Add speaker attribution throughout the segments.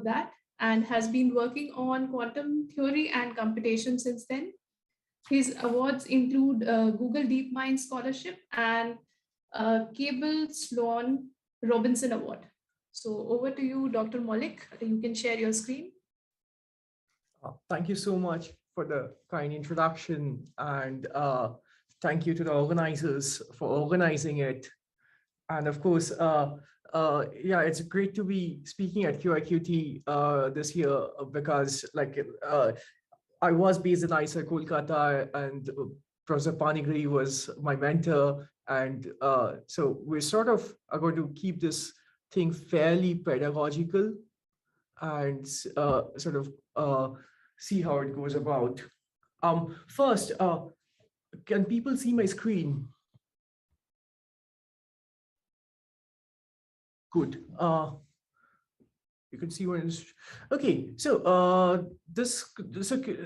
Speaker 1: that and has been working on quantum theory and computation since then. His awards include Google DeepMind Scholarship and Cable Sloan Robinson Award. So over to you, Dr. Moulik. You can share your screen.
Speaker 2: Thank you so much for the kind introduction, and thank you to the organizers for organizing it. And of course, yeah, it's great to be speaking at QIQT this year because I was based in IISER Kolkata, and Professor Panigri was my mentor. And so we're sort of are going to keep this thing fairly pedagogical and sort of see how it goes about. First, can people see my screen? Good. You can see when it's okay. So this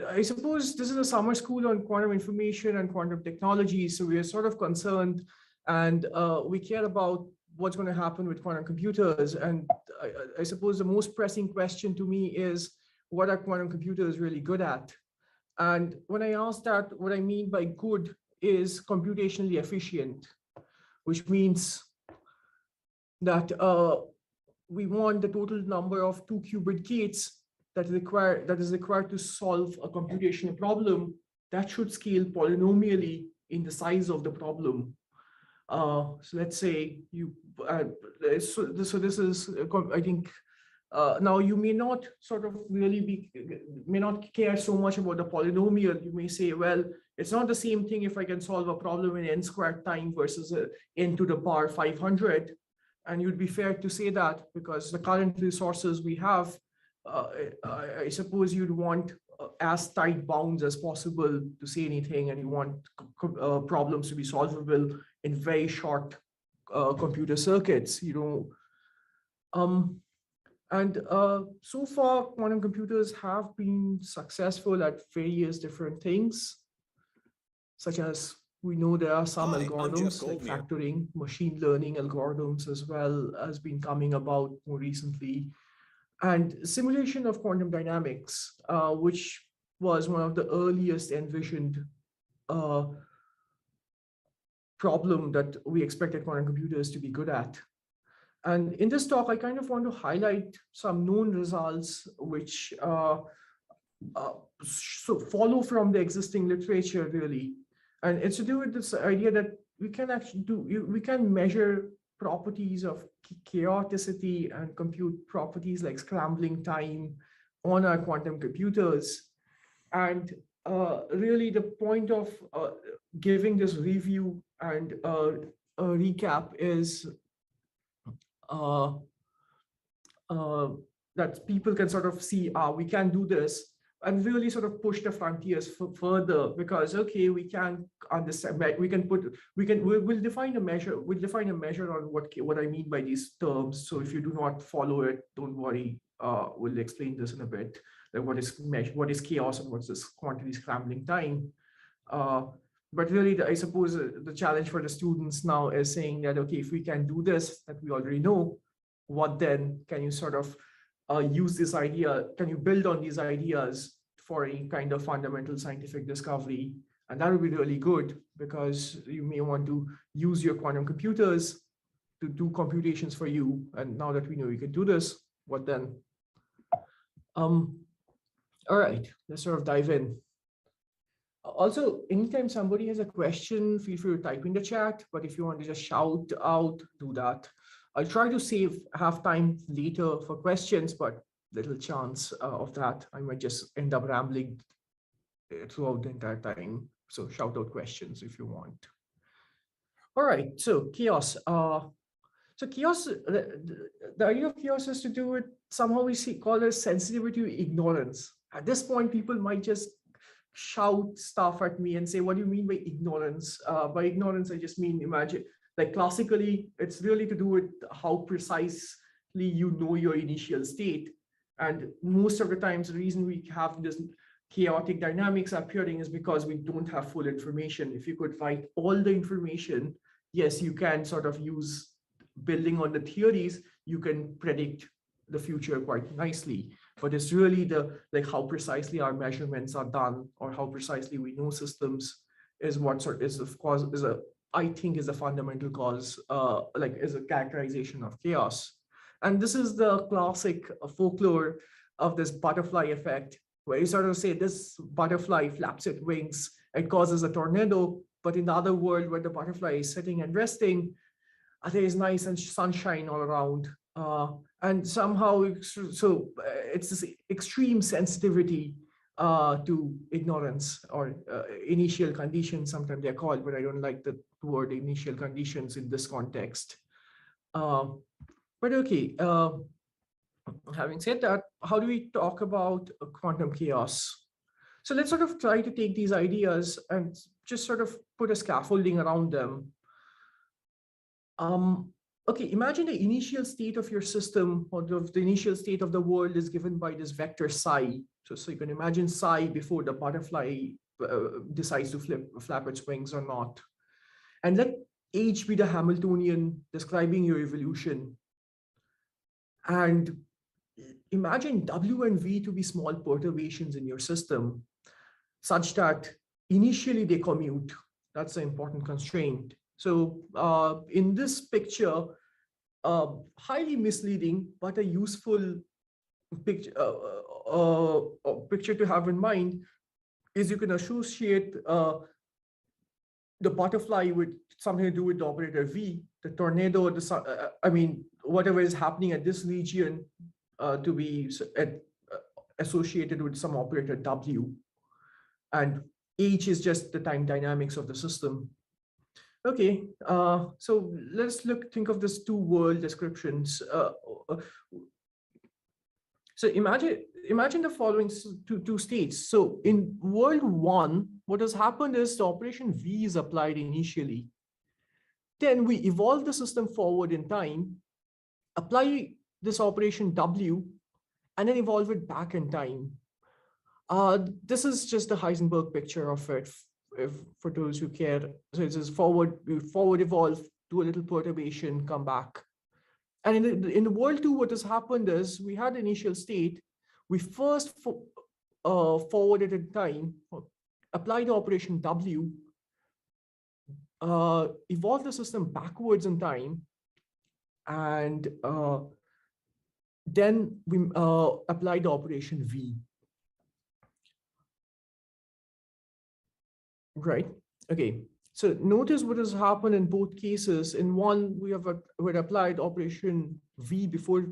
Speaker 2: I suppose this is a summer school on quantum information and quantum technology. So we are sort of concerned, and we care about what's going to happen with quantum computers. And I suppose the most pressing question to me is, what are quantum computers really good at? And when I ask that, what I mean by good is computationally efficient, which means that we want the total number of 2-qubit gates that is required to solve a computational problem that should scale polynomially in the size of the problem. So let's say you, so this is, I think, now you may not sort of really may not care so much about the polynomial. You may say, well, it's not the same thing if I can solve a problem in n squared time versus n to the power 500. And you'd be fair to say that because the current resources we have, I suppose you'd want as tight bounds as possible to say anything, and you want problems to be solvable in very short computer circuits, you know. And so far, quantum computers have been successful at various different things, such as we know there are some algorithms like factoring, machine learning algorithms as well has been coming about more recently. And simulation of quantum dynamics, which was one of the earliest envisioned problem that we expected quantum computers to be good at. And in this talk, I kind of want to highlight some known results which so follow from the existing literature really. And it's to do with this idea that we can actually we can measure properties of chaoticity and compute properties like scrambling time on our quantum computers. And really the point of giving this review and a recap is that people can sort of see, we can do this, and really sort of push the frontiers further, because okay, we can understand, we'll define a measure on what I mean by these terms. So if you do not follow it, don't worry, we'll explain this in a bit, like what is chaos and what's this quantity scrambling time. But really, I suppose the challenge for the students now is saying that, okay, if we can do this, that we already know, what then can you sort of use this idea, can you build on these ideas for a kind of fundamental scientific discovery? And that would be really good, because you may want to use your quantum computers to do computations for you. And now that we know you can do this, what then? All right, let's sort of dive in. Also, anytime somebody has a question, feel free to type in the chat, but if you want to just shout out, do that. I'll try to have time later for questions, but little chance of that. I might just end up rambling throughout the entire time. So shout out questions if you want. All right, so chaos. So chaos, the idea of chaos has to do with, somehow we call it sensitivity to ignorance. At this point, people might just shout stuff at me and say, what do you mean by ignorance? By ignorance, I just mean, imagine, like classically, it's really to do with how precisely you know your initial state. And most of the times, the reason we have this chaotic dynamics appearing is because we don't have full information. If you could write all the information, yes, you can sort of use, building on the theories, you can predict the future quite nicely. But it's really the like how precisely our measurements are done or how precisely we know systems is what sort is of course is a I think is a fundamental cause, like is a characterization of chaos. And this is the classic folklore of this butterfly effect, where you sort of say this butterfly flaps its wings, it causes a tornado, but in the other world where the butterfly is sitting and resting, there is nice and sunshine all around. And somehow, it's this extreme sensitivity to ignorance or initial conditions, sometimes they're called, but I don't like the word initial conditions in this context. But okay, having said that, how do we talk about quantum chaos? So let's sort of try to take these ideas and just sort of put a scaffolding around them. Okay, imagine the initial state of your system or the initial state of the world is given by this vector psi. So you can imagine psi before the butterfly decides to flap its wings or not. And let H be the Hamiltonian describing your evolution. And imagine W and V to be small perturbations in your system, such that initially they commute. That's an important constraint. So in this picture, highly misleading, but a useful picture, picture to have in mind is you can associate the butterfly with something to do with the operator V, the tornado, I mean, whatever is happening at this region to be associated with some operator W. And H is just the time dynamics of the system. Okay, so let's think of this two world descriptions. So imagine the following two states. So in world one, what has happened is the operation V is applied initially. Then we evolve the system forward in time, apply this operation W, and then evolve it back in time. This is just the Heisenberg picture of it, for those who care. So it says we forward evolve, do a little perturbation, come back. And in the world two, what has happened is we had initial state. We first forwarded in time, apply the operation W, evolve the system backwards in time, and then we apply the operation V. Right. Okay. So notice what has happened in both cases. In one, we have applied operation V before,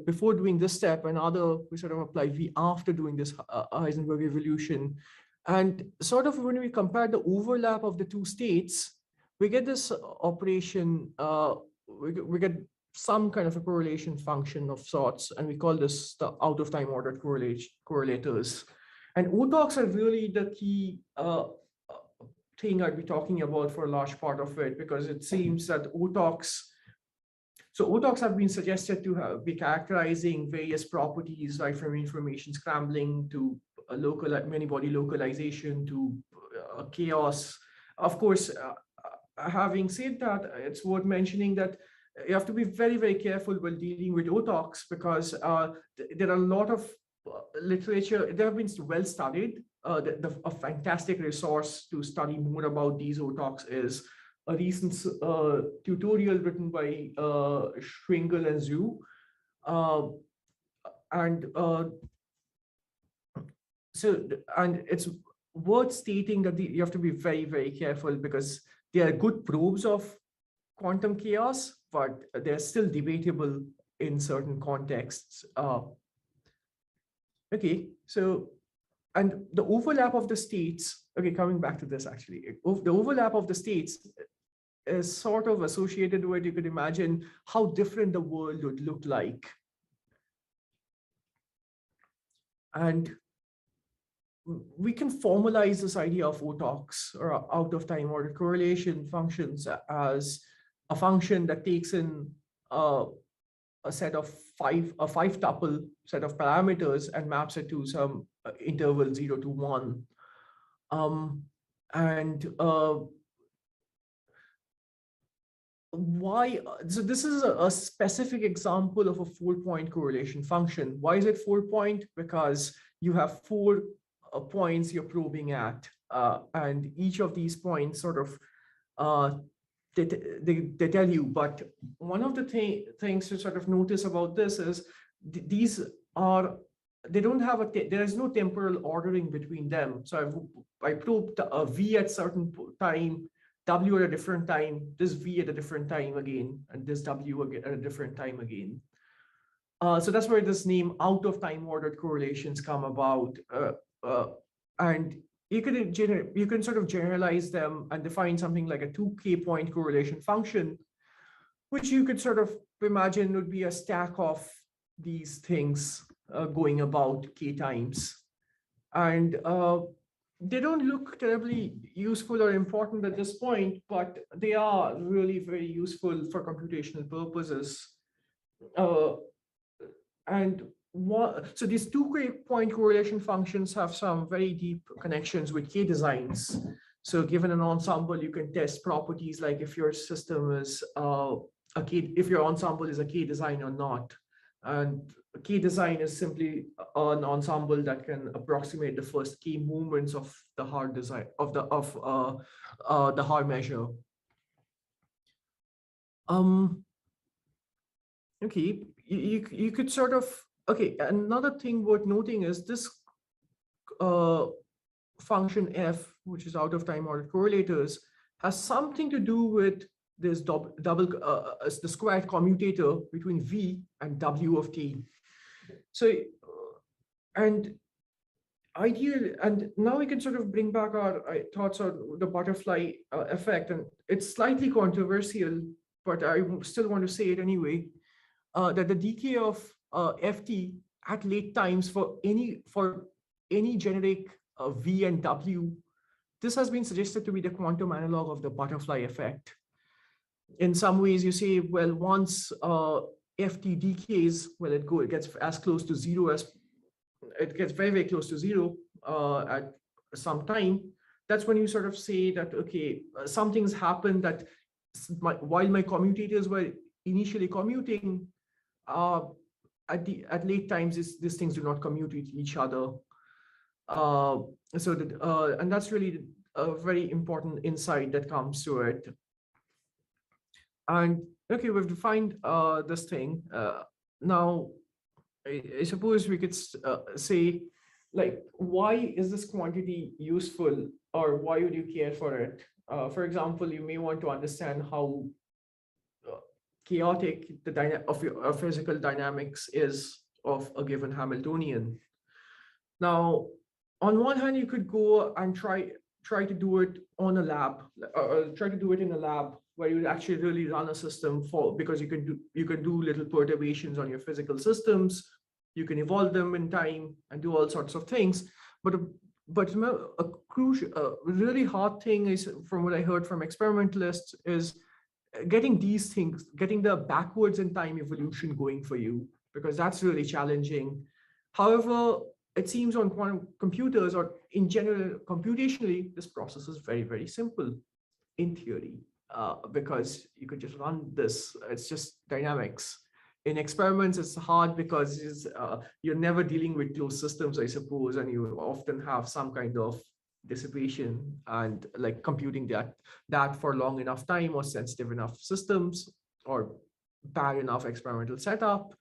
Speaker 2: before doing this step, and other we sort of apply V after doing this Heisenberg evolution. And sort of when we compare the overlap of the two states, we get this operation. We get some kind of a correlation function of sorts, and we call this the out of time ordered correlators. And OTOCs are really the key thing I'd be talking about for a large part of it, because it seems that OTOCs have been suggested to be characterizing various properties, right, from information scrambling to many-body localization to chaos. Of course, having said that, it's worth mentioning that you have to be very, very careful when dealing with OTOCs, because there are a lot of literature, they have been well studied. A fantastic resource to study more about these OTOCs is a recent tutorial written by Schwingel and Zhu. And it's worth stating that you have to be very, very careful, because they are good probes of quantum chaos, but they're still debatable in certain contexts. Okay, so, and the overlap of the states, okay, coming back to this actually, the overlap of the states is sort of associated with, you could imagine how different the world would look like. And we can formalize this idea of OTOCs, or out of time ordered correlation functions, as a function that takes in a set of a five tuple set of parameters and maps it to some interval 0 to 1. why, so this is a specific example of a 4-point correlation function. Why is it 4-point? Because you have 4 points you're probing at, and each of these points sort of they tell you. But one of the things to sort of notice about this is these are, they don't have there is no temporal ordering between them. So I probed a V at certain time, W at a different time, this V at a different time again, and this W at a different time again. So that's where this name out of time ordered correlations come about. And you can sort of generalize them and define something like a 2K point correlation function, which you could sort of imagine would be a stack of these things going about K times. And they don't look terribly useful or important at this point, but they are really very useful for computational purposes. So these 2-point correlation functions have some very deep connections with K designs. So given an ensemble, you can test properties like if your system is if your ensemble is a K design or not. And a K design is simply an ensemble that can approximate the first K movements of the Haar design of the Haar measure. Okay, you could sort of, okay, another thing worth noting is this function f, which is out of time ordered correlators, has something to do with this the squared commutator between v and w of t. So, and ideally, and now we can sort of bring back our thoughts on the butterfly effect, and it's slightly controversial, but I still want to say it anyway. That the decay of ft at late times for any generic v and w, this has been suggested to be the quantum analog of the butterfly effect. In some ways, you say, well, once ft decays, well, it gets as close to zero as it gets very, very close to zero at some time. That's when you sort of say that, okay, something's happened that while my commutators were initially commuting, at late times, these things do not commute with each other. And that's really a very important insight that comes to it. And okay, we've defined this thing. Now, I suppose we could say, like, why is this quantity useful, or why would you care for it? For example, you may want to understand how chaotic the physical dynamics is of a given Hamiltonian. Now, on one hand, you could go and try to do it on a lab, try to do it in a lab where you actually really run a system because you can do little perturbations on your physical systems, you can evolve them in time and do all sorts of things. But a really hard thing is, from what I heard from experimentalists, is getting these things, getting the backwards in time evolution going for you, because that's really challenging. However, it seems on quantum computers, or in general computationally, this process is very, very simple in theory, because you could just run this. It's just dynamics. In experiments, it's hard because you're never dealing with closed systems, I suppose, and you often have some kind of dissipation, and like computing that for long enough time, or sensitive enough systems, or bad enough experimental setup,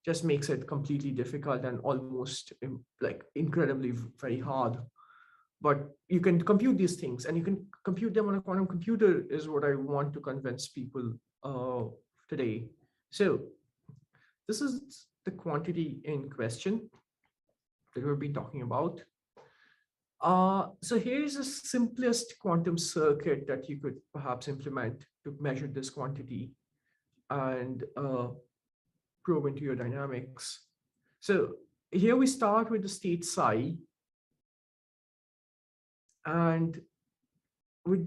Speaker 2: just makes it completely difficult and almost like incredibly very hard. But you can compute these things, and you can compute them on a quantum computer, is what I want to convince people today. So this is the quantity in question that we've been talking about. So here's the simplest quantum circuit that you could perhaps implement to measure this quantity and probe into your dynamics. So here we start with the state psi, and we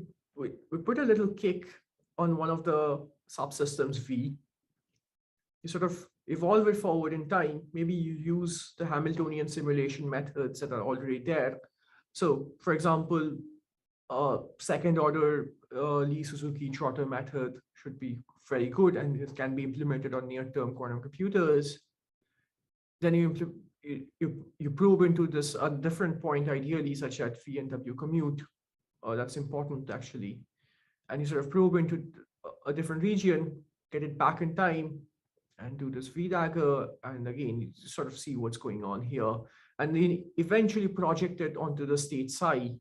Speaker 2: put a little kick on one of the subsystems V. You sort of evolve it forward in time. Maybe you use the Hamiltonian simulation methods that are already there. So for example, second order Lee Suzuki Trotter method should be very good, and it can be implemented on near-term quantum computers. Then you probe into this a different point, ideally, such as V and W commute. That's important, actually. And you sort of probe into a different region, get it back in time, and do this V dagger. And again, you sort of see what's going on here. And then eventually project it onto the state psi.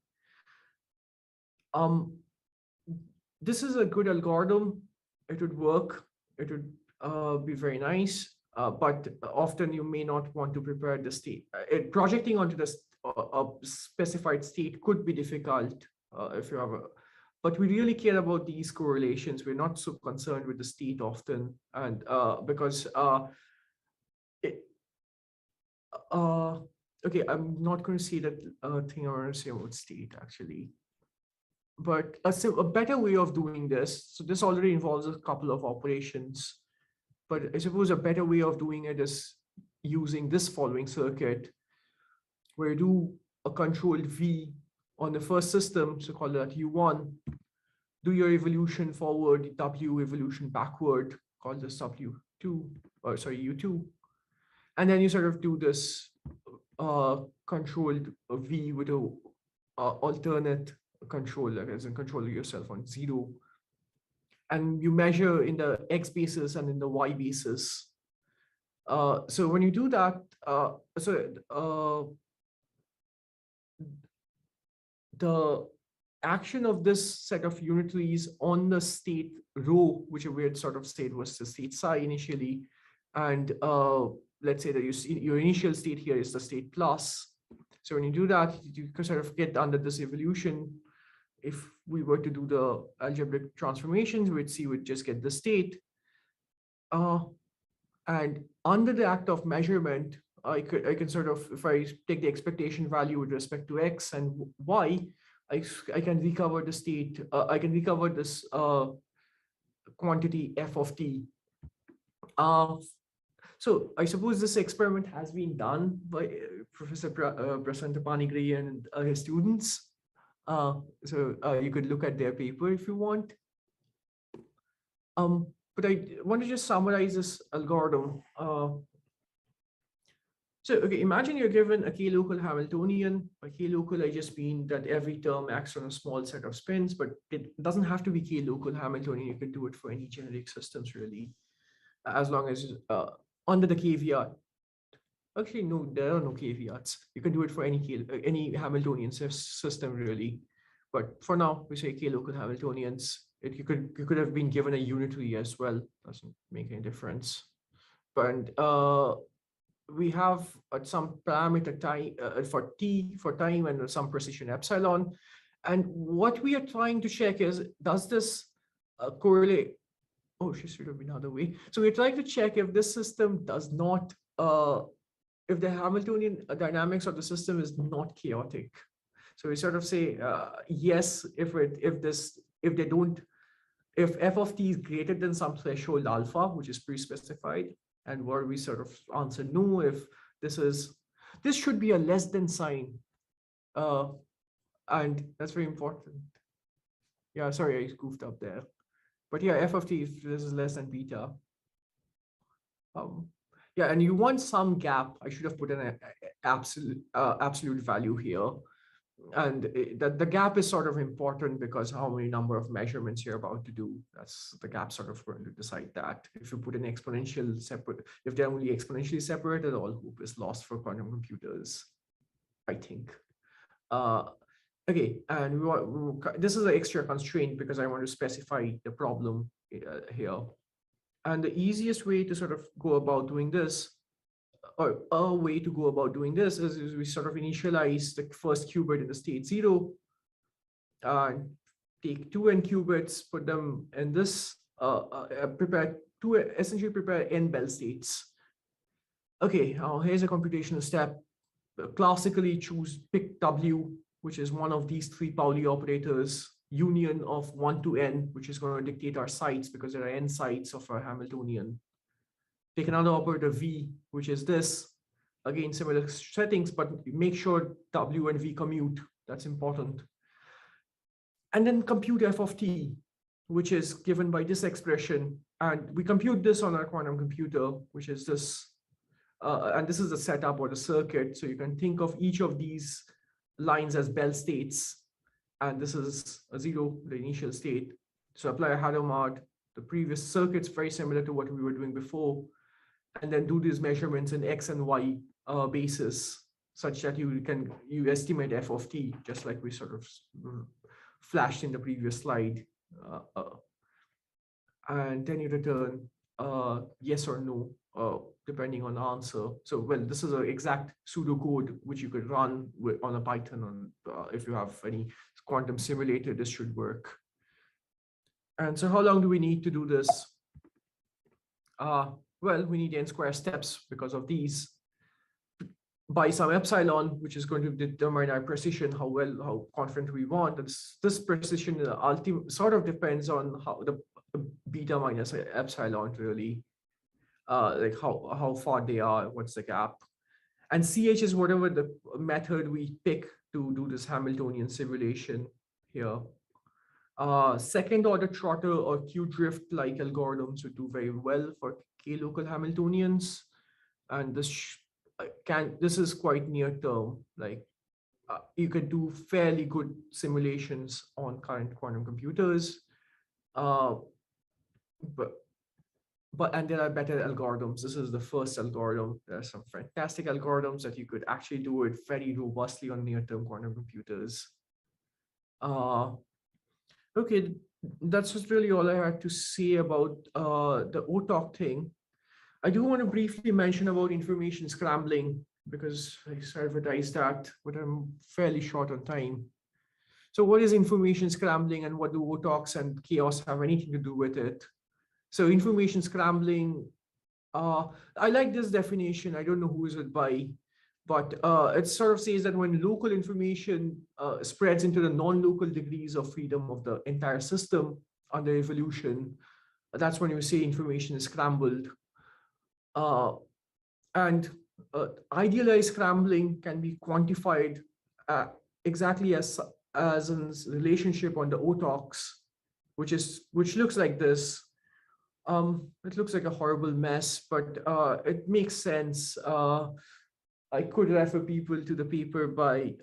Speaker 2: This is a good algorithm. It would work. It would be very nice. But often you may not want to prepare the state. Projecting onto the a specified state could be difficult if you have a, but we really care about these correlations. We're not so concerned with the state often, and because okay, I'm not going to say that thing I want to say about state actually. But a better way of doing this, so this already involves a couple of operations, but I suppose a better way of doing it is using this following circuit, where you do a controlled V on the first system, so call that U1, do your evolution forward, W evolution backward, call this W2, or sorry, U2. And then you sort of do this controlled V with a alternate control, that is, control yourself on 0. And you measure in the X basis and in the Y basis. So when you do that, the action of this set of unitaries on the state rho, which we had sort of said was the state psi initially, and let's say that you see your initial state here is the state plus. So when you do that, you can sort of get under this evolution. If we were to do the algebraic transformations, we'd just get the state. And under the act of measurement, I can sort of, if I take the expectation value with respect to X and Y, I can recover the state, I can recover this quantity f of t. So I suppose this experiment has been done by Professor Prasanta Panigri and his students. So you could look at their paper if you want. But I want to just summarize this algorithm. So, okay, imagine you're given a k-local Hamiltonian. By k-local, I just mean that every term acts on a small set of spins, but it doesn't have to be k-local Hamiltonian. You can do it for any generic systems, really, as long as under the caveat. Actually, no, there are no caveats. You can do it for any Hamiltonian system, really. But for now, we say k-local Hamiltonians. You could have been given a unitary as well. Doesn't make any difference. But we have some parameter time for t for time and some precision epsilon. And what we are trying to check is, does this correlate? Oh, she should have been another way. So we're trying to check if this system does not, if the Hamiltonian dynamics of the system is not chaotic. So we sort of say yes if f of t is greater than some threshold alpha, which is pre-specified, and where we sort of answer no if this should be a less than sign, and that's very important. Yeah, sorry, I goofed up there, but yeah, f of t if this is less than beta. Yeah, and you want some gap. I should have put an absolute value here. And the gap is sort of important because how many number of measurements you're about to do. That's the gap sort of going to decide that. If you put an exponential separate, if they're only exponentially separated, all hope is lost for quantum computers, I think. Okay, and this is an extra constraint because I want to specify the problem here. And the easiest way to sort of go about doing this, or a way to go about doing this is we sort of initialize the first qubit in the state 0, take 2 n qubits, put them in this, essentially prepare n Bell states. Okay, here's a computational step. Classically pick W, which is one of these 3 Pauli operators, union of 1 to n, which is going to dictate our sites because there are n sites of our Hamiltonian. Take another operator V, which is this. Again, similar settings, but make sure W and V commute. That's important. and then compute f of t, which is given by this expression. And we compute this on our quantum computer, which is this, and this is the setup or the circuit. So you can think of each of these lines as Bell states. And this is a 0, the initial state. So apply a Hadamard. The previous circuit's very similar to what we were doing before. And then do these measurements in X and Y basis, such that you estimate f of t, just like we sort of flashed in the previous slide. And then you return yes or no, depending on the answer. So, well, this is an exact pseudocode which you could run on a Python. If you have any quantum simulator, this should work. And so how long do we need to do this? Well, we need n square steps because of these, by some epsilon, which is going to determine our precision, how confident we want. This precision sort of depends on how the beta minus epsilon really, like how far they are, what's the gap. And CH is whatever the method we pick to do this Hamiltonian simulation here. Second order trotter or Q drift like algorithms would do very well for K local Hamiltonians. And this is quite near term, like you could do fairly good simulations on current quantum computers. And there are better algorithms. This is the first algorithm. There are some fantastic algorithms that you could actually do it very robustly on near-term quantum computers. Okay, that's just really all I had to say about the OTOC thing. I do want to briefly mention about information scrambling because I advertised that, but I'm fairly short on time. So what is information scrambling and what do OTOCs and chaos have anything to do with it? So information scrambling, I like this definition. I don't know who is it by, but it sort of says that when local information spreads into the non-local degrees of freedom of the entire system under evolution, that's when you say information is scrambled. Idealized scrambling can be quantified exactly as in relationship on the OTOCs, which looks like this. It looks like a horrible mess, but it makes sense. I could refer people to the paper by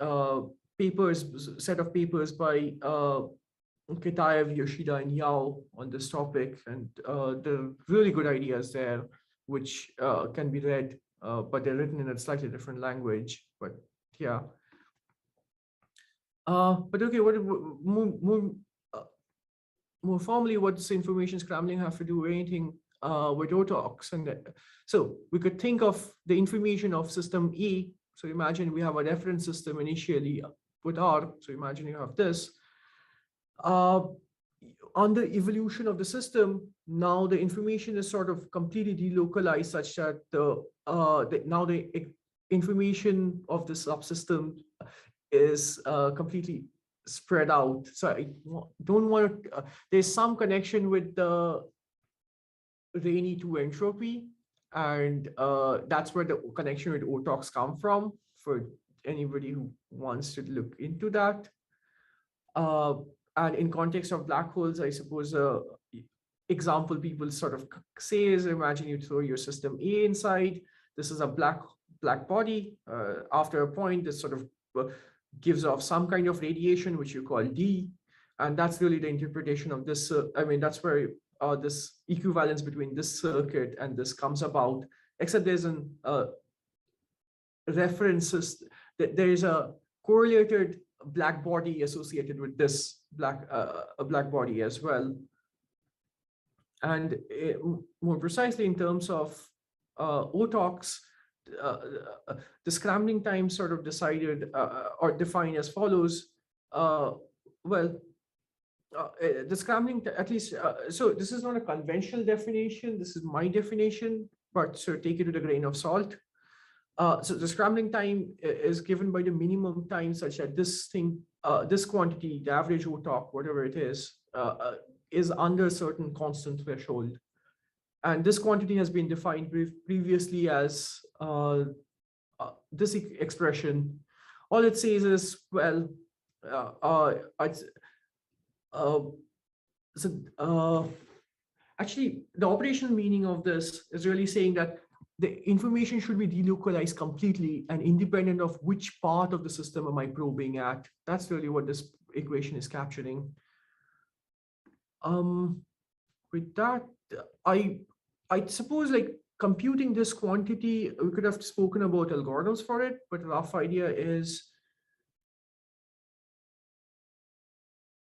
Speaker 2: set of papers by Kitaev, Yoshida, and Yao on this topic, and there are really good ideas there, which can be read, but they're written in a slightly different language. But yeah. But okay, more formally, what does information scrambling have to do with anything with OTOCs? And so we could think of the information of system E. So imagine we have a reference system initially with R. So imagine you have this. On the evolution of the system, now the information is sort of completely delocalized such that now the information of the subsystem is completely spread out. So I don't want to, there's some connection with the Rainy 2 entropy, and that's where the connection with OTOCs come from for anybody who wants to look into that. And in context of black holes, I suppose example people sort of say is, imagine you throw your system A inside. This is a black body. After a point, this sort of gives off some kind of radiation, which you call D. And that's really the interpretation of this. I mean, that's where this equivalence between this circuit and this comes about, except there's an references that there is a correlated black body associated with this black body as well. And more precisely in terms of OTOCs, the scrambling time sort of decided or defined as follows. The scrambling, at least, so this is not a conventional definition. This is my definition, but so take it with a grain of salt. So the scrambling time is given by the minimum time such that this thing, this quantity, the average OTOC, whatever it is under a certain constant threshold. And this quantity has been defined previously as this expression. All it says is, well, uh, so actually, the operational meaning of this is really saying that the information should be delocalized completely and independent of which part of the system am I probing at. That's really what this equation is capturing. With that, I suppose like computing this quantity, we could have spoken about algorithms for it, but the rough idea is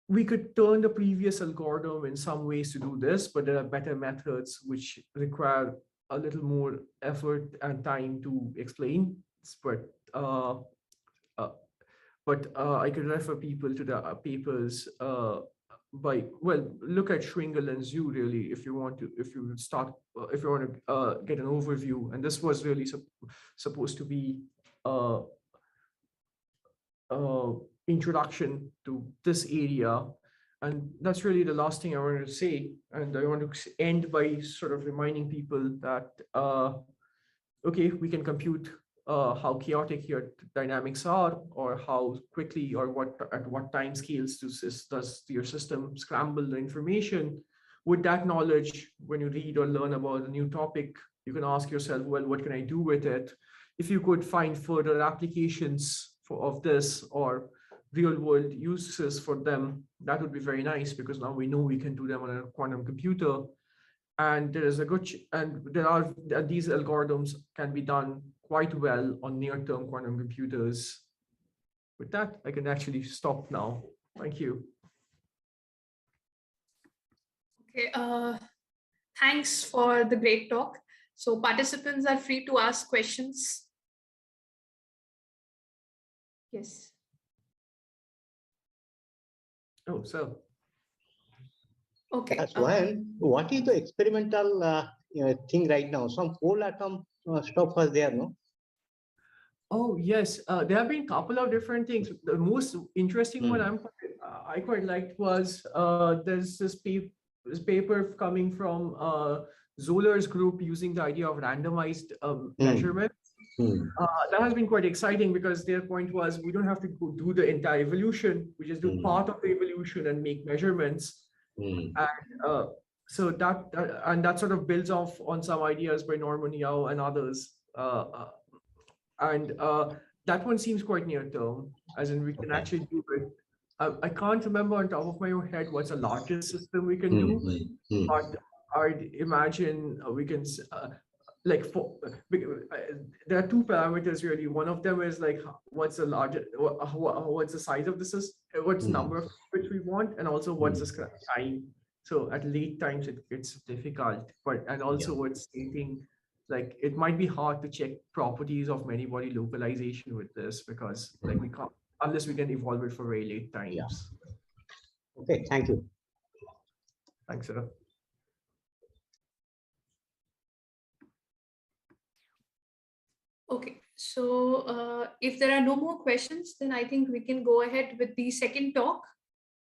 Speaker 2: we could turn the previous algorithm in some ways to do this, but there are better methods which require a little more effort and time to explain. But uh, uh, I could refer people to the papers look at Schwingel and Zhu really if you want to get an overview. And this was really supposed to be uh, uh, introduction to this area. And that's really the last thing I wanted to say. And I want to end by sort of reminding people that, okay, we can compute how chaotic your dynamics are, or how quickly or at what time scales does your system scramble the information. With that knowledge, when you read or learn about a new topic, you can ask yourself, well, what can I do with it? If you could find further applications of this or real world uses for them, that would be very nice, because now we know we can do them on a quantum computer. And there is a good, and these algorithms can be done quite well on near-term quantum computers. With that, I can actually stop now. Thank you.
Speaker 1: Okay, thanks for the great talk. So participants are free to ask questions. Yes.
Speaker 2: Oh, so.
Speaker 1: Okay.
Speaker 3: What is the experimental thing right now? Some whole atom stuff was there, no?
Speaker 2: Oh, yes. There have been a couple of different things. The most interesting one I quite liked was there's this paper coming from Zoller's group using the idea of randomized measurement. That has been quite exciting, because their point was we don't have to do the entire evolution. We just do part of the evolution and make measurements. And so that sort of builds off on some ideas by Norman Yao and others. That one seems quite near term, as in we can actually do it. I can't remember on top of my head what's the largest system we can do, but I'd imagine we can there are two parameters really. One of them is like what's the largest, what's the size of the system, what's number of which we want, and also what's the time. So at late times it's difficult, and also what's stating, like it might be hard to check properties of many body localization with this, because like we can't, unless we can evolve it for very late times.
Speaker 3: Okay, thank you.
Speaker 2: Thanks, sir.
Speaker 1: Okay, so if there are no more questions, then I think we can go ahead with the second talk.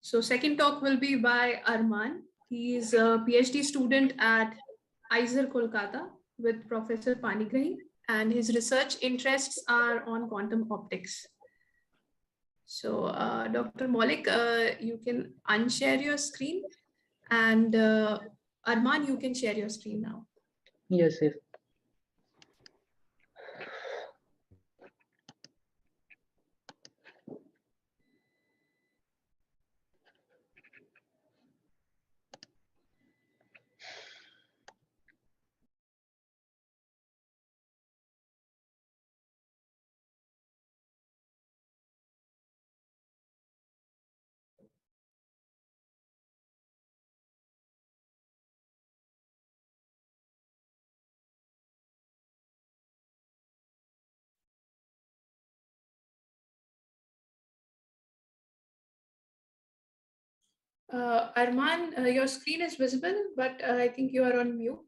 Speaker 1: So second talk will be by Arman. He is a PhD student at IISER Kolkata with Professor Panigrahi, and his research interests are on quantum optics. So Dr. Moulik, you can unshare your screen, and Arman, you can share your screen now.
Speaker 4: Yes, yes.
Speaker 1: Arman, your screen is visible, but I think you are on mute.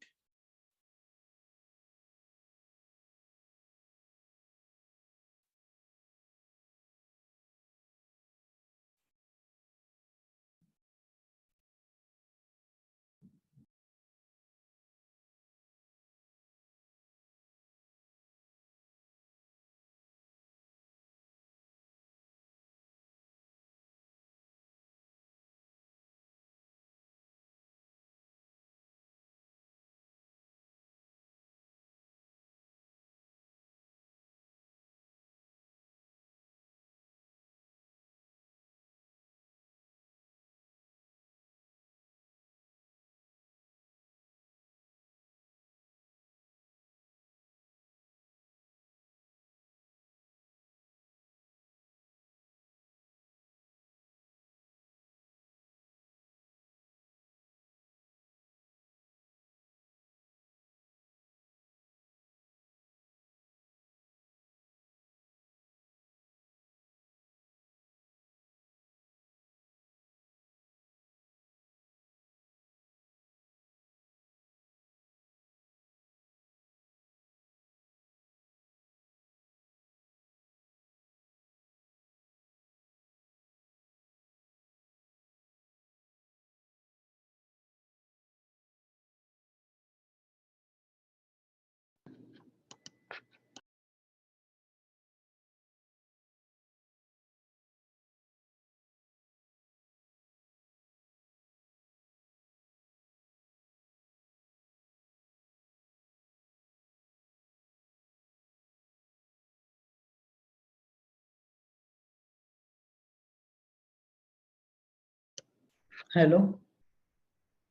Speaker 4: Hello,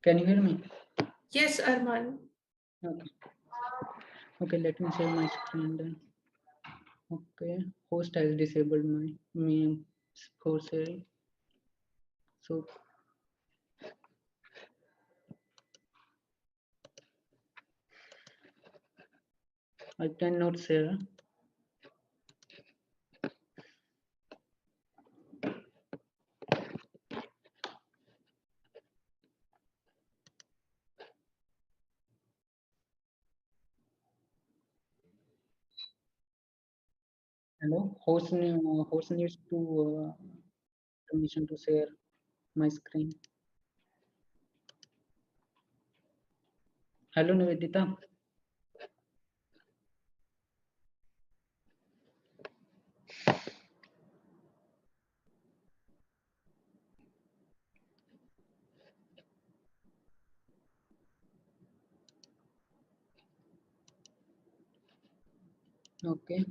Speaker 4: can you hear me?
Speaker 1: Yes, Arman.
Speaker 4: Okay. Okay, let me share my screen then. Okay, host has disabled me for sharing. So I cannot share. Hello, host needs to permission to share my screen. Hello, Nivedita. Okay.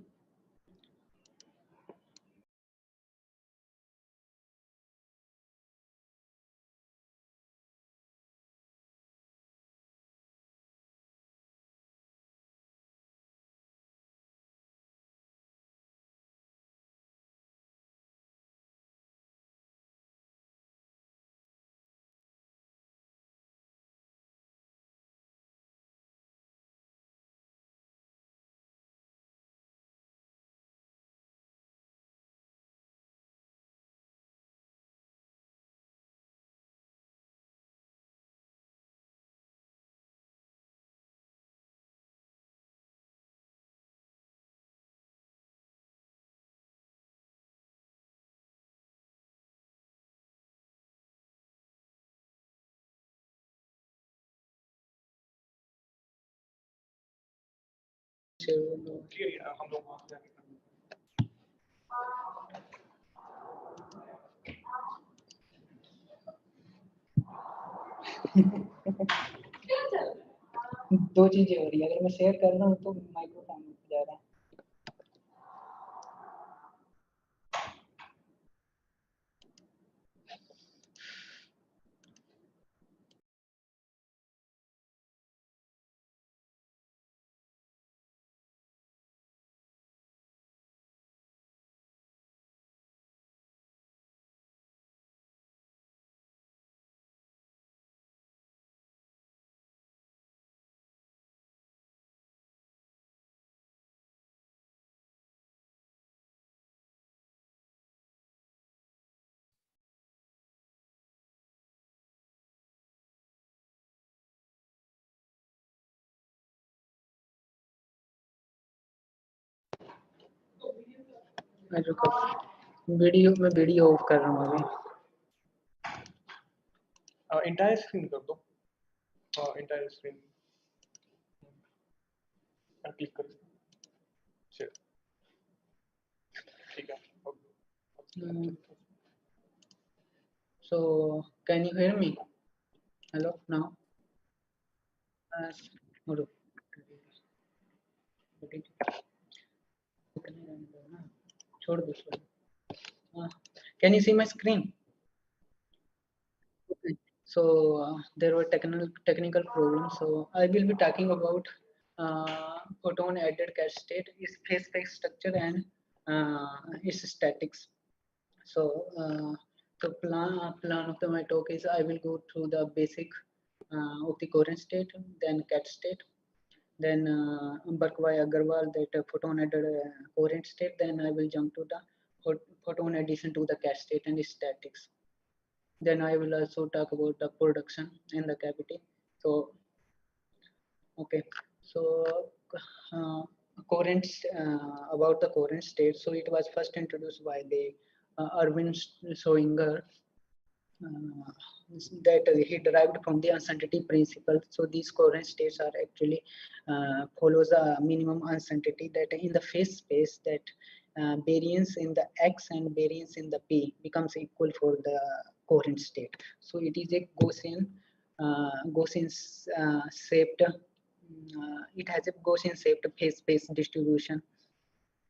Speaker 4: दो चीजें हो रही है, अगर मैं share कर रहा हूँ तो माइक्रोफोन जा रहा है. मैं वीडियो ऑफ कर रहा हूँ अभी.
Speaker 2: इंटायर स्क्रीन कर दो. इंटायर स्क्रीन क्लिक कर. ठीक है.
Speaker 4: So can you hear me? Hello now. hold on. छोड़ दो. Can you see my screen? Okay. So there were technical problems. So I will be talking about photon added cat state, its phase space structure, and its statics. So the plan of my talk is I will go through the basic of the coherent state, then cat state, then Berkeley Agarwal, that photon added coherent state. Then I will jump to the photon addition to the cat state and statics. Then I will also talk about the production and the cavity. So okay, so coherent about the coherent state. So it was first introduced by the Erwin Schrödinger. That he derived from the uncertainty principle. So these coherent states are actually follows a minimum uncertainty that in the phase space, that variance in the x and variance in the p becomes equal for the coherent state. So it is a Gaussian shaped. It has a Gaussian shaped phase space distribution.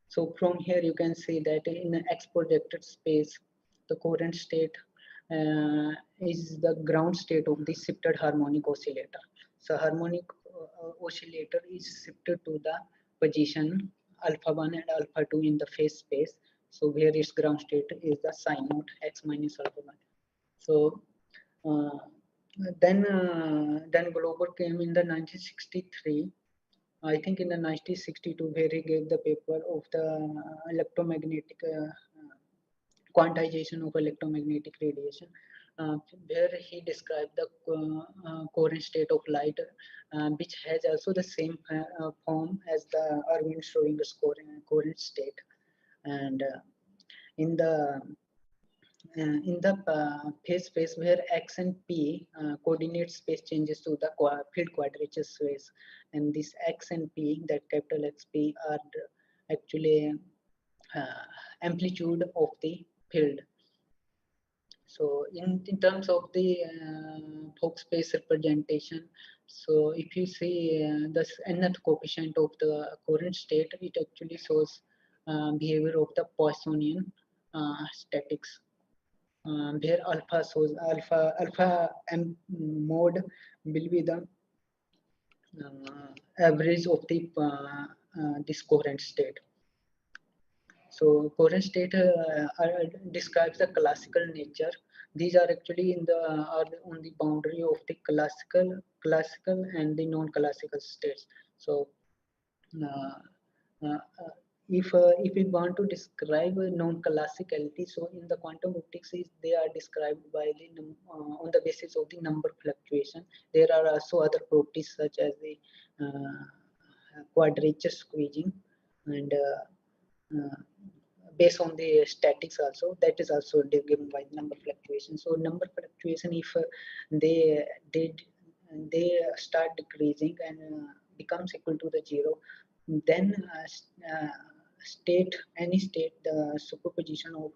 Speaker 4: So from here you can see that in the x projected space, the coherent state is the ground state of the shifted harmonic oscillator. So harmonic oscillator is shifted to the position alpha 1 and alpha 2 in the phase space. So where its ground state is the sign node x minus alpha 1. So then Glover came in the 1963. I think in the 1962, where he gave the paper of the electromagnetic quantization of electromagnetic radiation, where he described the coherent state of light, which has also the same form as the Erwin Schrodinger's coherent state. And in the phase space where x and p coordinate space changes to the field quadrature space, and this x and p, that capital XP, are actually amplitude of the field. So in terms of the Fock space representation, so if you see the nth coefficient of the coherent state, it actually shows behavior of the Poissonian statics. Where alpha shows alpha m mode will be the average of the this coherent state. So coherent state describes the classical nature. These are actually are on the boundary of the classical and the non-classical states. So if we want to describe a non-classicality, so in the quantum optics, they are described by the on the basis of the number fluctuation. There are also other properties such as the quadrature squeezing, and based on the statics also, that is also given by number fluctuation. So number fluctuation, if they start decreasing and becomes equal to the 0, then any state, the superposition of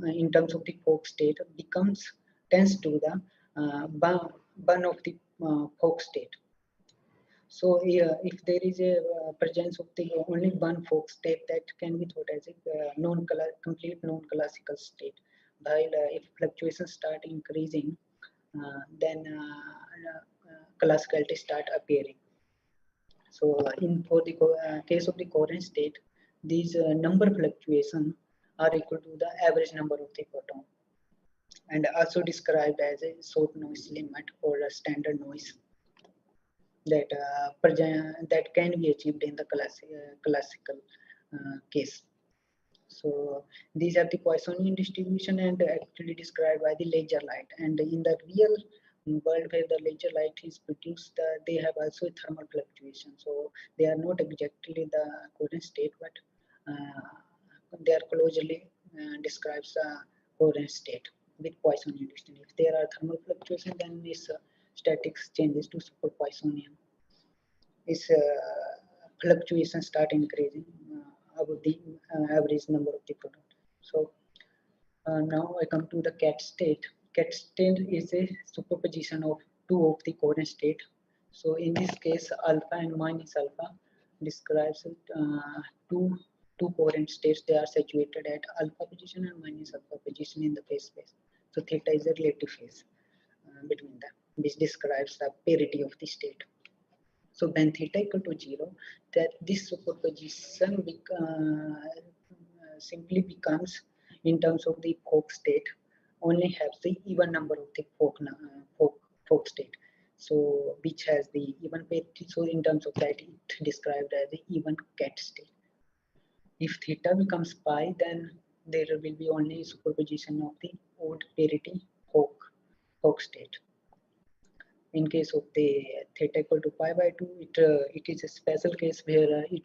Speaker 4: in terms of the Fock state tends to the burn of the Fock state. So if there is a presence of the only one Fock state, that can be thought as a complete non-classical state. While if fluctuations start increasing, then classicality start appearing. So for the case of the coherent state, these number fluctuations are equal to the average number of the photon, and also described as a short noise limit or a standard noise that that can be achieved in the classical case. So these are the Poissonian distribution, and actually described by the laser light. And in the real world where the laser light is produced, they have also a thermal fluctuation. So they are not exactly the coherent state, but they are closely describes the coherent state with Poissonian distribution. If there are thermal fluctuation, then this statics changes to super Poissonian. This fluctuation start increasing about the average number of the product. So now I come to the cat state. Cat state is a superposition of two of the coherent state. So in this case, alpha and minus alpha describes two coherent states. They are situated at alpha position and minus alpha position in the phase space. So theta is a relative phase between them, which describes the parity of the state. So when theta equal to 0, that this superposition simply becomes, in terms of the Fock state, only has the even number of the Fock state. So which has the even parity. So in terms of that, it described as the even cat state. If theta becomes pi, then there will be only superposition of the odd parity Fock state. In case of the theta equal to pi by 2, it is a special case where it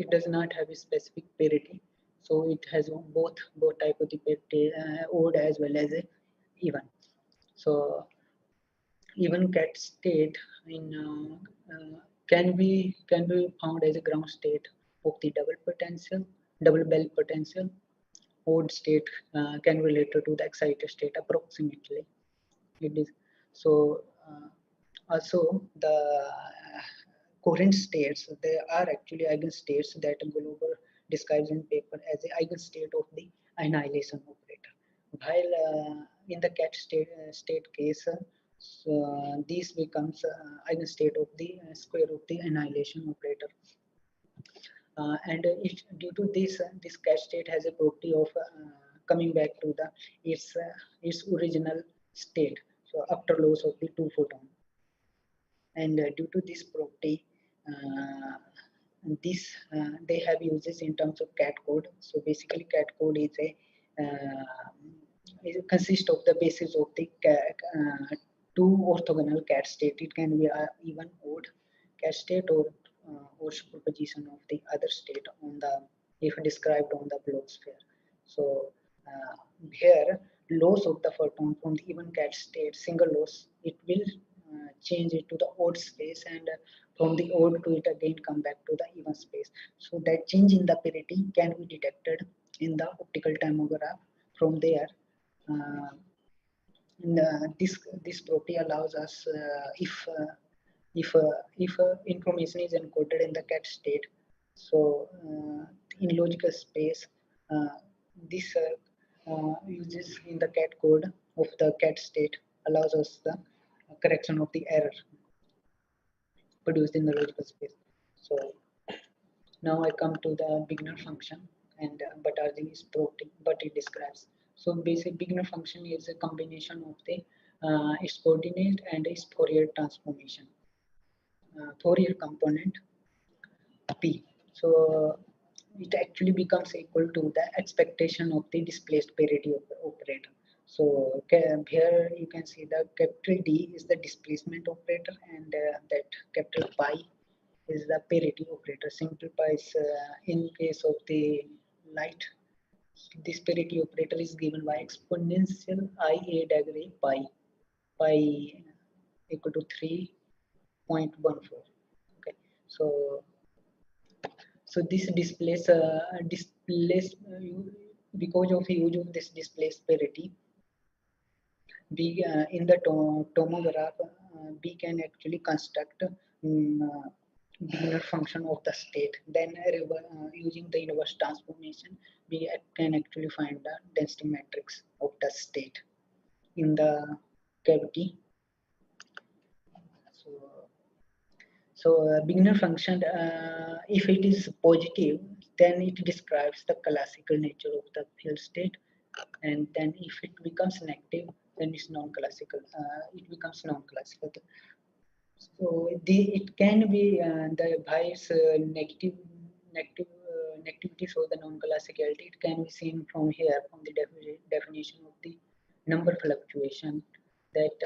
Speaker 4: does not have a specific parity. So it has both type of the parity, odd as well as a even. So even cat state can be found as a ground state of the double bell potential. Odd state can be related to the excited state approximately. It is so. Also, the coherent states, they are actually eigenstates that Glover described in paper as the eigenstate of the annihilation operator. While in the cat state case, this becomes eigenstate of the square of the annihilation operator. And due to this cat state has a property of coming back to the its original state, so after loss of the 2 photon. And due to this property, they have uses in terms of cat code. So basically cat code is a it consists of the basis of the 2 orthogonal cat state. It can be even odd cat state or superposition of the other state on the if described on the block sphere. So here loss of the photon from the even cat state, single loss, it will change it to the odd space, and from the odd to it again come back to the even space. So that change in the parity can be detected in the optical tomograph. From there, this property allows us if information is encoded in the cat state, so in logical space, this uses in the cat code of the cat state allows us the correction of the error produced in the logical space. So now I come to the beginner function, and but is property, but it describes. So basic beginner function is a combination of the its coordinate and its Fourier transformation. Fourier component P. So it actually becomes equal to the expectation of the displaced parity operator. So here you can see the capital D is the displacement operator, and that capital pi is the parity operator. Simplifies in case of the light, this parity operator is given by exponential IA degree pi equal to 3.14. Okay, so this displays because of use of this displaced parity, B in the tomograph, B can actually construct beginner function of the state. Then using the inverse transformation, we can actually find the density matrix of the state in the cavity. So beginner function, if it is positive, then it describes the classical nature of the field state, and then if it becomes negative, then it's non-classical. It becomes non-classical. So it can be the bias negativity, so the non-classicality. It can be seen from here, from the definition of the number fluctuation. That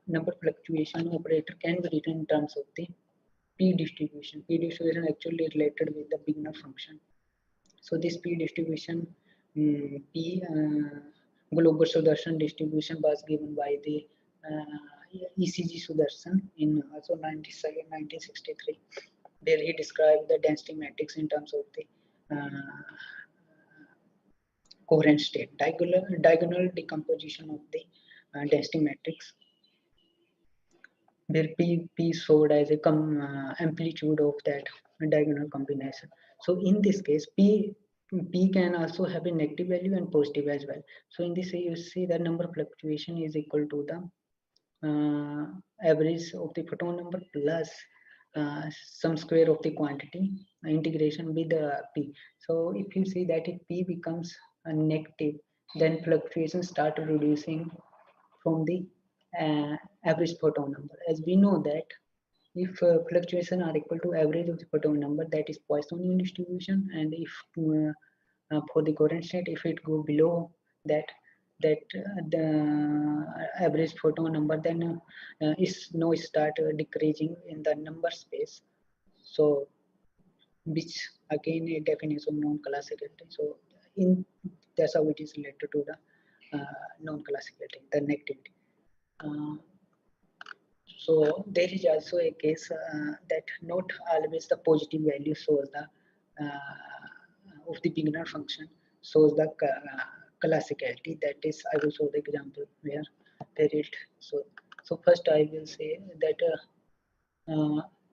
Speaker 4: number fluctuation operator can be written in terms of the P distribution. P distribution actually related with the beginner function. So this P distribution, P global Sudarshan distribution was given by the ECG Sudarshan in also 1963. There he described the density matrix in terms of the coherent state, diagonal decomposition of the density matrix, where P showed as a amplitude of that diagonal combination. So in this case, P can also have a negative value and positive as well. So in this, you see the number fluctuation is equal to the average of the photon number plus some square of the quantity integration with the P. So if you see that if P becomes a negative, then fluctuations start reducing from the average photon number. As we know that if fluctuations are equal to average of the photon number, that is Poissonian distribution, and if for the coherent state, if it go below that the average photon number, then is now start decreasing in the number space. So which again a definition of non-classicality. So in that's how it is related to the non-classicality, the negativity. So there is also a case that not always the positive value shows the of the beginner function shows the classicality. That is, I will show the example where there is. So first I will say that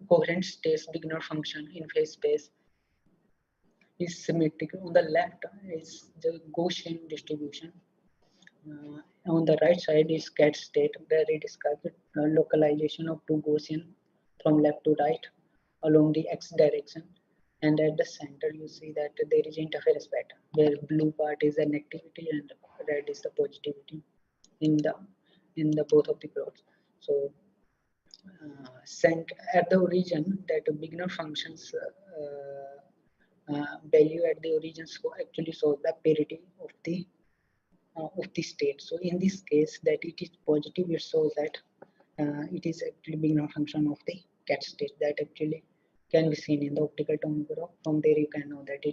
Speaker 4: coherent space beginner function in phase space is symmetric. On the left is the Gaussian distribution. On the right side is cat state, where it describes the localization of two Gaussian from left to right along the x direction. And at the center, you see that there is interference pattern, where blue part is the negativity and red is the positivity in the both of the plots. So sent at the origin, that beginner functions value at the origin so actually shows the parity of the state. So in this case, that it is positive, it shows that it is actually beginner function of the cat state that actually can be seen in the optical tomograph. From there, you can know that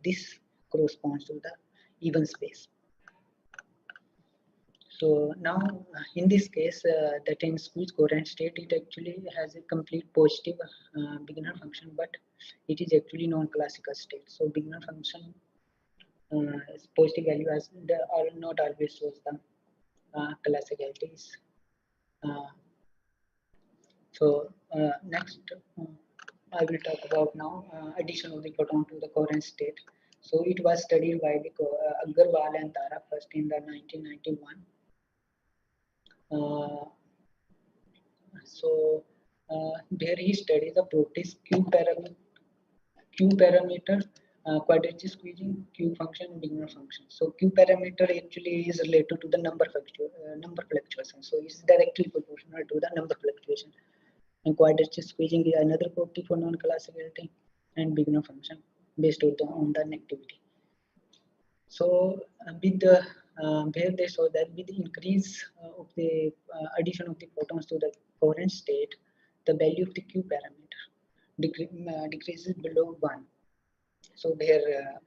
Speaker 4: this corresponds to the even space. So now, in this case, that in squeeze coherent state, it actually has a complete positive beginner function, but it is actually non-classical state. So beginner function positive value as the are not always shows the classicalities. Next, I will talk about now addition of the photon to the coherent state. So it was studied by the Agarwal and Tara first in the 1991. There he studies the properties Q parameter, quadrature squeezing, Q function, and beginner function. So Q parameter actually is related to the number fluctuation. So it's directly proportional to the number fluctuation. And quadrature squeezing is another property for non-classicality, and beginner function based on the negativity. So with the where they saw that with the increase of the addition of the photons to the coherent state, the value of the Q parameter decreases below 1. So there,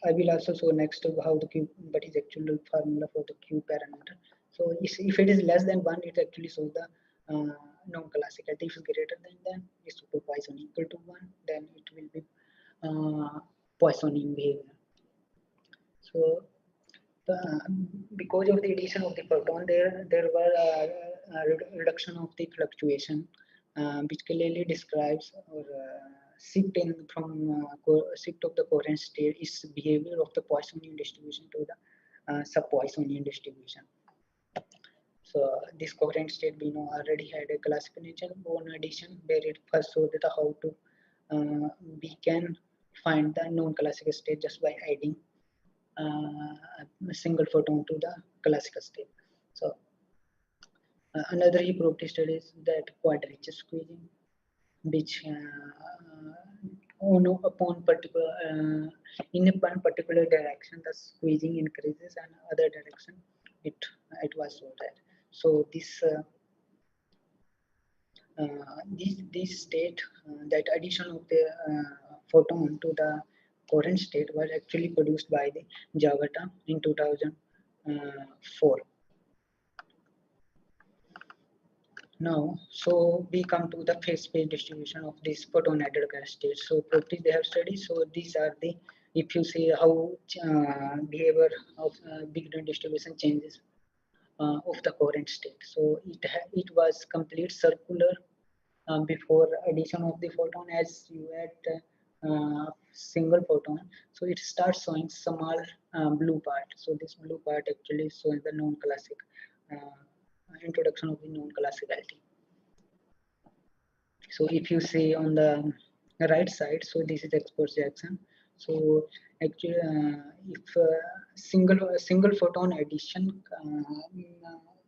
Speaker 4: I will also show next how the Q, what is actual formula for the Q parameter. So if it is less than 1, it actually shows the non-classicality. If it is greater than that, is super Poisson equal to 1, then it will be Poissonian behavior. So because of the addition of the photon, there were a reduction of the fluctuation, which clearly describes or shift of the coherent state is behavior of the Poissonian distribution to the sub-Poissonian distribution. So this coherent state we know already had a classical nature on addition, where it first showed that how to we can find the non-classical state just by adding a single photon to the classical state. So another property studies that quadrature squeezing, which upon particular in one particular direction the squeezing increases, and other direction it was so that. So this state, that addition of the photon to the coherent state was actually produced by the Javata in 2004. Now, so we come to the phase space distribution of this photon added state. So properties they have studied. So these are the, if you see how behavior of beginner distribution changes of the coherent state. So it was complete circular before addition of the photon. As you add single photon, so it starts showing small blue part. So this blue part actually shows the non-classic introduction of the non-classicality. So if you see on the right side, so this is export Jackson. So actually, if single photon addition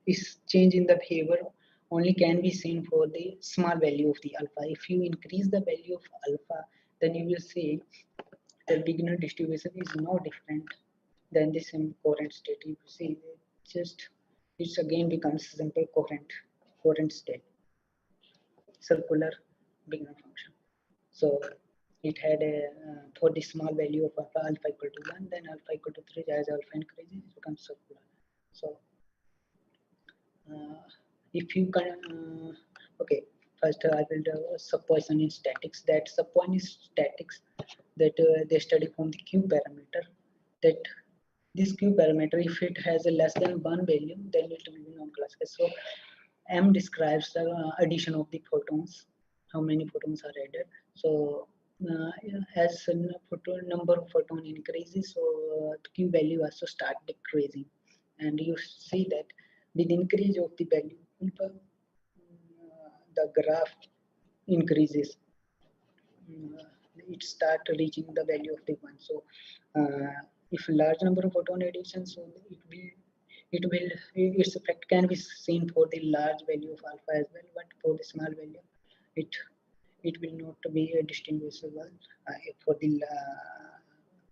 Speaker 4: is change in the behavior only can be seen for the small value of the alpha. If you increase the value of alpha, then you will see the beginner distribution is no different than the same coherent state. You see, it again becomes simple coherent state, circular beginner function. So it had a for the small value of alpha equal to 1, then alpha equal to 3, as alpha increases, it becomes circular. So if you can, okay, first I will do sub-Poissonian statics. That sub-Poissonian statics that they study from the Q parameter. That this Q parameter, if it has a less than 1 value, then it will be non-classical. So M describes the addition of the photons, how many photons are added. So as number of photon increases, so the Q value also start decreasing, and you see that with increase of the value, the graph increases. It start reaching the value of the one. So if large number of photon additions, so its effect can be seen for the large value of alpha as well, but for the small value, it will not be distinguishable for the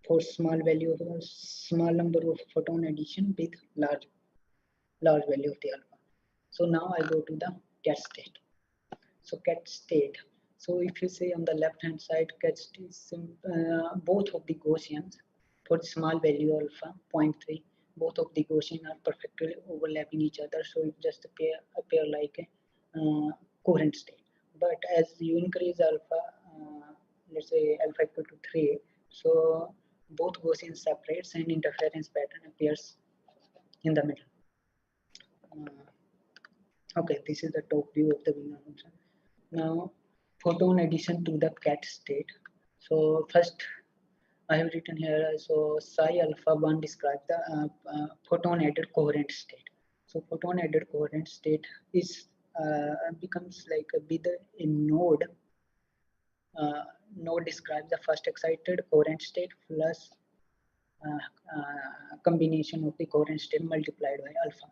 Speaker 4: for small value of a small number of photon addition with large value of the alpha. So now I go to the cat state. So cat state. So if you say on the left hand side, cat state is both of the Gaussians for the small value alpha 0.3. Both of the Gaussian are perfectly overlapping each other, so it just appear like a coherent state. But as you increase alpha, let's say alpha equal to 3, so both Gaussian separates and interference pattern appears in the middle. Okay, this is the top view of the Wiener function. Now, photon addition to the cat state. So first, I have written here, so psi alpha 1 describes the photon added coherent state. So photon added coherent state is becomes like with a node. Node describes the first excited coherent state plus combination of the coherent state multiplied by alpha.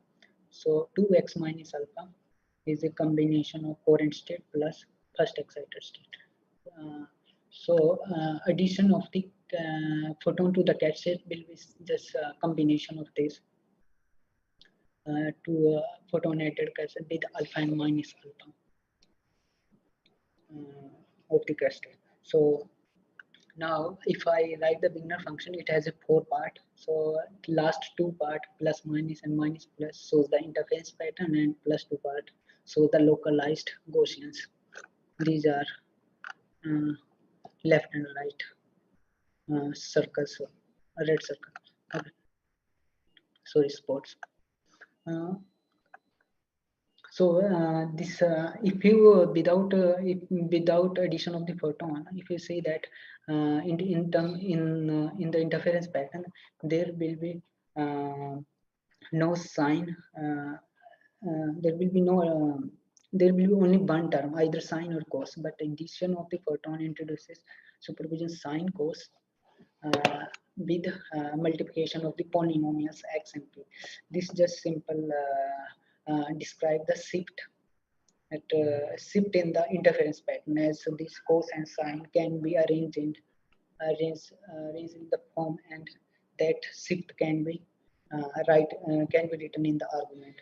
Speaker 4: So 2x minus alpha is a combination of coherent state plus first excited state. So addition of the photon to the cat state will be just a combination of this to photon added cat state with alpha and minus alpha of the cat state. So now if I write the Wigner function, it has a 4 part. So last 2 part plus minus and minus plus shows the interference pattern, and plus 2 part so the localized Gaussians. These are left and right circles, so a red circle. Okay. Sorry, spots. So this if you without addition of the photon, if you say that in the interference pattern, there will be no sign. There will be no. There will be only one term, either sine or cos. But addition of the photon introduces superposition sine cos with multiplication of the polynomials x and p. This just simple describe the shift in the interference pattern, as this cos and sine can be arranged in the form, and that shift can be can be written in the argument.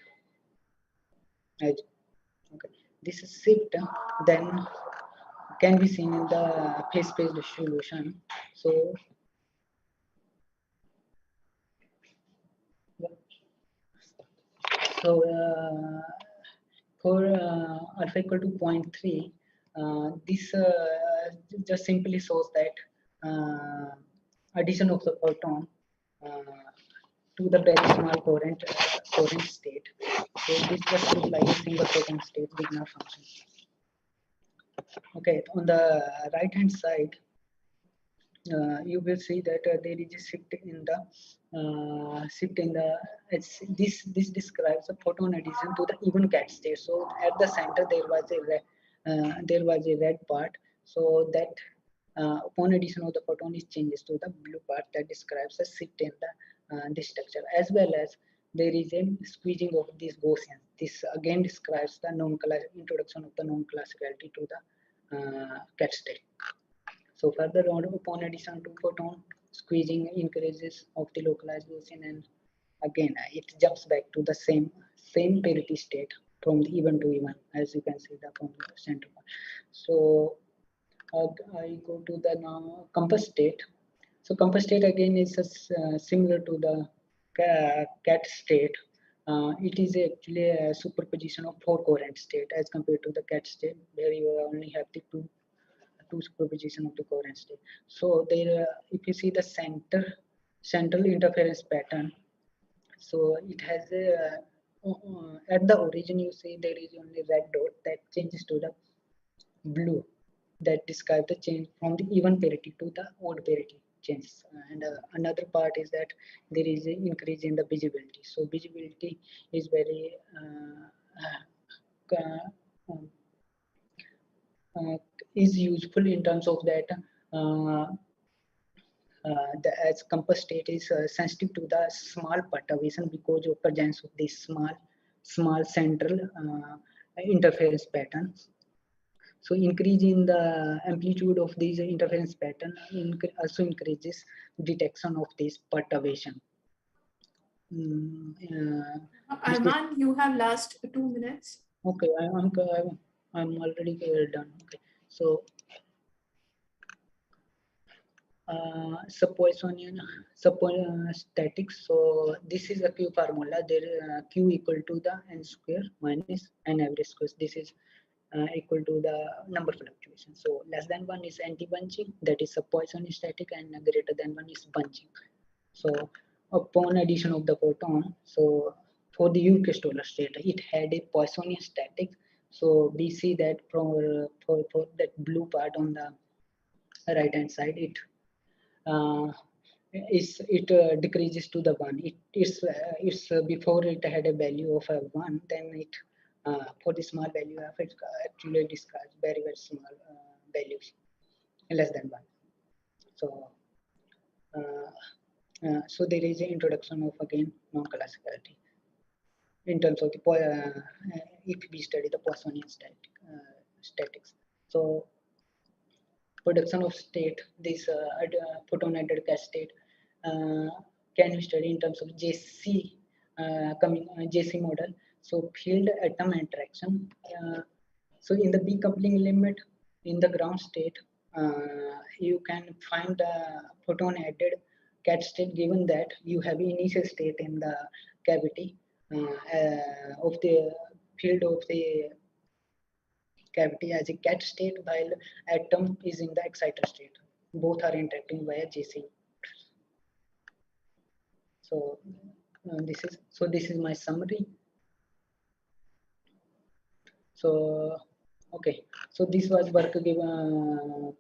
Speaker 4: Okay, this shift then can be seen in the phase space solution. So for alpha equal to 0.3, this just simply shows that addition of the photon to the very small coherent state. So this just looks like a single photon state Wigner function. Okay, on the right hand side, you will see that there is a shift in the this describes a photon addition to the even cat state. So at the center there was a red part, so that upon addition of the photon is changes to the blue part that describes a shift in the this structure, as well as there is a squeezing of these Gaussians. This again describes the introduction of the non-classicality to the cat state. So further on, upon addition to photon, squeezing increases of the localized Gaussian, and again it jumps back to the same parity state from the even to even, as you can see from the center part. So I go to the now compass state. So compass state again is similar to the cat state. It is actually a superposition of 4 coherent state as compared to the cat state, where you only have the two superposition of the coherent state. So there, if you see the central interference pattern, so it has a at the origin you see there is only red dot that changes to the blue that describe the change from the even parity to the odd parity changes. And another part is that there is an increase in the visibility. So visibility is very um, is useful in terms of that uh, as compass state is sensitive to the small perturbation because of presence of this small central interference patterns. So increase in the amplitude of these interference pattern also increases detection of this perturbation.
Speaker 1: Arman, you have last 2 minutes.
Speaker 4: Okay, I'm already done. Okay, so Poissonian statics. So this is a Q formula. There Q equal to the n square minus n average square. This is equal to the number fluctuation. So less than 1 is anti-bunching, that is a Poisson static, and greater than 1 is bunching. So upon addition of the photon, so for the UK stellar state, it had a Poissonian static. So we see that for that blue part on the right hand side, it decreases to the 1. It's before it had a value of a 1, then it for the small value of it actually discards very small values less than 1. So so there is an introduction of again non-classicality in terms of the if we study the Poissonian statics. So production of state, this photon added gas state can be studied in terms of JC JC model. So field atom interaction. So in the B coupling limit in the ground state, you can find the photon added cat state given that you have initial state in the cavity of the field of the cavity as a cat state while atom is in the exciter state. Both are interacting via JC. So this is my summary. So okay, so this was work given.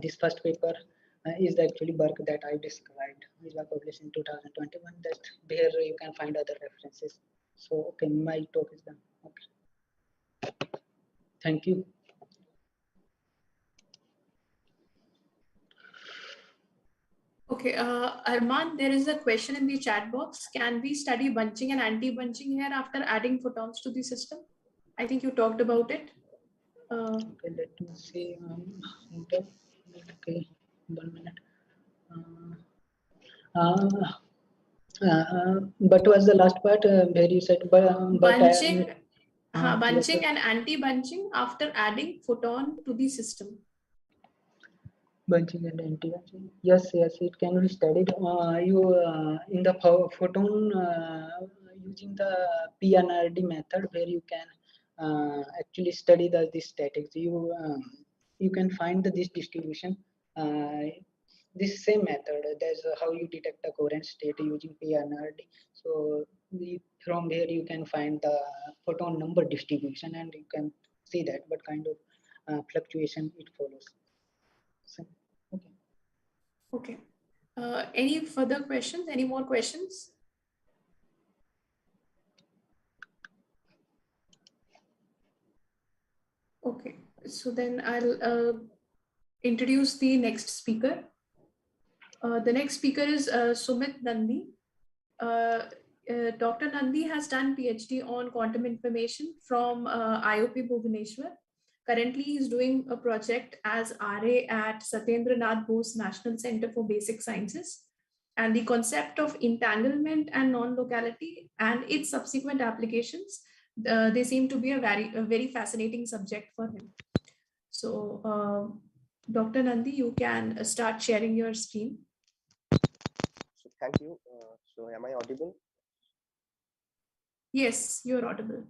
Speaker 4: This first paper is actually work that I described. It was published in 2021. That there you can find other references. So okay, my talk is done. Okay, thank you.
Speaker 1: Okay, Arman, there is a question in the chat box. Can we study bunching and anti-bunching here after adding photons to the system? I think you talked about it.
Speaker 4: Okay, let me see. Okay, 1 minute. But was the last part where you said
Speaker 1: bunching,
Speaker 4: yes,
Speaker 1: and anti-bunching after adding photon to the system.
Speaker 4: Bunching and anti-bunching. Yes, it can be studied. In the photon using the PNRD method, where you can actually study the statics. You can find this distribution. This same method. That's how you detect the coherent state using PNRD. So from there you can find the photon number distribution, and you can see that what kind of fluctuation it follows. So,
Speaker 1: okay. Any further questions? Any more questions? Okay, so then I'll introduce the next speaker. The next speaker is Sumit Nandi. Dr. Nandi has done PhD on quantum information from IOP Bhubaneswar. Currently, he's doing a project as RA at Satyendranath Bose National Center for Basic Sciences. And the concept of entanglement and non-locality and its subsequent applications, they seem to be a very fascinating subject for him. So, Dr. Nandi, you can start sharing your screen.
Speaker 5: So thank you. So am I audible?
Speaker 1: Yes, you're audible.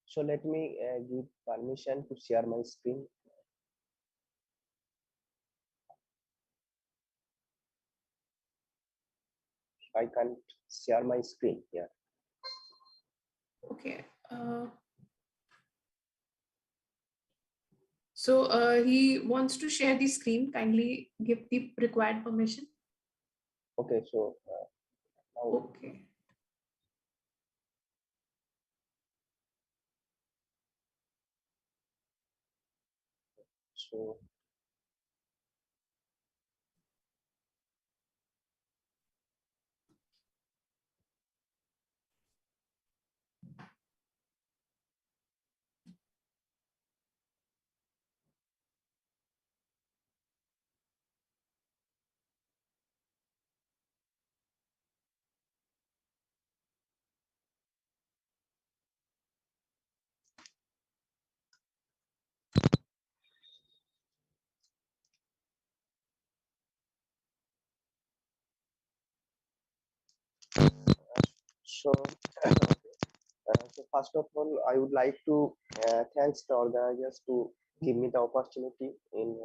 Speaker 5: So let me give permission to share my screen. I can't share my screen here.
Speaker 1: Okay. So he wants to share the screen. Kindly give the required permission.
Speaker 5: Okay, so now,
Speaker 1: Okay.
Speaker 5: so so so first of all, I would like to thanks the organizers to give me the opportunity in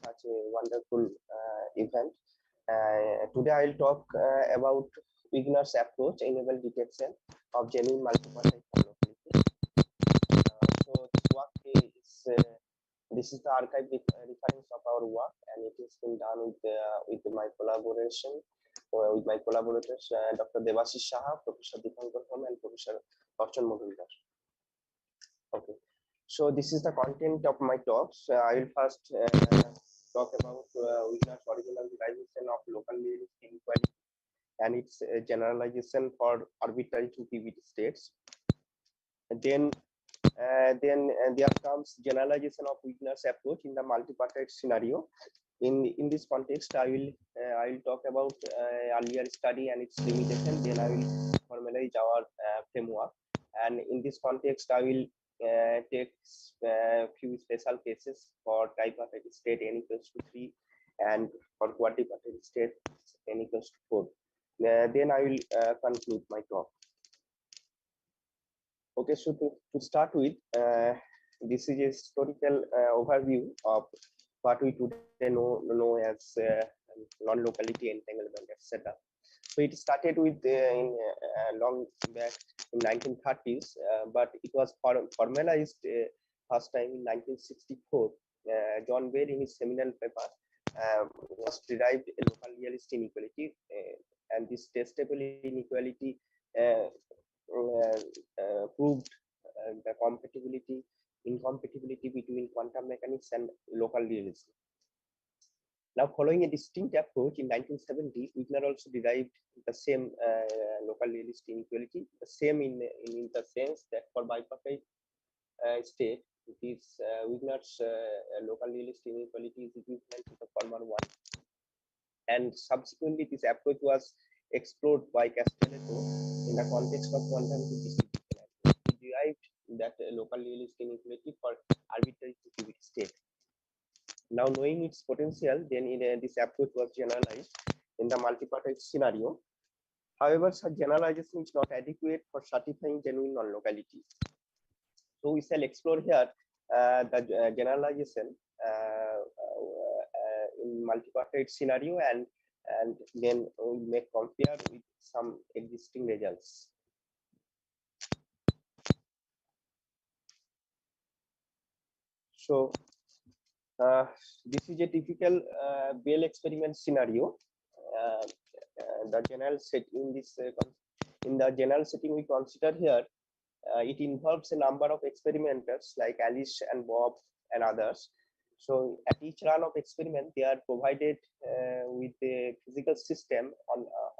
Speaker 5: such a wonderful event. Today I'll talk about beginner's approach enable detection of genuine multi-party vulnerability. So this work is this is the archive reference of our work, and it has been done with my collaboration with my collaborators, Dr. Devashish Saha, Professor Dipankar Hom, and Professor Archon Modulkar. Okay, so this is the content of my talks. I will first talk about Wigner's original derivation of local realistic inequality and its generalization for arbitrary two PVT states. And then there comes generalization of Wigner's approach in the multipartite scenario. In this context, I will talk about earlier study and its limitation. Then I will formalize our framework, and in this context, I will take few special cases for tripartite state n equals to 3 and for quadripartite state n equals to 4. Then I will conclude my talk. Okay, so to start with, this is a historical overview of what we today know as non-locality, entanglement, etc. So it started with in long back in 1930s, but it was formalized first time in 1964. John Wade in his seminal paper was derived a local realist inequality, and this testable inequality proved the incompatibility between quantum mechanics and local realism. Now, following a distinct approach in 1970, Wigner also derived the same local realist inequality, the same in the sense that for bipartite state, it is Wigner's local realist inequality is equivalent to the former one. And subsequently, this approach was explored by Castelletto in the context of quantum distribution. He derived that local realist inequality for arbitrary two-qubit state. Now, knowing its potential, then this approach was generalized in the multipartite scenario. However, such generalization is not adequate for certifying genuine non-locality. So we shall explore here the generalization in multipartite scenario, and then we may compare with some existing results. So this is a typical Bell experiment scenario. The general set in this in the general setting we consider here, it involves a number of experimenters like Alice and Bob and others. So at each run of experiment, they are provided with a physical system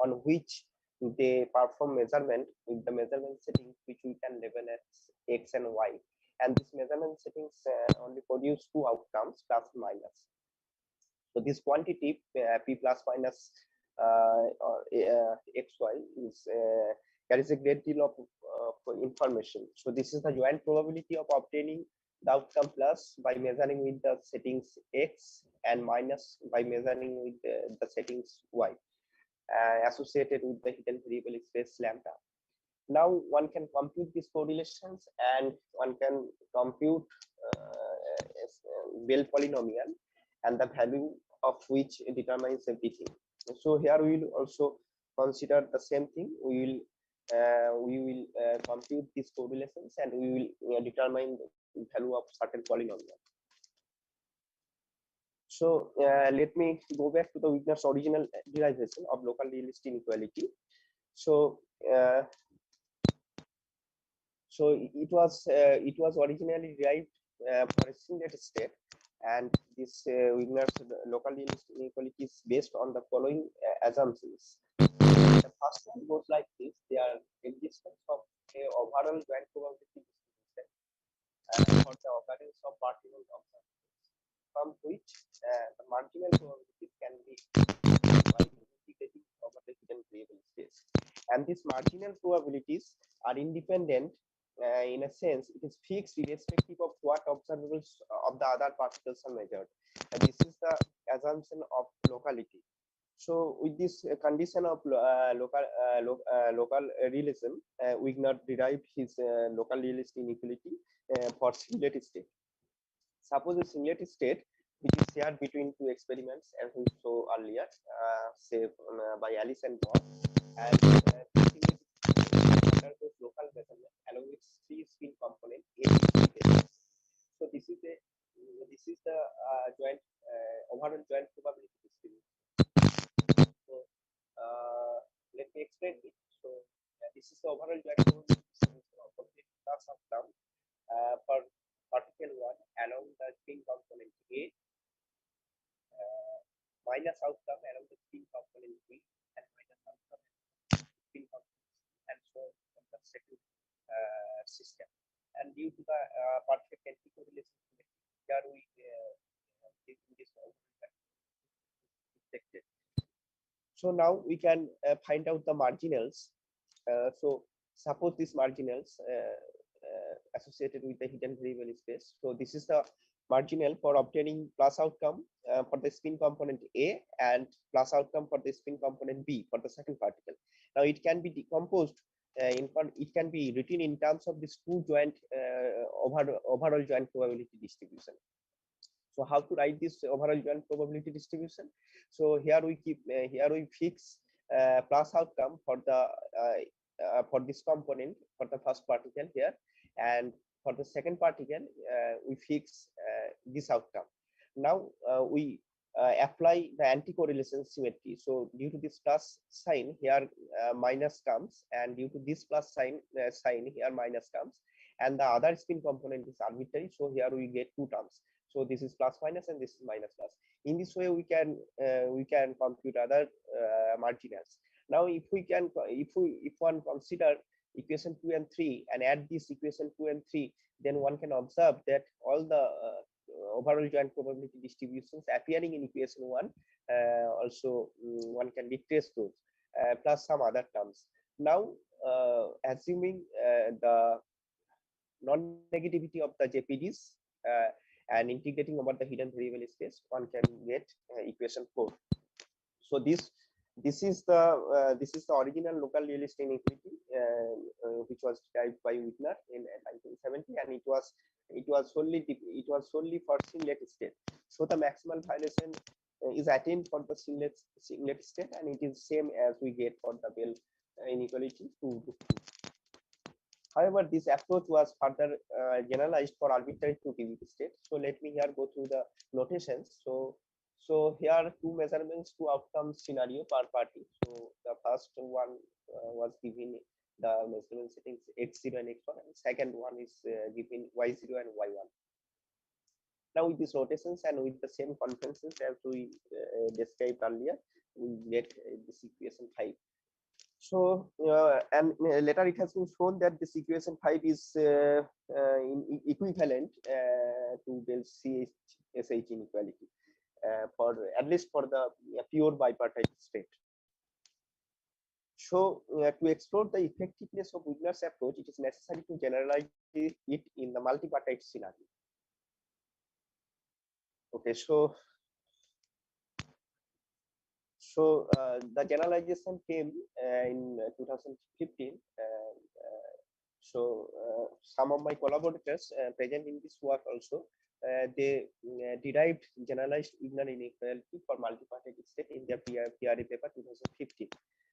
Speaker 5: on which they perform measurement with the measurement settings which we can label as X and Y. And these measurement settings only produce two outcomes, plus and minus. So this quantity P plus minus or XY is carries a great deal of information. So this is the joint probability of obtaining the outcome plus by measuring with the settings X and minus by measuring with the settings Y associated with the hidden variable space lambda. Now one can compute these correlations, and one can compute Bell polynomial, and the value of which determines everything. So here we will also consider the same thing. We will compute these correlations, and we will determine the value of certain polynomial. So let me go back to the Wigner's original derivation of local realist inequality. So it was originally derived for a singlet state, and this Wigner's local realist inequality is based on the following assumptions. The first one goes like this: there existence of a overall joint probability distribution for the occurrence of particle observations, from which the marginal probabilities can be by integrating over the hidden variable space. And these marginal probabilities are independent. In a sense, it is fixed irrespective of what observables of the other particles are measured. And this is the assumption of locality. So with this condition of local realism, Wigner derived his local realist inequality for singlet state. Suppose a singlet state which is shared between two experiments, as we saw earlier, say by Alice and Bob, and undergoes local measurement along with three spin component A, B, C. So this is the joint overall joint probability distribution. So let me explain it. So this is the overall joint probability distribution of the class of term for particle 1 along the spin component A, minus outcome along the spin component B, and minus outcome along the spin component C, and so on the second system. And due to the perfect anti-correlation, here we this detected. So now we can find out the marginals. So suppose these marginals associated with the hidden variable space. So this is the marginal for obtaining plus outcome for the spin component A and plus outcome for the spin component B for the second particle. Now it can be decomposed. It can be written in terms of this two joint overall joint probability distribution. So how to write this overall joint probability distribution? So here we fix plus outcome for the for this component for the first particle here, and for the second particle we fix this outcome. Now we apply the anti-correlation symmetry. So due to this plus sign here minus comes, and due to this plus sign here minus comes, and the other spin component is arbitrary. So here we get two terms. So this is plus minus and this is minus plus. In this way we can compute other marginals. Now if one consider equation 2 and 3 and add this equation 2 and 3, then one can observe that all the overall joint probability distributions appearing in equation 1 also one can retrace those plus some other terms. Now assuming the non-negativity of the JPDs and integrating over the hidden variable space, one can get equation 4. So this is the original local realist inequality which was derived by Wigner in 1970, and it was solely for singlet state. So the maximal violation is attained for the singlet state, and it is same as we get for the Bell inequality 2 to 2. However, this approach was further generalized for arbitrary 2 state. So let me here go through the notations. So here are two measurements, two outcomes scenario per party. So the first one was given the measurement settings x0 and x1, and second one is given y0 and y1. Now with these notations and with the same conventions as we described earlier, we get this equation 5. So and later it has been shown that this equation 5 is equivalent to Bell CH inequality for at least for the pure bipartite state. So to explore the effectiveness of Wigner's approach, it is necessary to generalize it in the multipartite scenario. Okay, so the generalization came in 2015. So some of my collaborators present in this work also, they derived generalized Wigner inequality for multipartite state in their PRA paper 2015.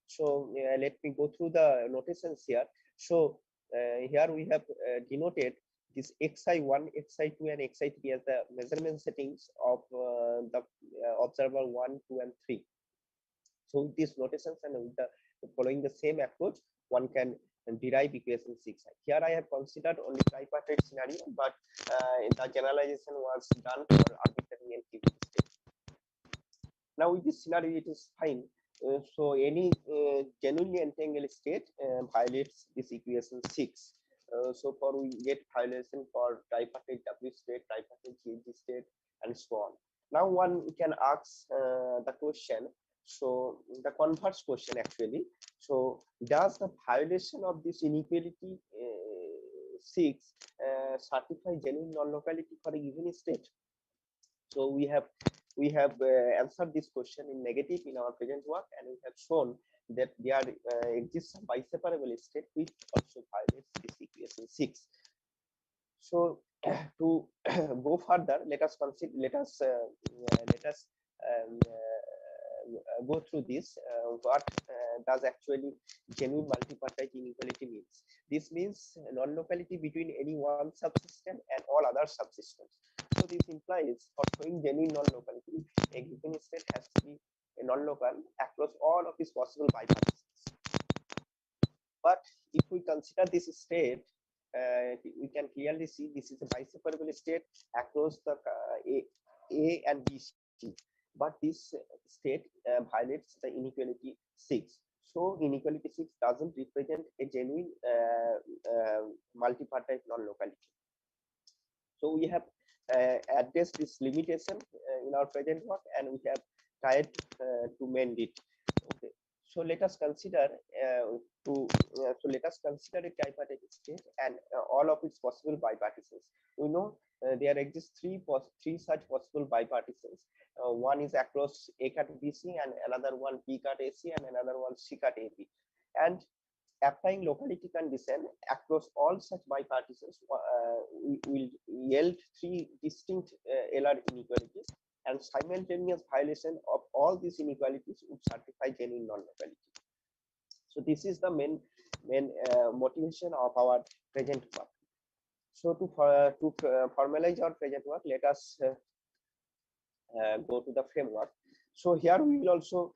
Speaker 5: So let me go through the notations here. So here we have denoted this xi1, xi2, and xi3 as the measurement settings of the observer 1, 2, and 3. So with these notations and with the following the same approach, one can derive equation 6. Here I have considered only tripartite scenario, but the generalization was done for arbitrary and cubic state. Now with this scenario, it is fine. So any genuinely entangled state violates this equation 6. So for we get violation for tripartite W state, tripartite GHG state, and so on. Now one can ask the question. So the converse question actually. So does the violation of this inequality 6 certify genuine non-locality for a given state? So we have answered this question in negative in our present work, and we have shown that there exists a biseparable state which also violates this equation 6. So to go further, let us go through this. What does actually genuine multipartite inequality means? This means non-locality between any one subsystem and all other subsystems. So this implies for showing genuine non-locality, a given state has to be a non-local across all of its possible bipartitions. But if we consider this state, we can clearly see this is a biseparable state across the A and B. But this state violates the inequality 6. So inequality 6 doesn't represent a genuine multipartite non-locality. So we have addressed this limitation in our present work, and we have tried to mend it. Okay. So let us consider a tripartite state and all of its possible bipartitions. We know there exist three such possible bipartitions. One is across A cut BC, and another one B cut AC, and another one C cut AP. And applying locality condition across all such bipartitions, we will yield three distinct LR inequalities, and simultaneous violation of all these inequalities would certify genuine non-locality. So this is the main motivation of our present work. So to formalize our present work, let us go to the framework. So here we will also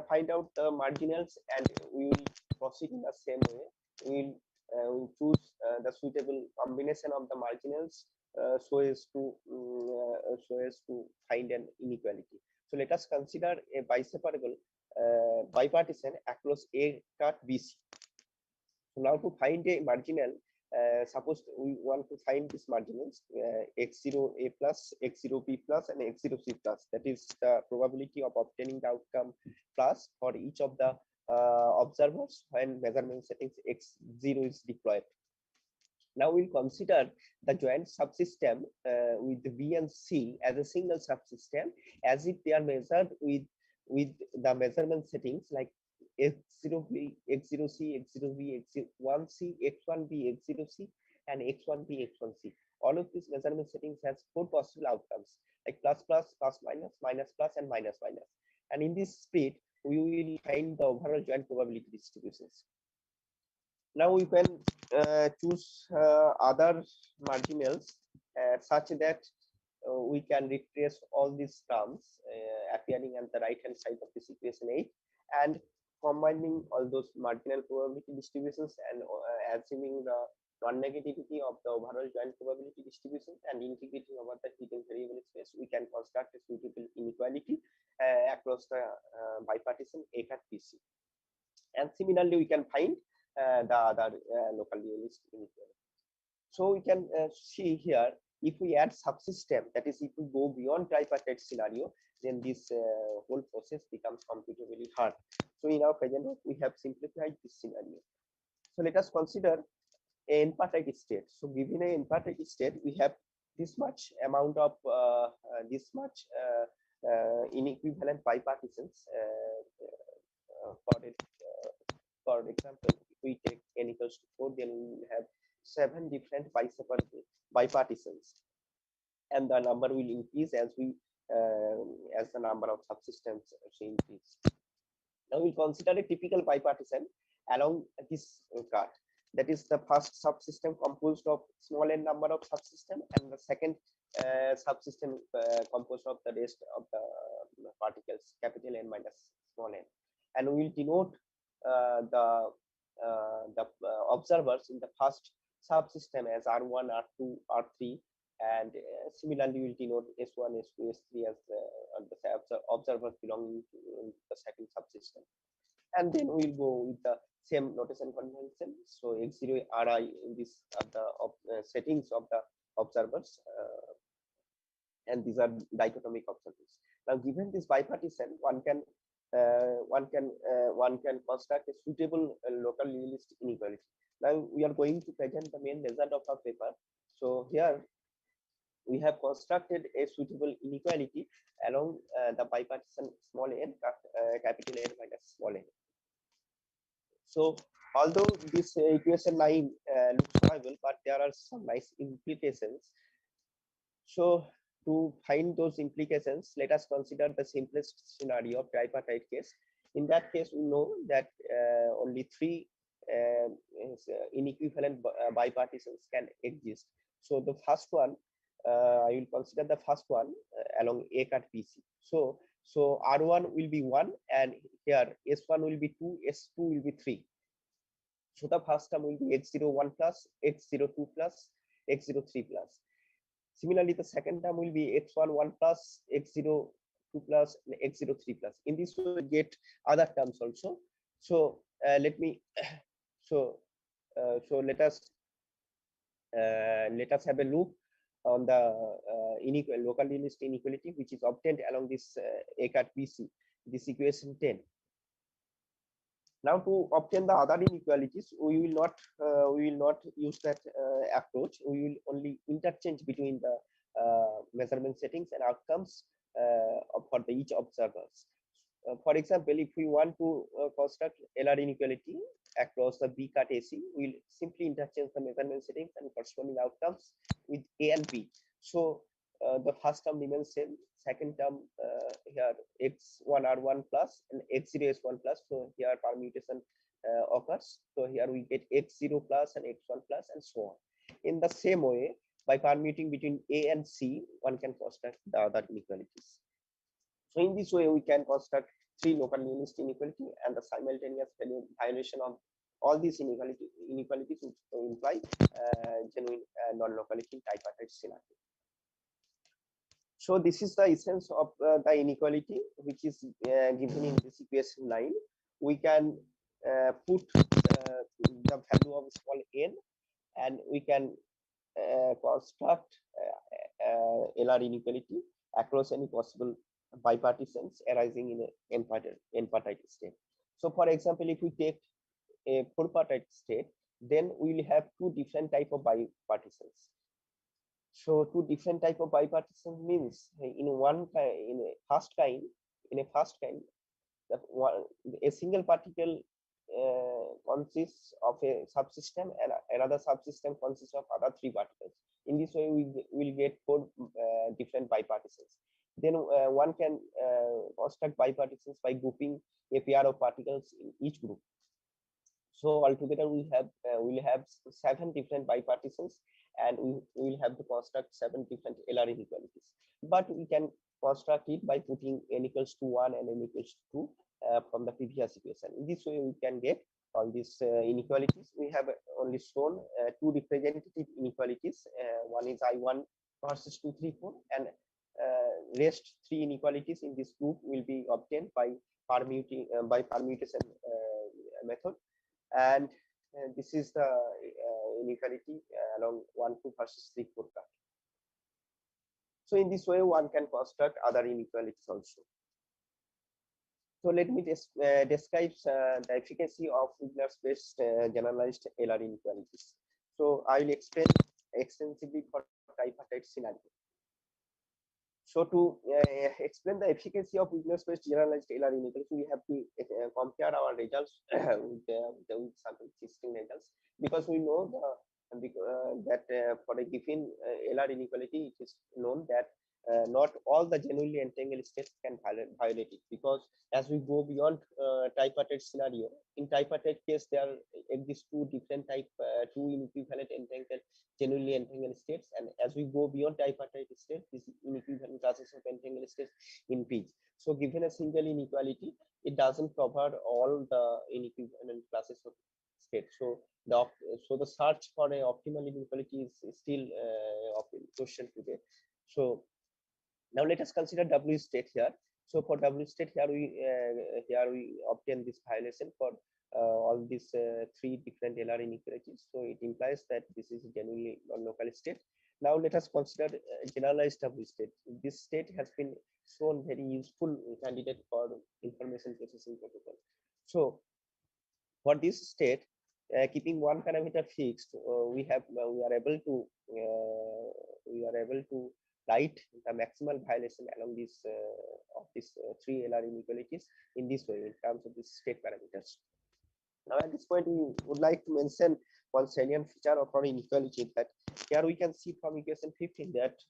Speaker 5: find out the marginals, and we will proceed in the same way. We will choose the suitable combination of the marginals so as to find an inequality. So let us consider a biseparable bipartition across A cut BC. So now to find a marginal, suppose we want to find these marginals x0a plus, x0b plus, and x0c plus. That is the probability of obtaining the outcome plus for each of the observers when measurement settings x0 is deployed. Now we'll consider the joint subsystem with B and C as a single subsystem, as if they are measured with the measurement settings like x0b, x0c, x0b, x1c, x1b, x0c, and x1b, x1c. All of these measurement settings has 4 possible outcomes like plus plus, plus minus, minus plus, and minus minus. And in this split, we will find the overall joint probability distributions. Now we can choose other marginals such that we can retrace all these terms appearing at the right hand side of this equation 8, and combining all those marginal probability distributions and assuming the non-negativity of the overall joint probability distribution and integrating over the hidden variable space, we can construct a suitable inequality across the bipartition A cut BC. And similarly, we can find the other local realist inequality. So we can see here, if we add subsystem, that is, if we go beyond tripartite scenario, then this whole process becomes computably hard. So in our present work, we have simplified this scenario. So let us consider an n-partite state. So given an n-partite state, we have this much amount of inequivalent bipartitions. For example, if we take n equals to 4, then we will have 7 different bipartitions, and the number will increase as the number of subsystems increase. Now we consider a typical bipartition along this cut. That is the first subsystem composed of small n number of subsystem, and the second subsystem composed of the rest of the particles, capital N minus small n. And we will denote the observers in the first subsystem as R1, R2, R3, and similarly we will denote S1, S2, S3 as the observers belonging to the second subsystem. And then we'll go with the same notation convention. So X0 Ri in this the settings of the observers, and these are dichotomic observers. Now, given this bipartition, one can construct a suitable local nihilist inequality. Now we are going to present the main result of our paper. So here we have constructed a suitable inequality along the bipartition small n, capital N minus small n. So although this equation line looks solvable, but there are some nice implications. So to find those implications, let us consider the simplest scenario of tripartite case. In that case, we know that only 3 inequivalent bipartitions can exist. So the first one, I will consider the first one along A cut BC. So R1 will be 1, and here S1 will be 2, S2 will be 3. So the first term will be X01 plus, X02 plus, X03 plus. Similarly, the second term will be X11 plus, X02 plus, and X03 plus. In this way, we get other terms also. So let us have a look on the local nihilist inequality, which is obtained along this A cut BC, this equation 10. Now, to obtain the other inequalities, we will not use that approach. We will only interchange between the measurement settings and outcomes for each observers. For example, if we want to construct LR inequality across the B cut AC, we'll simply interchange the measurement settings and corresponding outcomes with A and B. So the first term remains same. Second term here X1 R1 plus and X0 S1 plus. So here permutation occurs. So here we get X0 plus and X1 plus and so on. In the same way, by permuting between A and C, one can construct the other inequalities. So in this way, we can construct 3 local nihilist inequality, and the simultaneous violation of all these inequalities would imply genuine non-locality in tripartite scenario. So this is the essence of the inequality, which is given in this equation line. We can put the value of small n, and we can construct LR inequality across any possible bipartitions arising in an n-partite state. So for example, if we take a 4-partite state, then we will have 2 different type of bipartitions. So 2 different type of bipartition means in a first kind, that a single particle consists of a subsystem, and another subsystem consists of other 3 particles. In this way, we will get 4 different bipartitions. Then one can construct bipartitions by grouping a pair of particles in each group. So altogether, we will have 7 different bipartitions, and we will have to construct 7 different LR inequalities. But we can construct it by putting n equals to 1 and n equals to 2 from the previous equation. In this way, we can get all these inequalities. We have only shown 2 representative inequalities. One is I1 versus 2, 3, 4, and rest 3 inequalities in this group will be obtained by permutation method. And this is the inequality along 1, 2 versus 3, 4 cut. So in this way, one can construct other inequalities also. So let me describe the efficacy of Wigner's-based generalized LR inequalities. So I will explain extensively for tripartite scenario. So to explain the efficacy of Wigner's-based generalized LR inequality, we have to compare our results with some existing results, because we know that for a given LR inequality, it is known that not all the genuinely entangled states can violate it, because as we go beyond tripartite scenario, in tripartite case there exist two different type, two inequivalent entangled, genuinely entangled states, and as we go beyond tripartite state, this inequivalent classes of entangled states increase. So given a single inequality, it doesn't cover all the inequivalent classes of states. So the search for a optimal inequality is still of question today. So now let us consider W state here. So for W state here we obtain this violation for all these three different LR inequalities. So it implies that this is a genuinely non-local state. Now let us consider generalized W state. This state has been shown very useful candidate for information processing protocol. So for this state, keeping one parameter fixed, we are able to write the maximal violation along this of these three LR inequalities in this way in terms of the state parameters. Now at this point, we would like to mention one salient feature of our inequality, that here we can see from equation 15 that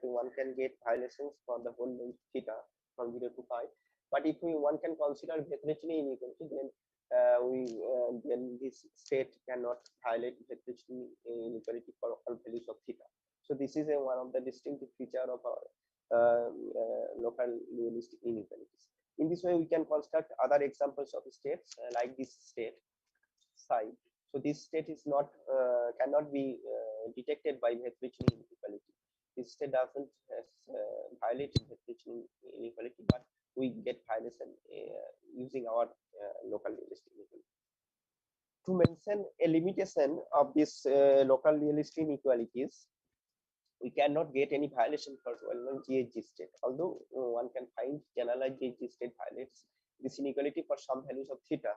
Speaker 5: one can get violations for the whole length theta from 0 to pi. But if one can consider Betzley inequality, then this state cannot violate Betzley inequality for all values of theta. So this is one of the distinctive feature of our local realistic inequalities. In this way, we can construct other examples of states like this state psi. So this state is not cannot be detected by Betzley inequality. This state doesn't violate Betzley inequality, but we get violation using our local realistic inequality. To mention a limitation of this local realistic inequalities, we cannot get any violation for well-known GHG state, although one can find generalized GHG state violates this inequality for some values of theta.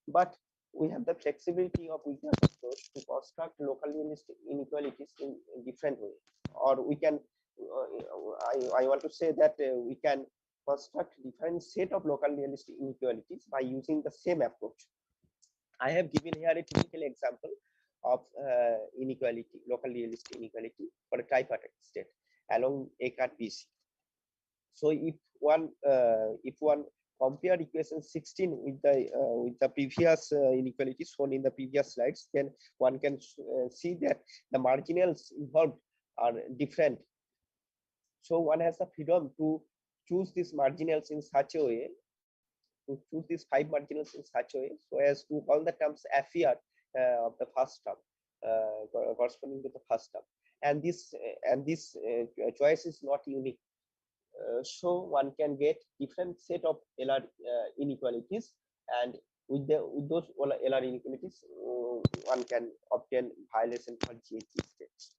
Speaker 5: But we have the flexibility of weakness approach to construct local realistic inequalities in a different way. Or we can, I want to say that we can construct different set of local realistic inequalities by using the same approach. I have given here a typical example of inequality, local realistic inequality for a tripartite state along a cut BC. So if one compare equation 16 with the previous inequalities shown in the previous slides, then one can see that the marginals involved are different. So one has the freedom to choose these marginals in such a way, to choose these 5 marginals in such a way so as to all the terms appear of the first term corresponding to the first term, and this choice is not unique. So one can get different set of LR inequalities, and with those LR inequalities, one can obtain violation for GHG states.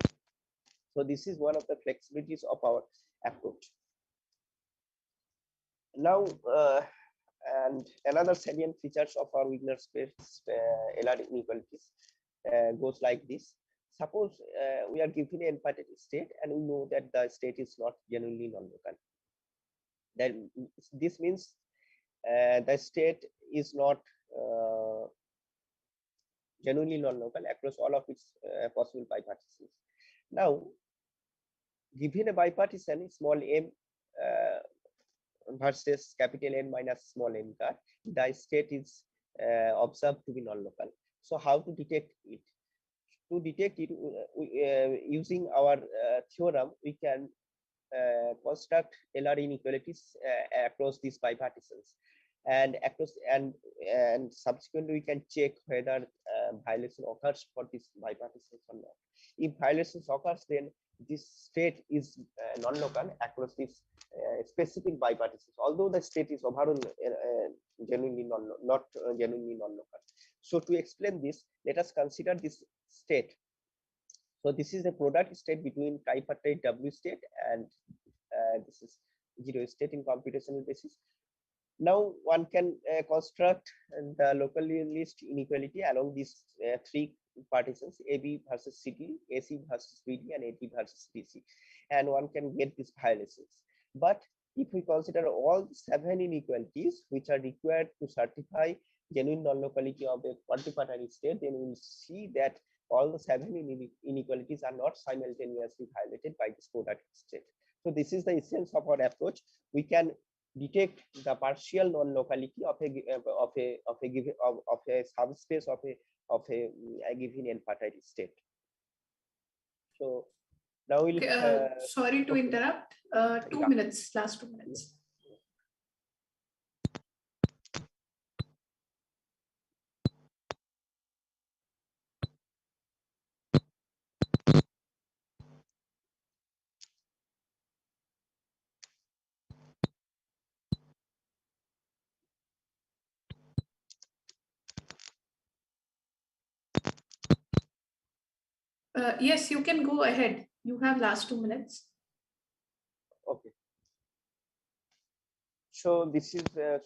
Speaker 5: So this is one of the flexibilities of our approach. Now, and another salient features of our Wigner-based LR inequalities goes like this. Suppose we are given an n-parted state and we know that the state is not genuinely non-local. Then this means the state is not genuinely non-local across all of its possible bipartitions. Now, given a bipartition small m versus capital N minus small m car, the state is observed to be non-local. So how to detect it? To detect it, using our theorem, we can construct LR inequalities across these bipartitions, and subsequently we can check whether violation occurs for these bipartitions or not. If violations occurs, then this state is non-local across these specific bipartitions, although the state is overall genuinely not genuinely non-local. So to explain this, let us consider this state. So this is a product state between tripartite W state and this is zero state in computational basis. Now one can construct the local realist inequality along these 3 partitions, AB versus CD, AC versus BD, and AD versus BC, and one can get these violations. But if we consider all 7 inequalities which are required to certify genuine non-locality of a quantipartite state, then we will see that all the 7 inequalities are not simultaneously violated by this product state. So this is the essence of our approach. We can detect the partial non-locality of a subspace of a given n-partial state. So now we'll
Speaker 1: sorry to interrupt. 2 minutes, last 2 minutes. Yes, you can go ahead. You have last 2 minutes.
Speaker 5: Okay. So this is the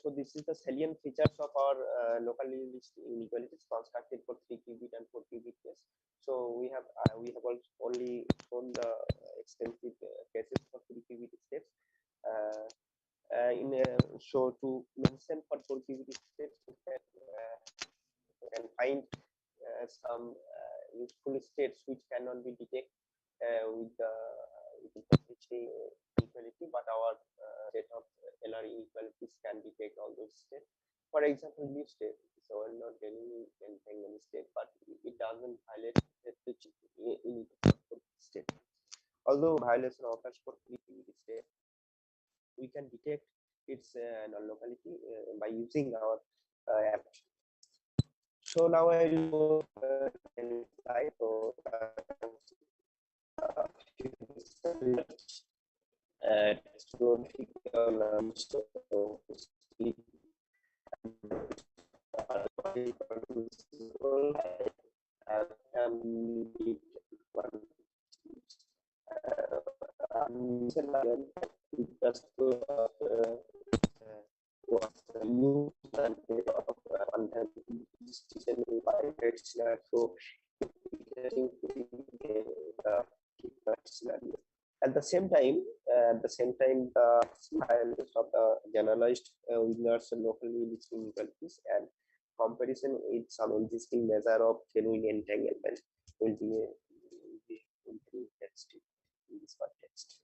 Speaker 5: salient features of our locally listed inequalities constructed for 3-qubit and 4-qubit case. So we have also only shown the extensive cases for 3-qubit states. So to mention for 4-qubit states, we can find some useful states which cannot be detected with the inequality, but our set of LR inequalities can detect all those states. For example, this state is a well-known genuine entangled state, but it doesn't violate the inequality state. Although violation occurs for 3-qubit state, we can detect its non-locality by using our app. So now I will go slide. At the same time, the violence of the generalized winners and locally listed inequalities and comparison with some existing measure of genuine entanglement will be text in this context.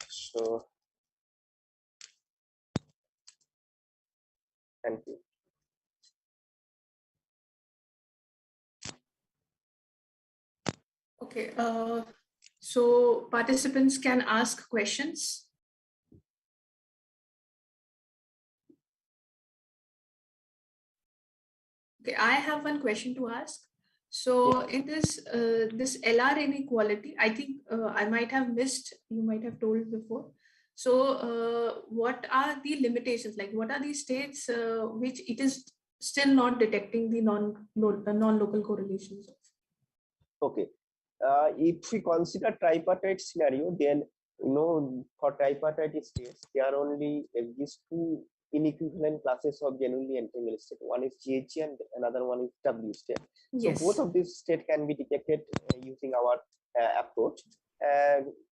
Speaker 5: So, thank you.
Speaker 1: Okay, so participants can ask questions. Okay, I have one question to ask. So in this this LR inequality, I think I might have missed, you might have told before. So what are the limitations? Like what are the states which it is still not detecting the non-local correlations of?
Speaker 5: Okay. If we consider tripartite scenario, then for tripartite states, there only exist two inequivalent classes of genuinely entangled state. One is GHG and another one is W state.
Speaker 1: Yes.
Speaker 5: So both of these states can be detected using our approach.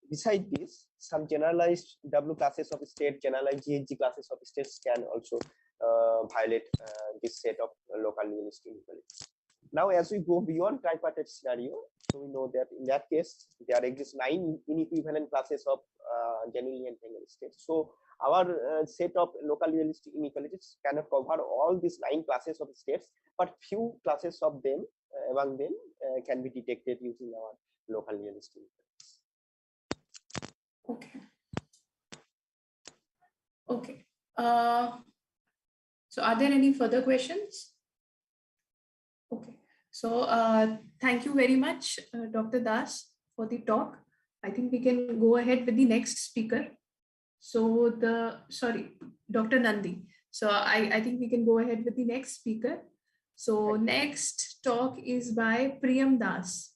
Speaker 5: Beside this, some generalized W classes of state, generalized GHG classes of states can also violate this set of local realistic inequalities. Now, as we go beyond tripartite scenario, so we know that in that case, there exist 9 inequivalent classes of genuinely entangled states. So our set of local realistic inequalities cannot cover all these 9 classes of states, but few classes of them, among them, can be detected using our local realistic inequalities.
Speaker 1: Okay. Okay. So are there any further questions? Okay. So thank you very much, Dr. Das, for the talk. I think we can go ahead with the next speaker. So Dr. Nandi. So I think we can go ahead with the next speaker. So next talk is by Priyam Das.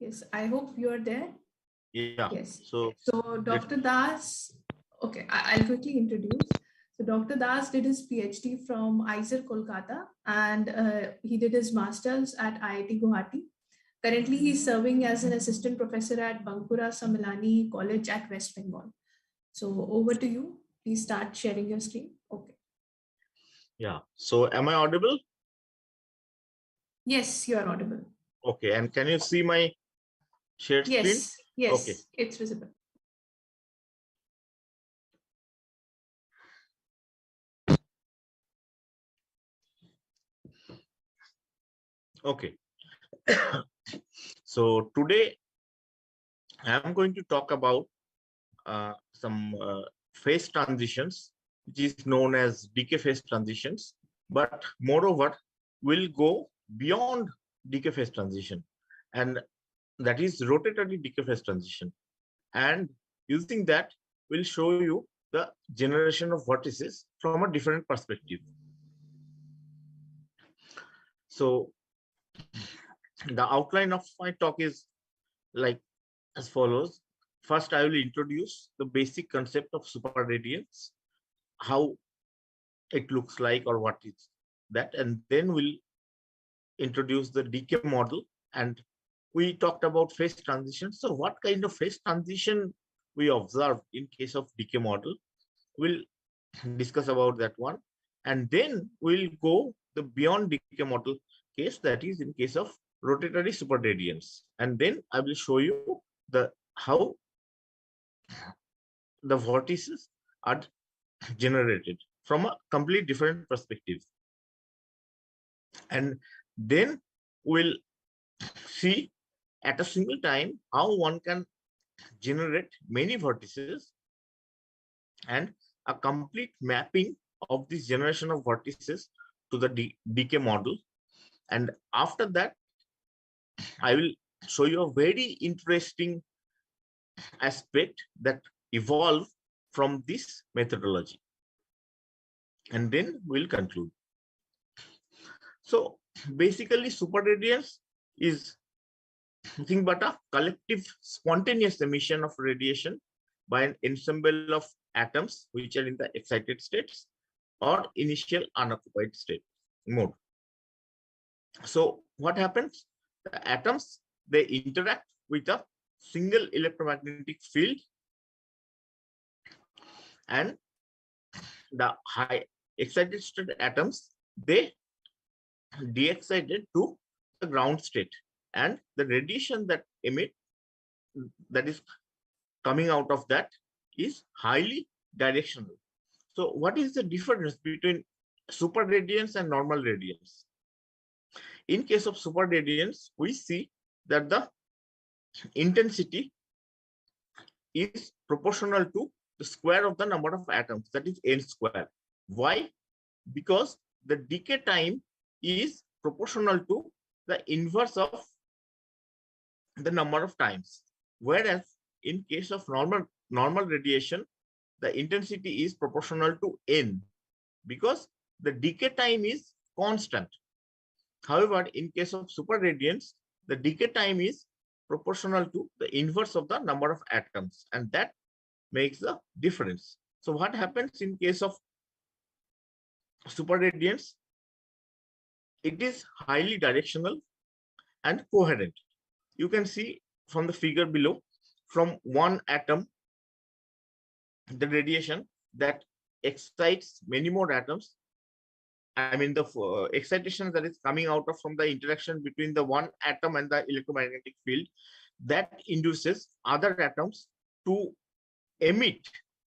Speaker 1: Yes, I hope you are there.
Speaker 6: Yeah.
Speaker 1: Yes.
Speaker 6: So
Speaker 1: Dr. Das, okay, I'll quickly introduce. So Dr. Das did his PhD from IISER Kolkata, and he did his master's at IIT Guwahati. Currently, he's serving as an assistant professor at Bankura Sammilani College at West Bengal. So over to you. Please start sharing your screen. Okay.
Speaker 6: yeah. So am I audible?
Speaker 1: Yes, you are audible.
Speaker 6: Okay, and can you see my shared screen?
Speaker 1: Yes, yes,
Speaker 6: Okay.
Speaker 1: it's visible.
Speaker 6: Okay. So today I am going to talk about some phase transitions, which is known as decay phase transitions. But moreover, we'll go beyond decay phase transition, and that is rotatory decay phase transition. And using that, we'll show you the generation of vortices from a different perspective. So the outline of my talk is like as follows. First, I will introduce the basic concept of superradiance, how it looks like or what is that, and then we'll introduce the decay model. And we talked about phase transition. So what kind of phase transition we observe in case of decay model? We'll discuss about that one. And then we'll go the beyond decay model case, that is in case of rotatory superradiance. And then I will show you the how the vortices are generated from a complete different perspective. And then we'll see at a single time how one can generate many vortices and a complete mapping of this generation of vortices to the decay model. And after that, I will show you a very interesting aspect that evolve from this methodology. And then we'll conclude. So basically, superradiance is nothing but a collective spontaneous emission of radiation by an ensemble of atoms which are in the excited states or initial unoccupied state mode. So what happens? The atoms, they interact with a single electromagnetic field, and the high excited state atoms, they de-excited to the ground state, and the radiation that emit, that is coming out of that, is highly directional. So what is the difference between superradiance and normal radiance? In case of superradiance, we see that the intensity is proportional to the square of the number of atoms, that is n square. Why? Because the decay time is proportional to the inverse of the number of times. Whereas in case of normal radiation, the intensity is proportional to n, because the decay time is constant. However, in case of superradiance, the decay time is proportional to the inverse of the number of atoms, and that makes the difference. So what happens in case of superradiance? It is highly directional and coherent. You can see from the figure below, from one atom, the radiation that excites many more atoms. I mean, the excitation that is coming out of from the interaction between the one atom and the electromagnetic field, that induces other atoms to emit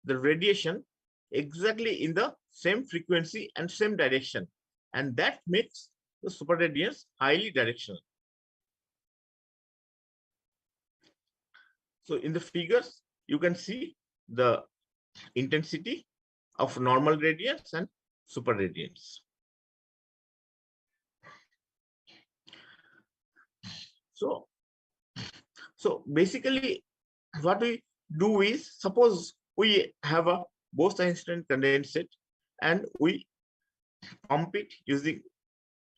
Speaker 6: the radiation exactly in the same frequency and same direction, and that makes the superradiance highly directional. So in the figures, you can see the intensity of normal radiance and superradiance. So basically, what we do is, suppose we have a Bose-Einstein condensate and we pump it using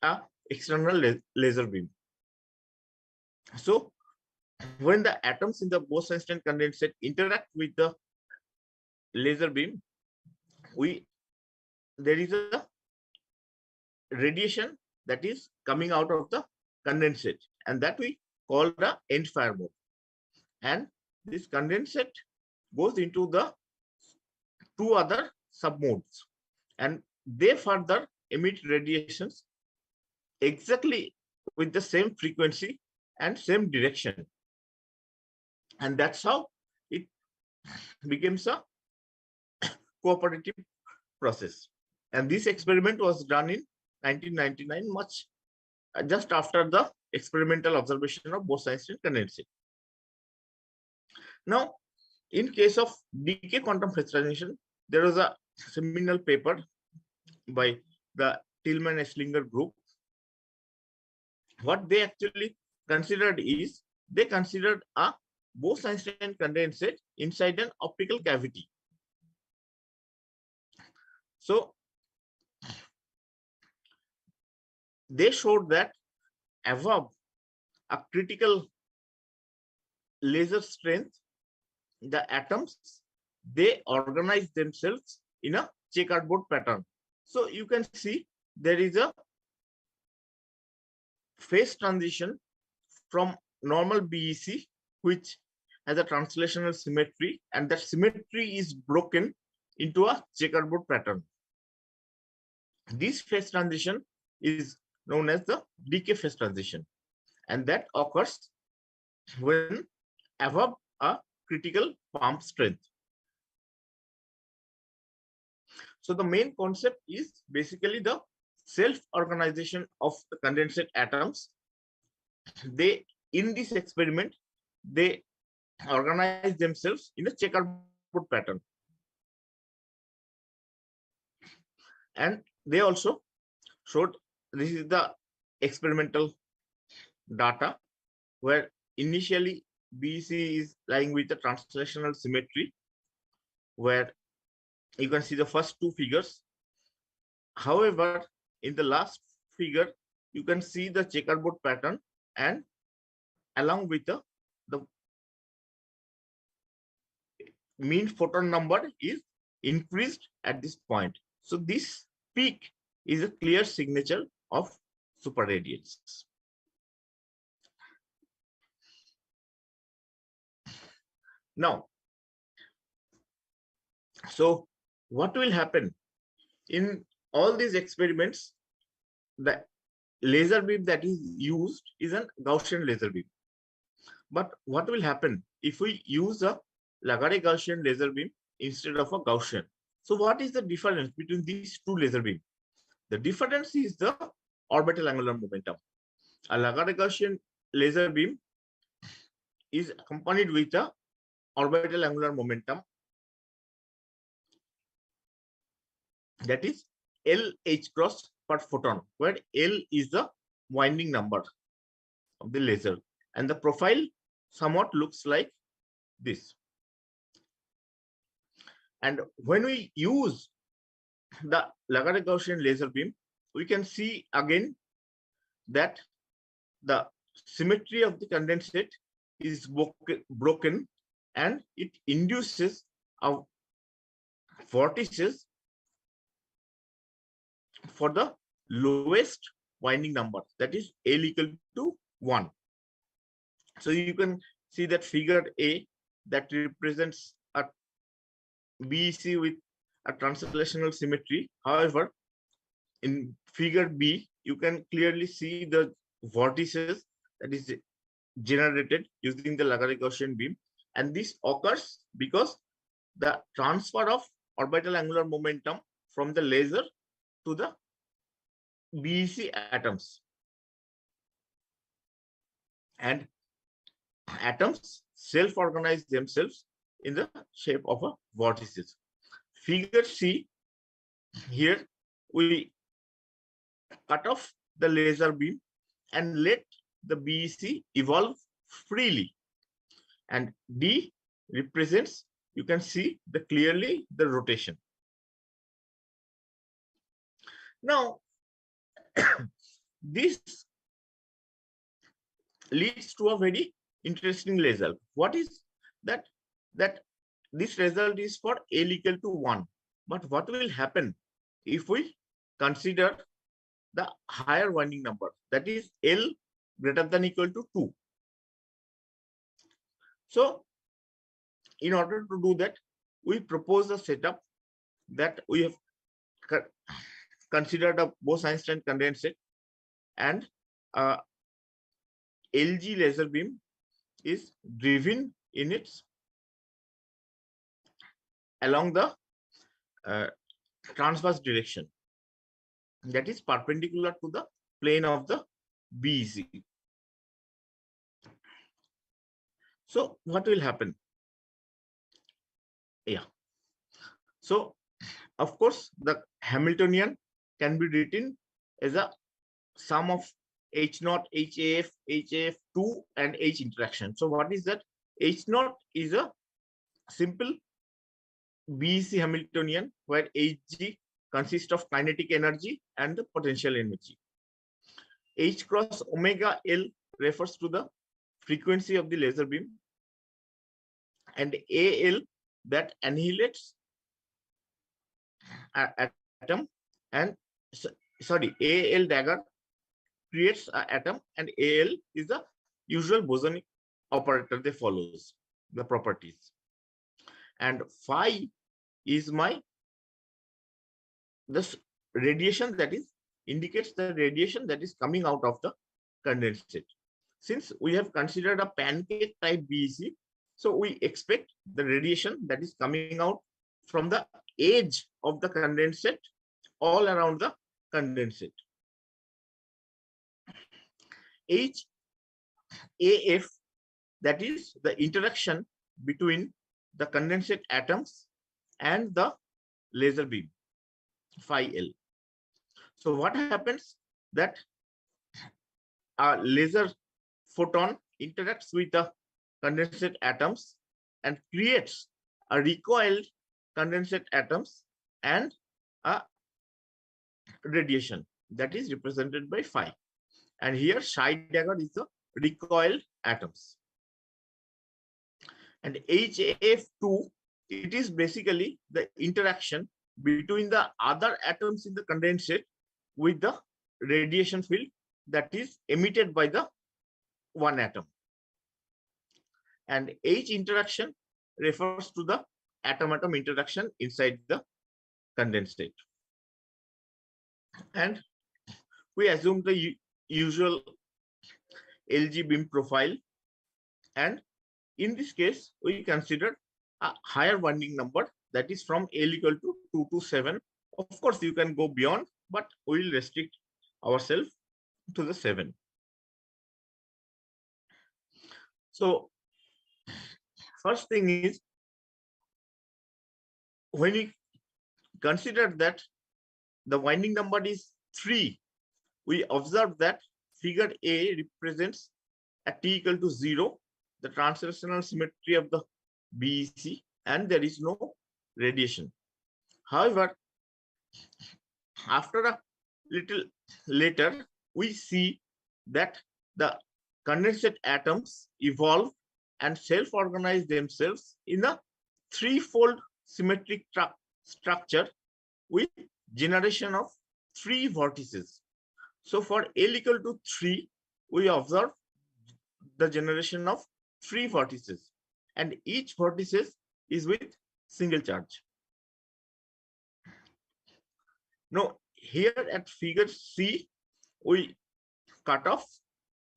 Speaker 6: a external laser beam. So when the atoms in the Bose-Einstein condensate interact with the laser beam, there is a radiation that is coming out of the condensate, and that we call the end fire mode. And this condensate goes into the two other submodes, and they further emit radiations exactly with the same frequency and same direction. And that's how it becomes a cooperative process. And this experiment was done in 1999, much just after the experimental observation of Bose-Einstein condensate. Now, in case of decay quantum phase transition, there was a seminal paper by the Tillman-Esslinger group. What they actually considered is, they considered a Bose-Einstein condensate inside an optical cavity. So they showed that above a critical laser strength, the atoms, they organize themselves in a checkerboard pattern. So you can see there is a phase transition from normal BEC, which has a translational symmetry, and that symmetry is broken into a checkerboard pattern. This phase transition is known as the decay phase transition, and that occurs when above a critical pump strength. So the main concept is basically the self-organization of the condensate atoms. They, in this experiment, they organize themselves in a checkerboard pattern. And they also showed, this is the experimental data, where initially BEC is lying with a translational symmetry, where you can see the first two figures. However, in the last figure, you can see the checkerboard pattern, and along with the mean photon number is increased at this point. So this peak is a clear signature of superradiance. Now, so what will happen in all these experiments? The laser beam that is used is a Gaussian laser beam. But what will happen if we use a Lagrange Gaussian laser beam instead of a Gaussian? So what is the difference between these two laser beams? The difference is the orbital angular momentum. A Lagrange Gaussian laser beam is accompanied with a orbital angular momentum, that is LH cross per photon, where L is the winding number of the laser, and the profile somewhat looks like this. And when we use the Lagrange Gaussian laser beam, we can see again that the symmetry of the condensate is broken, and it induces a vortices for the lowest winding number, that is L equal to 1. So you can see that figure A, that represents a BEC with a translational symmetry. However, in figure B, you can clearly see the vortices that is generated using the Lagrange Gaussian beam, and this occurs because the transfer of orbital angular momentum from the laser to the BEC atoms, and atoms self-organize themselves in the shape of a vortices. Figure C, here we cut off the laser beam and let the BEC evolve freely, and D represents, you can see clearly the rotation. Now, this leads to a very interesting result. What is that? That this result is for L equal to 1. But what will happen if we consider the higher winding number, that is L greater than equal to 2? So in order to do that, we propose a setup that we have considered a Bose-Einstein condensate, and LG laser beam is driven in its along the transverse direction, that is perpendicular to the plane of the BEC. So what will happen? Yeah. So of course, the Hamiltonian can be written as a sum of H0, HAF, HAF2 and H interaction. So what is that? H0 is a simple BEC Hamiltonian where Hg consists of kinetic energy and the potential energy. H cross omega L refers to the frequency of the laser beam, and AL that annihilates atom, and sorry, AL dagger creates an atom, and AL is the usual bosonic operator that follows the properties. And phi is this radiation that is indicates the radiation that is coming out of the condensate. Since we have considered a pancake type BEC, so we expect the radiation that is coming out from the edge of the condensate all around the condensate. HAF, that is the interaction between the condensate atoms and the laser beam, phi L. So what happens that a laser photon interacts with the condensate atoms and creates a recoiled condensate atoms and a radiation that is represented by phi. And here psi dagger is the recoiled atoms. And HAF2, it is basically the interaction between the other atoms in the condensate with the radiation field that is emitted by the one atom. And H interaction refers to the atom-atom interaction inside the condensate. And we assume the usual LG beam profile, and in this case we consider a higher winding number, that is from L equal to 2 to 7. Of course you can go beyond, but we will restrict ourselves to the 7. So first thing is, when we consider that the winding number is 3, we observe that figure A represents at T equal to 0 the translational symmetry of the BEC, and there is no radiation. However, after a little later, we see that the condensate atoms evolve and self-organize themselves in a threefold symmetric structure with generation of 3 vortices. So for L equal to 3, we observe the generation of 3 vortices, and each vortices is with single charge. Now here at figure C, we cut off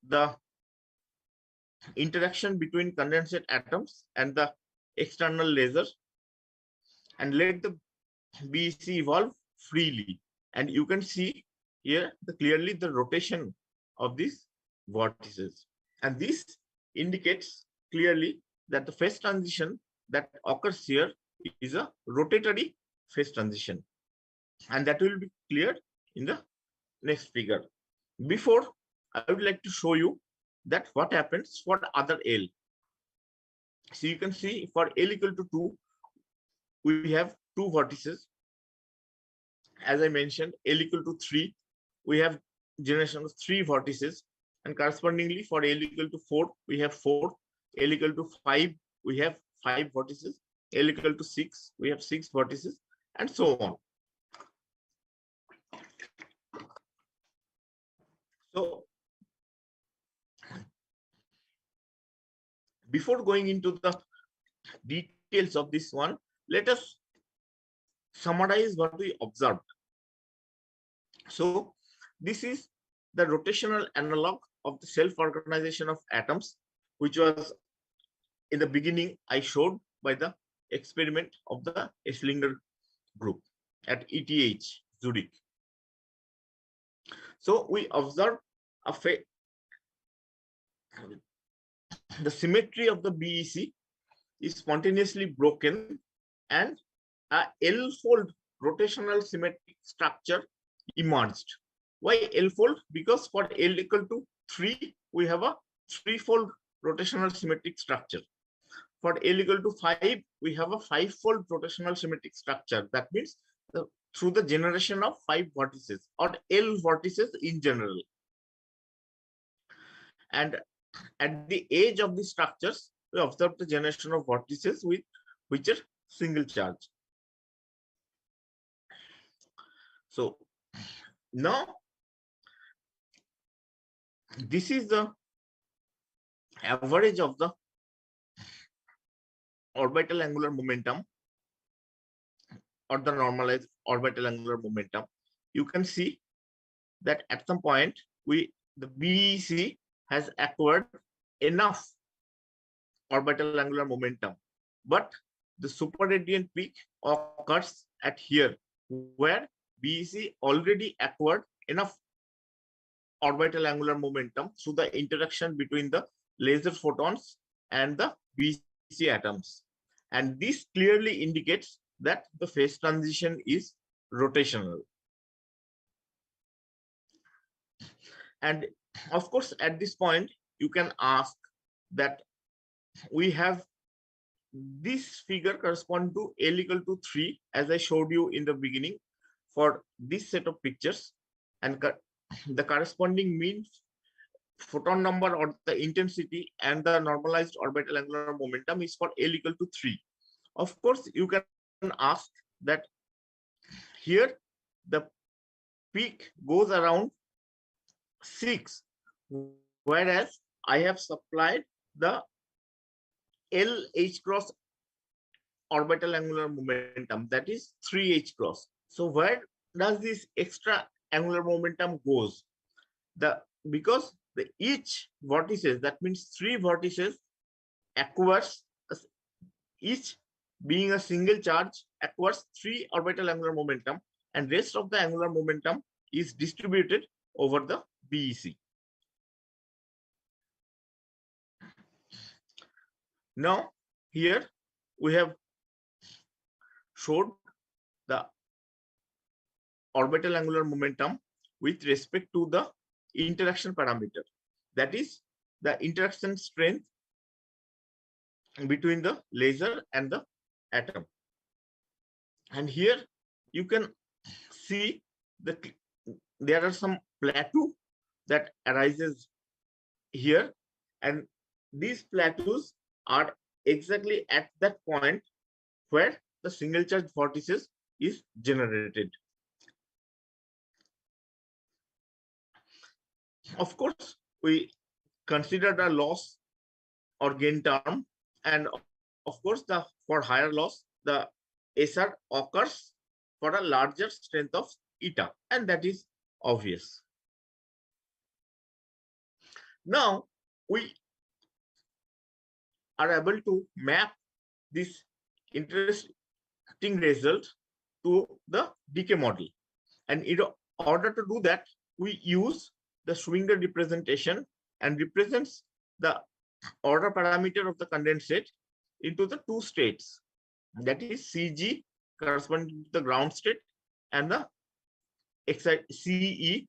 Speaker 6: the interaction between condensate atoms and the external laser and let the BEC evolve freely. And you can see here clearly the rotation of these vortices. And this indicates clearly that the phase transition that occurs here is a rotatory phase transition. And that will be cleared in the next figure. Before, I would like to show you that what happens for other L. So you can see for L equal to 2, we have 2 vortices. As I mentioned, L equal to 3, we have generation of 3 vortices, and correspondingly for L equal to 4, we have 4. L equal to 5, we have 5 vortices. L equal to 6, we have 6 vortices, and so on. So before going into the details of this one, let us summarize what we observed. So this is the rotational analog of the self-organization of atoms, which was in the beginning I showed by the experiment of the Esslinger group at ETH Zurich. So we observe the symmetry of the BEC is spontaneously broken and a L-fold rotational symmetric structure emerged. Why L-fold? Because for L equal to 3, we have a 3-fold rotational symmetric structure. For L equal to 5, we have a 5-fold rotational symmetric structure. That means through the generation of 5 vertices or L vertices in general. And at the edge of the structures, we observe the generation of vertices with which are single charge. So now this is the average of the orbital angular momentum or the normalized orbital angular momentum. You can see that at some point the BEC has acquired enough orbital angular momentum, but the superradiant peak occurs at here, where BEC already acquired enough orbital angular momentum through the interaction between the laser photons and the BEC atoms. And this clearly indicates that the phase transition is rotational. And of course, at this point, you can ask that we have this figure correspond to L equal to 3, as I showed you in the beginning for this set of pictures, and the corresponding mean photon number or the intensity and the normalized orbital angular momentum is for L equal to 3. Of course, you can ask that here the peak goes around 6, whereas I have supplied the LH cross orbital angular momentum, that is 3H cross. So where does this extra angular momentum goes? Because each vertices, that means 3 vertices, acquires, each being a single charge, acquires 3 orbital angular momentum, and rest of the angular momentum is distributed over the BEC. Now here we have showed the orbital angular momentum with respect to the interaction parameter, that is the interaction strength between the laser and the atom. And here you can see that there are some plateau that arises here, and these plateaus are exactly at that point where the single charge vortices is generated. Of course, we considered a loss or gain term, and of course, for higher loss, the SR occurs for a larger strength of eta, and that is obvious. Now we are able to map this interesting result to the decay model, and in order to do that, we use the Schwinger representation and represents the order parameter of the condensate into the 2 states, that is CG corresponding to the ground state and the CE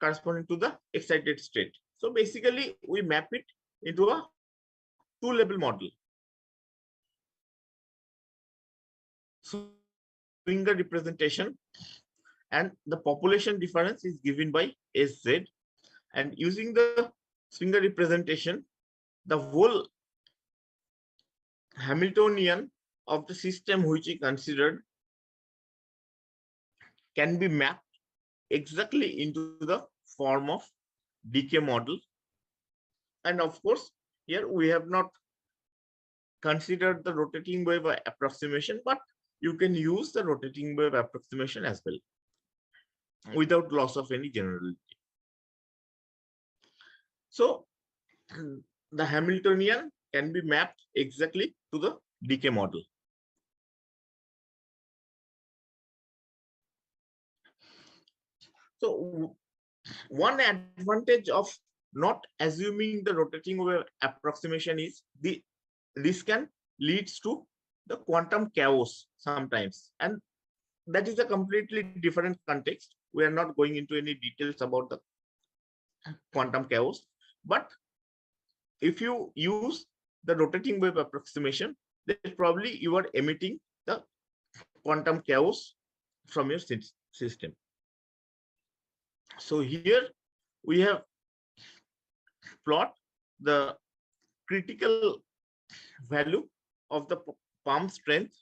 Speaker 6: corresponding to the excited state. So basically we map it into a 2-level model. Schwinger representation, and the population difference is given by SZ, and using the Schwinger representation, the whole Hamiltonian of the system which we considered can be mapped exactly into the form of decay model. And of course, here we have not considered the rotating wave approximation, but you can use the rotating wave approximation as well without loss of any generality. So the Hamiltonian can be mapped exactly to the decay model. So one advantage of not assuming the rotating wave approximation is this can leads to the quantum chaos sometimes, and that is a completely different context. We are not going into any details about the quantum chaos, but if you use the rotating wave approximation, then probably you are emitting the quantum chaos from your system. So here we have plot the critical value of the pump strength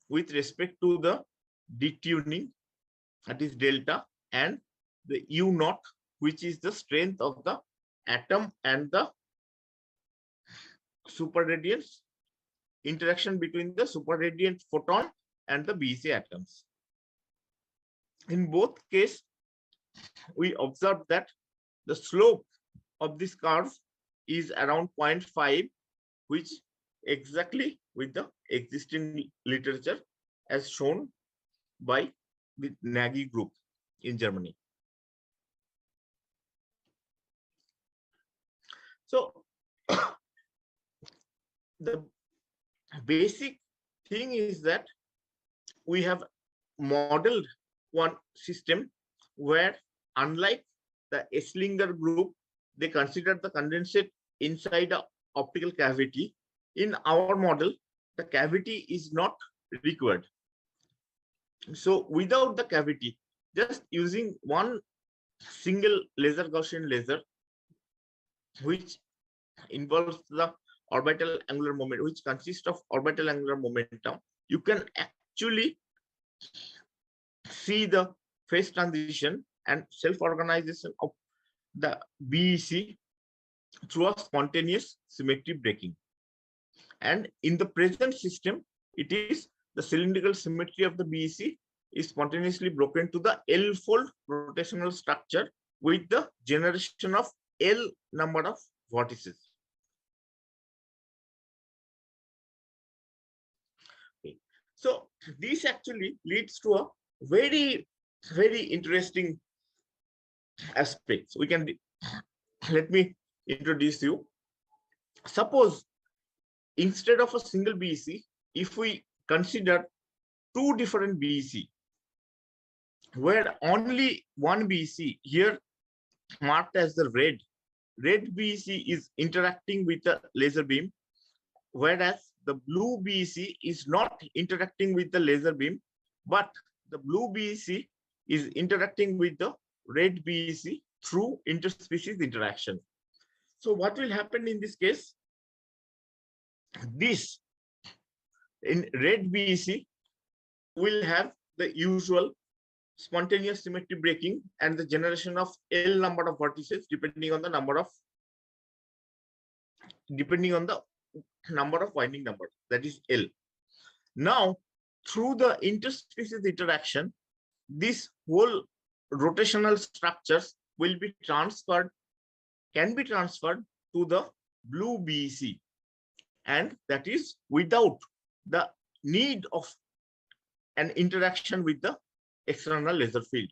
Speaker 6: with respect to the detuning, that is delta, and the U naught, which is the strength of the atom and the superradiance interaction between the superradiant photon and the BC atoms. In both cases, we observe that the slope of this curve is around 0.5, which exactly with the existing literature as shown by the Nagy group in Germany. So the basic thing is that we have modeled one system where, unlike the Esslinger group, they considered the condensate inside an optical cavity. In our model, the cavity is not required. So without the cavity, just using one single laser Gaussian laser, which involves the orbital angular moment, which consists of orbital angular momentum, you can actually see the phase transition and self-organization of the BEC through a spontaneous symmetry breaking. And in the present system, it is the cylindrical symmetry of the BEC is spontaneously broken to the L-fold rotational structure with the generation of L number of vortices. Okay. So this actually leads to a very, very interesting aspect. We can, let me introduce you. Suppose instead of a single BEC, if we consider two different BEC, where only one BEC, here marked as the red BEC is interacting with the laser beam, whereas the blue BEC is not interacting with the laser beam, but the blue BEC is interacting with the red BEC through interspecies interaction. So what will happen in this case? This in red BEC will have the usual spontaneous symmetry breaking and the generation of L number of vortices depending on the number of winding number, that is L. Now, through the interspecies interaction, this whole rotational structures will be transferred, can be transferred to the blue BEC, and that is without the need of an interaction with the external laser field.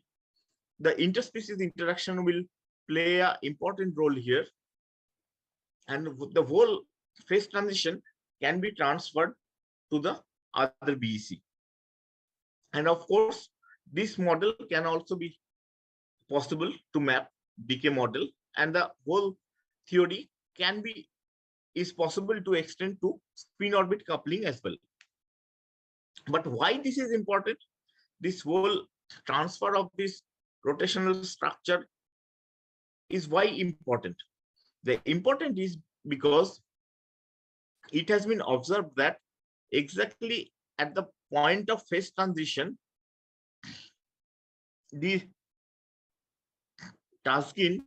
Speaker 6: The interspecies interaction will play an important role here, and the whole phase transition can be transferred to the other BEC. And of course, this model can also be possible to map decay model, and the whole theory is possible to extend to spin orbit coupling as well. But why this is important? This whole transfer of this rotational structure is why important. The important is because it has been observed that exactly at the point of phase transition, the Taskin,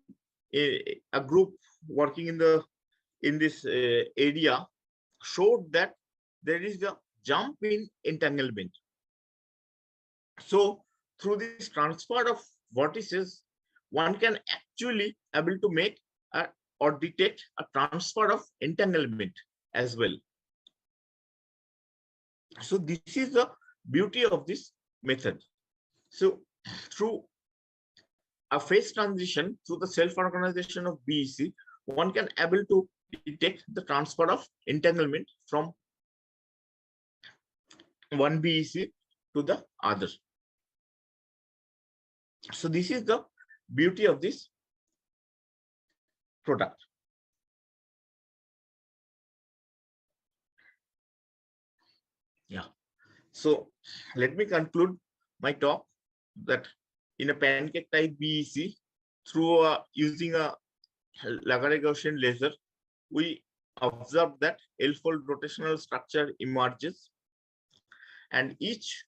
Speaker 6: a group working in this area, showed that there is a jump in entanglement. So through this transfer of vortices, one can actually able to make a or detect a transfer of entanglement as well. So this is the beauty of this method. So through a phase transition through the self-organization of BEC, one can able to detect the transfer of entanglement from one BEC to the other. So this is the beauty of this product. Yeah. So let me conclude my talk that in a pancake type BEC, through using a Lagrange Gaussian laser, we observe that L-fold rotational structure emerges, and each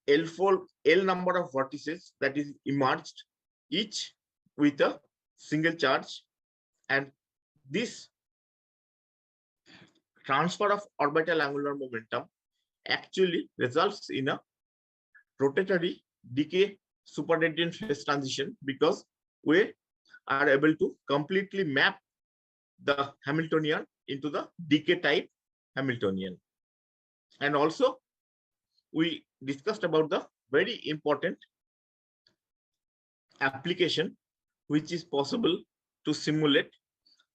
Speaker 6: L-fold, L number of vertices that is emerged, each with a single charge, and this transfer of orbital angular momentum actually results in a rotatory decay superradiant phase transition, because we are able to completely map the Hamiltonian into the decay type Hamiltonian. And also we discussed about the very important application which is possible to simulate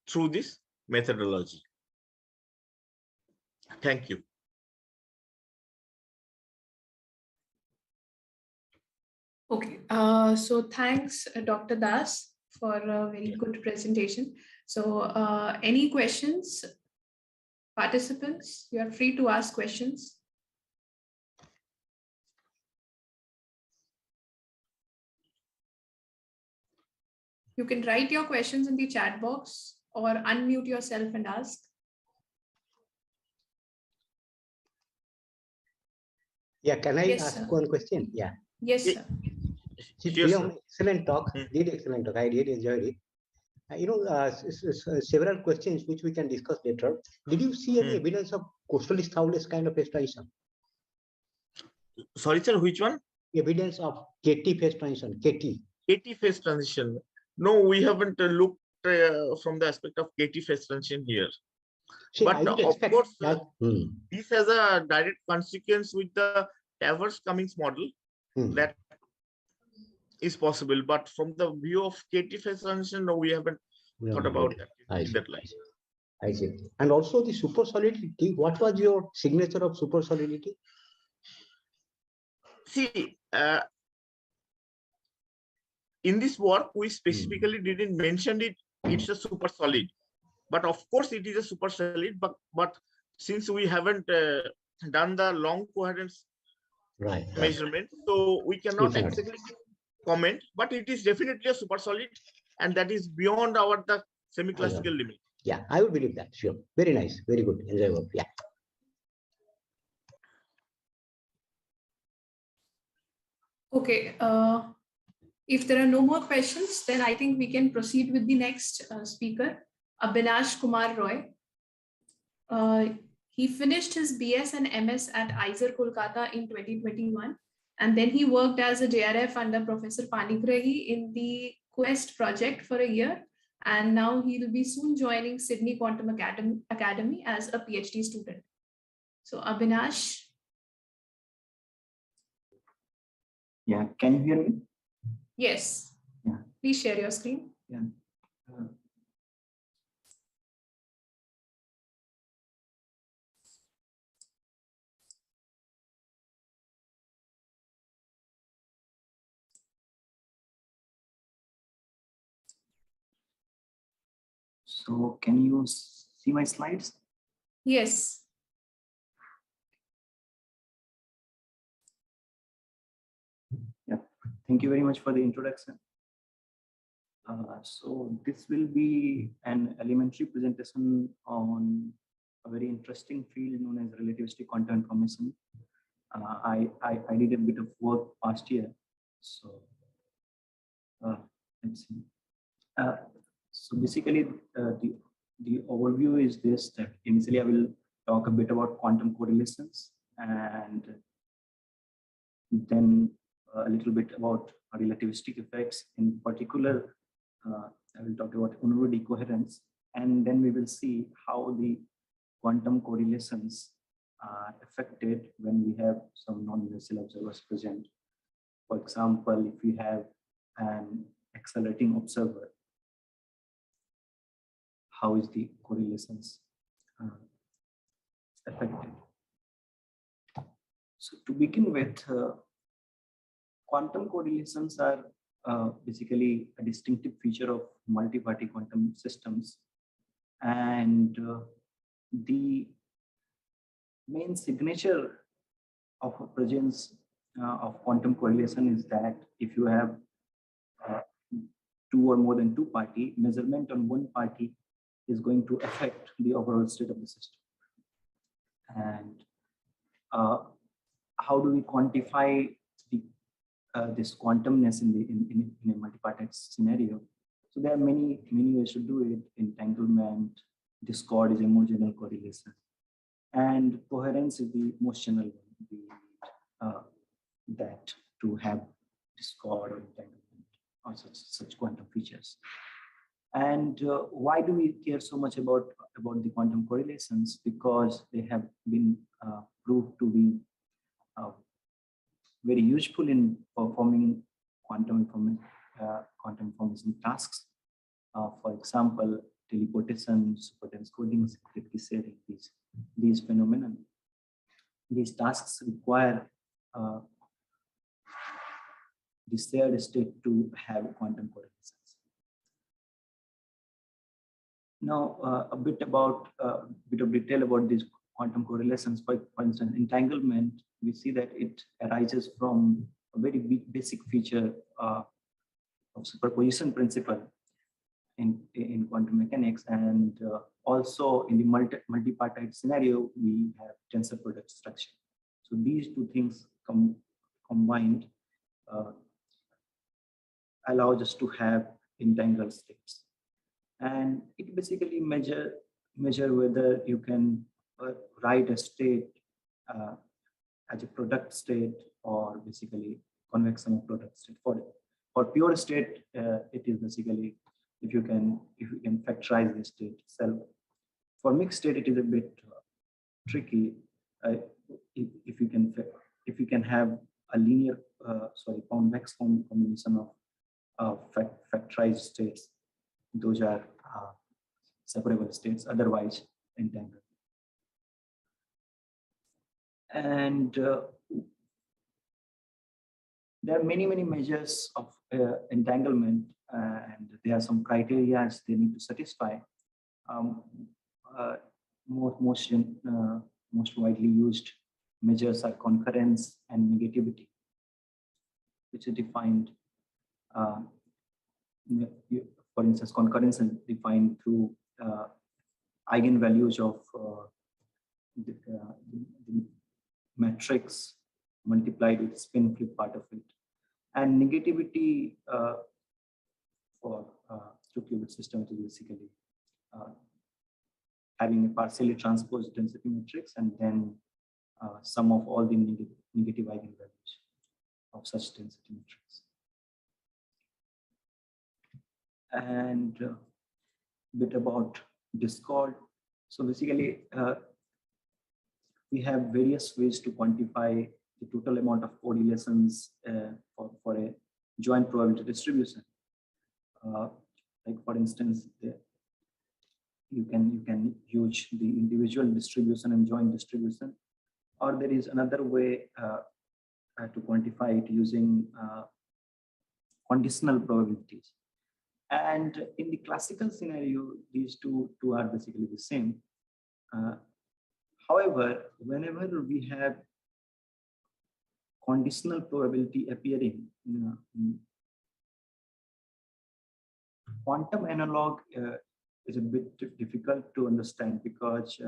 Speaker 6: through this methodology. Thank you.
Speaker 1: Okay, so thanks, Dr. Das, for a very good presentation. So any questions, participants? You are free to ask questions. You can write your questions in the chat box or unmute yourself and ask.
Speaker 3: Yeah, can I
Speaker 1: Yes,
Speaker 3: ask
Speaker 1: sir.
Speaker 3: one question? Yeah.
Speaker 1: Yes, sir.
Speaker 3: Priyam, excellent talk. Did excellent talk. I really enjoyed it. Several questions which we can discuss later. Did you see any evidence of coastal Stowless kind of phase transition?
Speaker 6: Sorry, sir, which one?
Speaker 3: Evidence of KT phase transition.
Speaker 6: KT phase transition. No, we haven't looked from the aspect of KT phase transition here.
Speaker 3: See,
Speaker 6: but
Speaker 3: I would
Speaker 6: of
Speaker 3: expect
Speaker 6: course,
Speaker 3: that,
Speaker 6: this has a direct consequence with the Travers-Cummings model that is possible. But from the view of KT phase transition, no, we haven't thought about that in that line.
Speaker 3: I see. And also the super solidity. What was your signature of super solidity?
Speaker 6: See, in this work, we specifically didn't mention it. It's a super solid, but of course it is a super solid. But since we haven't done the long coherence measurement, so we cannot exactly comment. But it is definitely a super solid, and that is beyond our the semi-classical limit.
Speaker 3: Yeah, I would believe that. Sure. Very nice. Very good. Enjoyable. Yeah.
Speaker 1: Okay. If there are no more questions, then I think we can proceed with the next speaker, Abinash Kumar Roy. He finished his BS and MS at IISER Kolkata in 2021, and then he worked as a JRF under Professor Panigrahi in the Quest project for a year, and now he will be soon joining Sydney Quantum Academy as a PhD student. So Abinash.
Speaker 7: Yeah, can you hear me?
Speaker 1: Yes.
Speaker 7: Yeah.
Speaker 1: Please share your screen.
Speaker 7: Yeah. So can you see my slides?
Speaker 1: Yes.
Speaker 7: Yeah. Thank you very much for the introduction. So this will be an elementary presentation on a very interesting field known as relativistic quantum information. I did a bit of work past year. So let's see. So basically, the overview is this: that initially I will talk a bit about quantum correlations, and then a little bit about relativistic effects. In particular, I will talk about Unruh decoherence, and then we will see how the quantum correlations are affected when we have some non-universal observers present. For example, if we have an accelerating observer, how is the correlations affected? So to begin with, quantum correlations are basically a distinctive feature of multi-party quantum systems. And the main signature of a presence of quantum correlation is that if you have two or more than two party, measurement on one party is going to affect the overall state of the system. And how do we quantify the, this quantumness in a multipartite scenario? So there are many ways to do it. Entanglement, discord is a more general correlation, and coherence is the most general one. We need that to have discord or entanglement or such quantum features. And why do we care so much about the quantum correlations? Because they have been proved to be very useful in performing quantum information tasks. For example, teleportation, supertense coding, secret key sharing, these phenomena. These tasks require the shared state to have quantum correlations. Now, a bit of detail about these quantum correlations. For instance, entanglement, we see that it arises from a very basic feature of superposition principle in quantum mechanics, and also in the multipartite scenario, we have tensor product structure. So these two things combined allows us to have entangled states. And it basically measure whether you can write a state as a product state or basically convection of product state. For pure state, it is basically if you can factorize the state itself. For mixed state, it is a bit tricky. If you can have a linear convex combination of factorized states, those are separable states, otherwise entangled. And there are many
Speaker 2: measures of entanglement, and there are some criteria they need to satisfy. Most widely used measures are concurrence and negativity, which is defined. For instance, concurrence is defined through eigenvalues of the matrix multiplied with spin flip part of it, and negativity for two-qubit system is basically having a partially transposed density matrix and then sum of all the negative eigenvalues of such density matrix. And a bit about discord. So basically, we have various ways to quantify the total amount of correlations for a joint probability distribution. Like for instance, you can use the individual distribution and joint distribution, or there is another way to quantify it using conditional probabilities. And in the classical scenario, these two are basically the same. However, whenever we have conditional probability appearing, quantum analog is a bit difficult to understand, because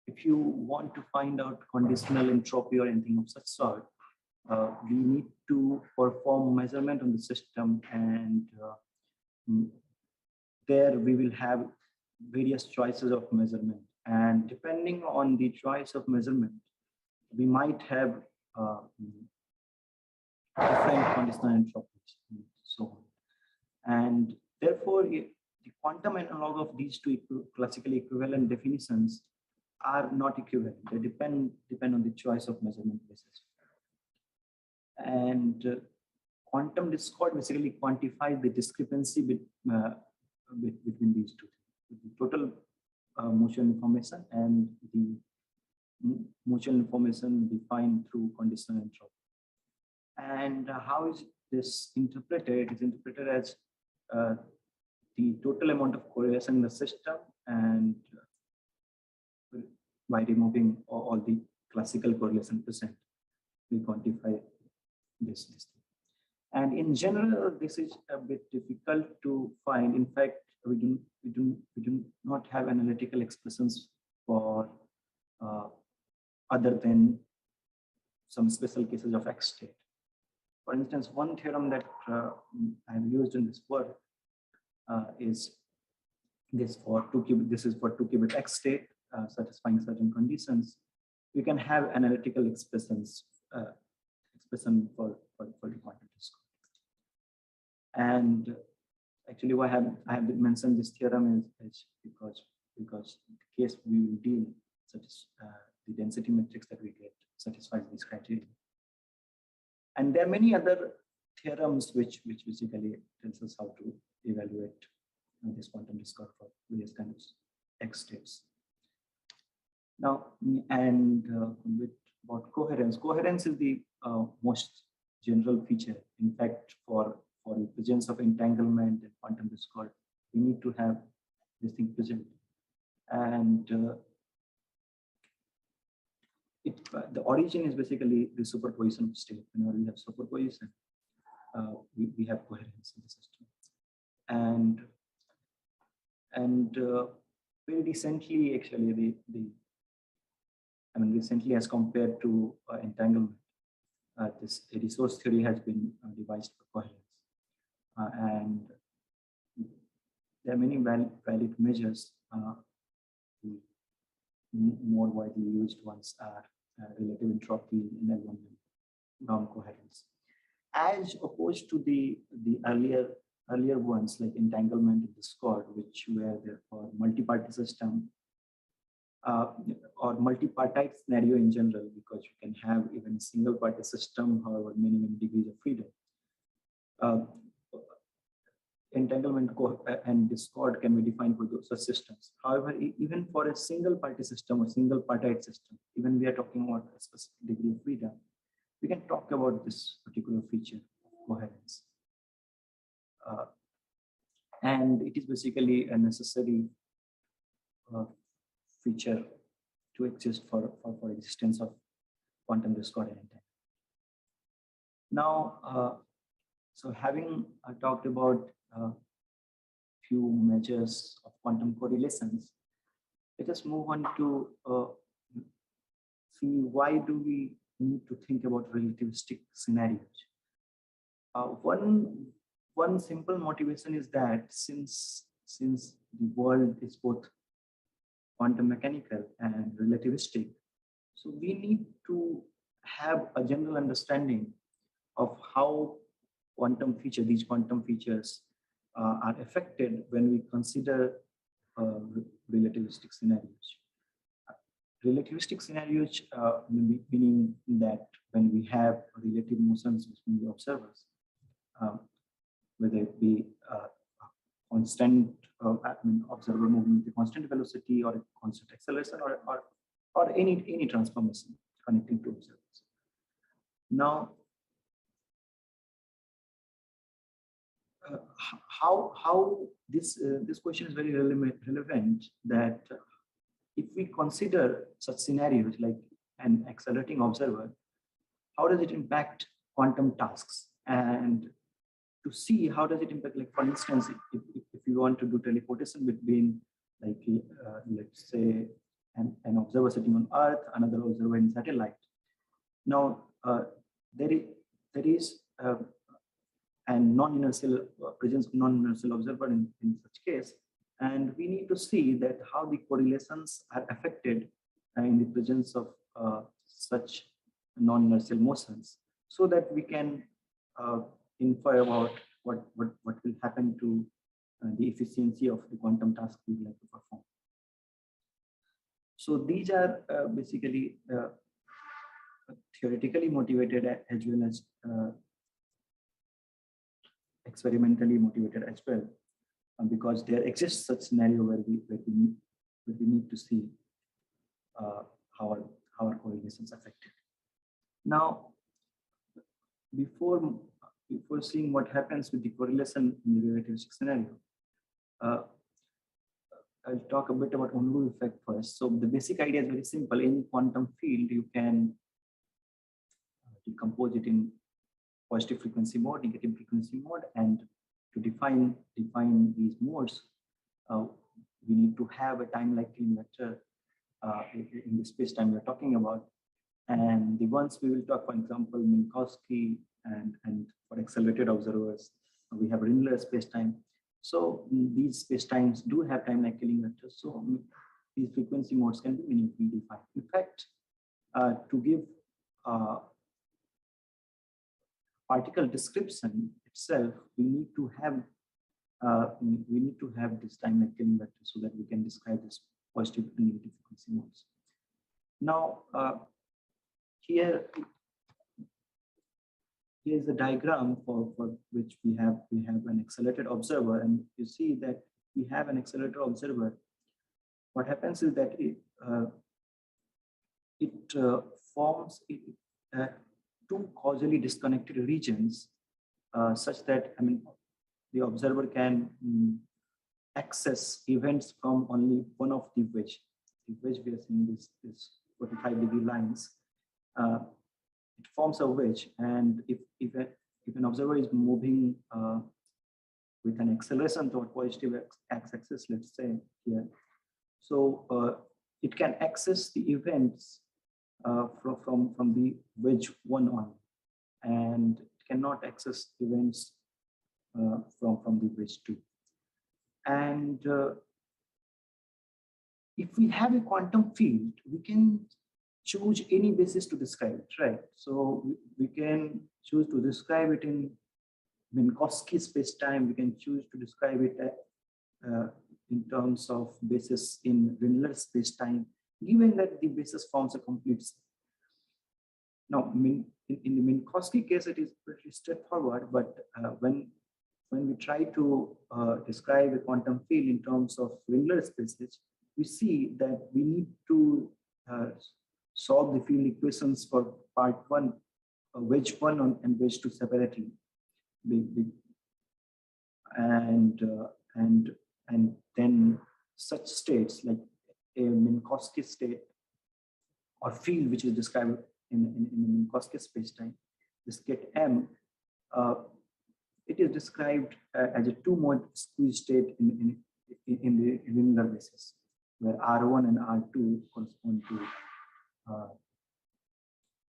Speaker 2: if you want to find out conditional entropy or anything of such sort, we need to perform measurement on the system, and there we will have various choices of measurement, and depending on the choice of measurement, we might have different conditional entropies.
Speaker 7: And therefore, the quantum analog of these two classically equivalent definitions are not equivalent. They depend on the choice of measurement basis. And quantum discord basically quantifies the discrepancy between these two things, the total motion information and the motion information defined through conditional entropy. And how is this interpreted? It is interpreted as the total amount of correlation in the system, and by removing all the classical correlation percent, we quantify this thing. And in general, this is a bit difficult to find. In fact, we do not have analytical expressions for other than some special cases of X state. For instance, one theorem that I have used in this work is this for 2-qubit. This is for 2-qubit X state satisfying certain conditions. We can have analytical expressions for the quantum discord. And actually, why I have mentioned this theorem is because the case we will deal, such as the density matrix that we get, satisfies this criteria. And there are many other theorems which basically tells us how to evaluate this quantum discord for various kinds of X states. Now, and with about coherence. Coherence is the most general feature. In fact, for the presence of entanglement and quantum discord, we need to have this thing present. And the origin is basically the superposition of state. Whenever we have superposition, we have coherence in the system. And very recently, actually, recently as compared to entanglement, this resource theory has been devised for coherence. And there are many valid measures. The more widely used ones are relative entropy and L1 norm coherence, as opposed to the earlier ones like entanglement and discord, which were there for multi-party system or multi-partite scenario in general, because you can have even a single party system, however many degrees of freedom. Entanglement and discord can be defined for those systems. However, even for a single party system or single partite system, even we are talking about a specific degree of freedom, we can talk about this particular feature of coherence. And it is basically a necessary feature to exist for existence of quantum discord and entanglement. Now, so having talked about few measures of quantum correlations, let us move on to see why do we need to think about relativistic scenarios. One simple motivation is that since the world is both quantum mechanical and relativistic, so we need to have a general understanding of how these quantum features are affected when we consider relativistic scenarios. Relativistic scenarios meaning that when we have relative motions between the observers, whether it be constant observer moving with a constant velocity or a constant acceleration or any transformation connecting to observers. Now, how this question is very relevant, that if we consider such scenarios like an accelerating observer, how does it impact quantum tasks? And to see how does it impact, like for instance, if you want to do teleportation between, like let's say an observer sitting on Earth, another observer in satellite. Now there is a non-inertial presence of non-inertial observer in such case, and we need to see that how the correlations are affected in the presence of such non-inertial motions, so that we can infer about what will happen to the efficiency of the quantum task we would like to perform. So these are basically theoretically motivated as well as experimentally motivated as well, because there exists such scenario where we need to see how our correlations affected. Now, before seeing what happens with the correlation in the relativistic scenario, I'll talk a bit about Unruh effect first. So the basic idea is very simple. In quantum field, you can decompose it in positive frequency mode, negative frequency mode, and to define these modes, we need to have a time-like vector in the space-time we're talking about. And the ones we will talk, for example, Minkowski, and for accelerated observers, we have Rindler space-time. So these space-times do have time-like vectors. So these frequency modes can be meaningfully defined. In fact, to give particle description itself, we need to have this time-like vector so that we can describe this positive and negative frequency modes. Now, here's a diagram for which we have an accelerated observer, and you see that we have an accelerated observer. What happens is that it forms two causally disconnected regions, such that the observer can access events from only one of the wedge. The wedge we are seeing this 45-degree lines. It forms a wedge, and if an observer is moving with an acceleration toward positive x-axis, let's say here, so it can access the events from the wedge 1 on, and it cannot access events from the wedge 2. And if we have a quantum field, we can choose any basis to describe it, right? So we can choose to describe it in Minkowski space-time. We can choose to describe it in terms of basis in Rindler space-time, given that the basis forms a complete set. Now, in the Minkowski case, it is pretty straightforward, but when we try to describe a quantum field in terms of Rindler spaces, we see that we need to solve the field equations for part 1, wedge 1 and wedge 2 separately. And then such states like a Minkowski state or field which is described in Minkowski spacetime, the state M, it is described as a 2-mode squeeze state in the Rindler basis, where R1 and R2 correspond to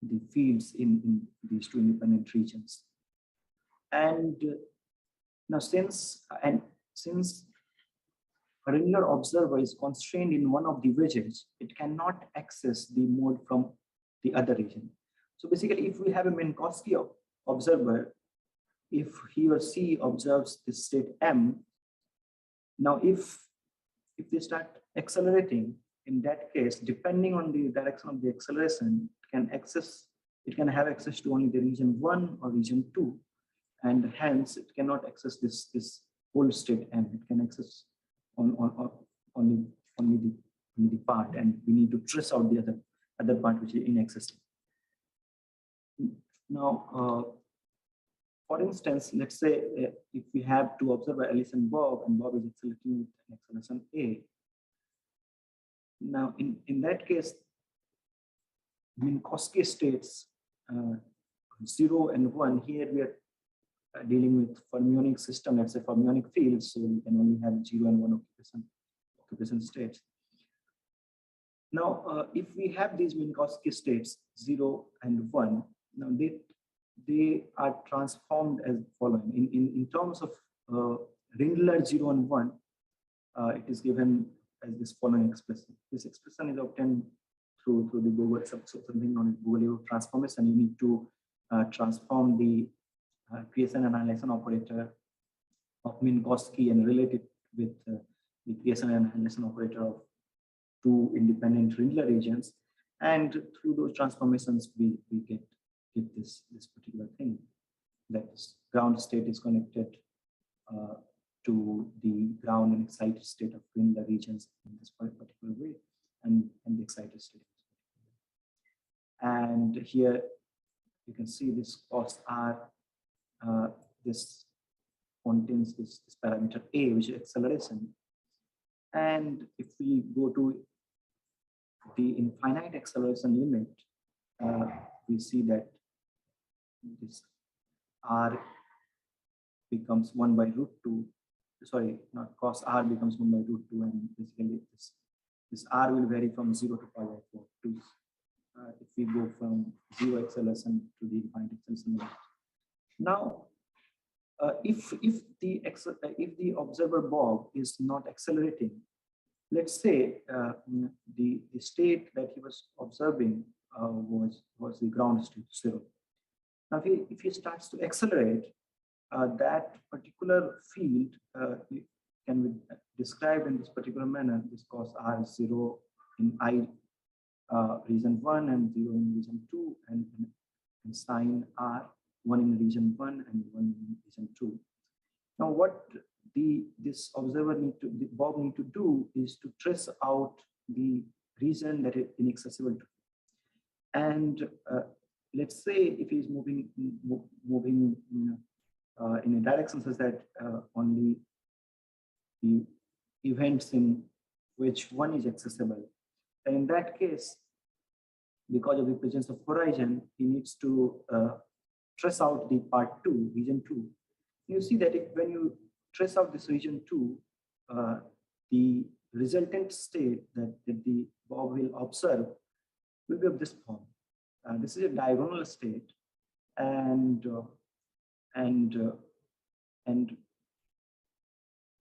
Speaker 7: the fields in these two independent regions. And now since a Rindler observer is constrained in one of the wedges, it cannot access the mode from the other region. So basically, if we have a Minkowski observer, if he or she observes this state M, now if they start accelerating, in that case, depending on the direction of the acceleration, it can have access to only the region 1 or region 2, and hence it cannot access this whole state M. It can access only the part, and we need to trace out the other part which is inaccessible. Now, for instance, let's say if we have two observers, Alice and Bob is accelerating with an acceleration A. Now, in that case, Minkowski states 0 and 1. Here we are dealing with fermionic system, let's say fermionic fields, so we can only have 0 and 1 occupation states. Now, if we have these Minkowski states 0 and 1, now they are transformed as following. In terms of Rindler 0 and 1, it is given as this following expression. This expression is obtained through the Google, something known as Google transformation. You need to transform the creation and annihilation operator of Minkowski and relate it with the Pearson and Henderson operator of two independent Rindler regions. And through those transformations, we get this particular thing, that ground state is connected to the ground and excited state of Rindler regions in this particular way, and the excited state. And here you can see this cos R, this contains this parameter A, which is acceleration. And if we go to the infinite acceleration limit, we see that this R becomes 1 by root 2. Sorry, not cos R becomes 1 by root 2, and basically this R will vary from 0 to pi by 4 to if we go from 0 acceleration to the infinite acceleration limit. Now, if the observer Bob is not accelerating, let's say the state that he was observing was the ground state 0. Now, if he starts to accelerate, that particular field can be described in this particular manner. This cos R is 0 in I region 1 and 0 in region 2, and sine R 1 in region 1 and 1 in region 2. Now, what this observer Bob need to do is to trace out the region that is inaccessible to. And let's say if he's moving in a direction such that only the events in which one is accessible, and in that case, because of the presence of horizon, he needs to trace out the part 2, region 2. You see that when you trace out this region 2, the resultant state that the Bob will observe will be of this form. This is a diagonal state, and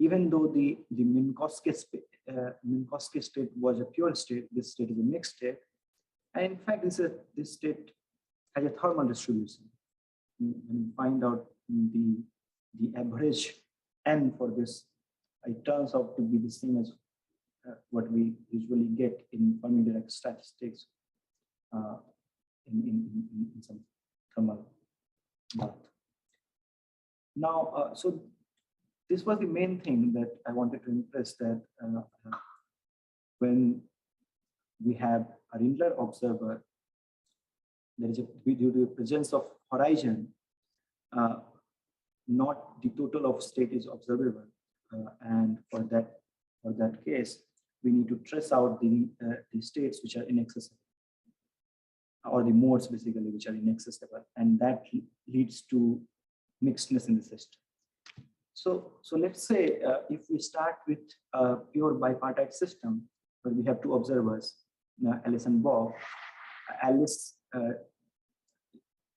Speaker 7: even though the Minkowski state was a pure state, this state is a mixed state. And in fact, this state has a thermal distribution. When you find out the average n for this, it turns out to be the same as what we usually get in Fermi-Dirac statistics in some thermal bath. Now, so this was the main thing that I wanted to impress, that when we have a Rindler observer, there is due to the presence of horizon, not the total of state is observable, and for that case, we need to trace out the states which are inaccessible, or the modes basically which are inaccessible, and that leads to mixedness in the system. So let's say if we start with a pure bipartite system where we have two observers, Alice and Bob. Alice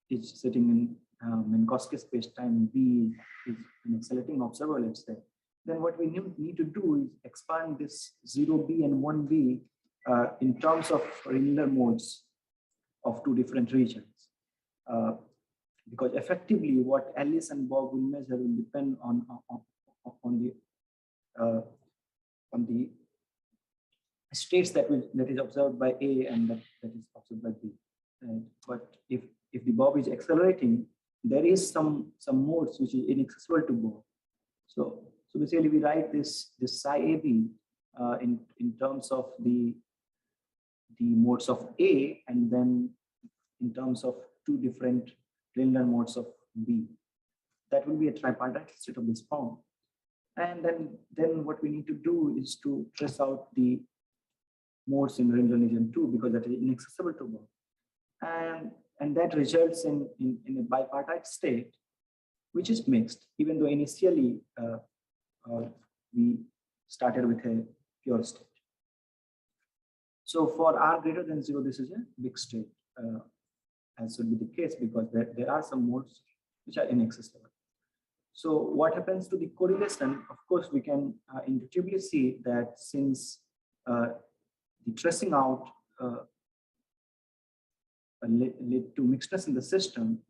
Speaker 7: is sitting in Minkowski space-time, B is an accelerating observer, let's say. Then what we need to do is expand this 0B and 1B in terms of Rindler modes of two different regions. Because effectively what Alice and Bob will measure will depend on the states that is observed by A and that is observed by B. But if the Bob is accelerating, there is some modes which is inaccessible to Bob. So basically we write this psi AB in terms of the modes of A, and then in terms of two different Rindler modes of B. That will be a tripartite state of this form. And then what we need to do is to trace out the modes in Rindler region 2, because that is inaccessible to Bob. And that results in a bipartite state, which is mixed, even though initially we started with a pure state. So for R greater than 0, this is a mixed state, as should be the case, because there are some modes which are inaccessible. So what happens to the correlation? Of course, we can intuitively see that since the tracing out led to mixedness in the system,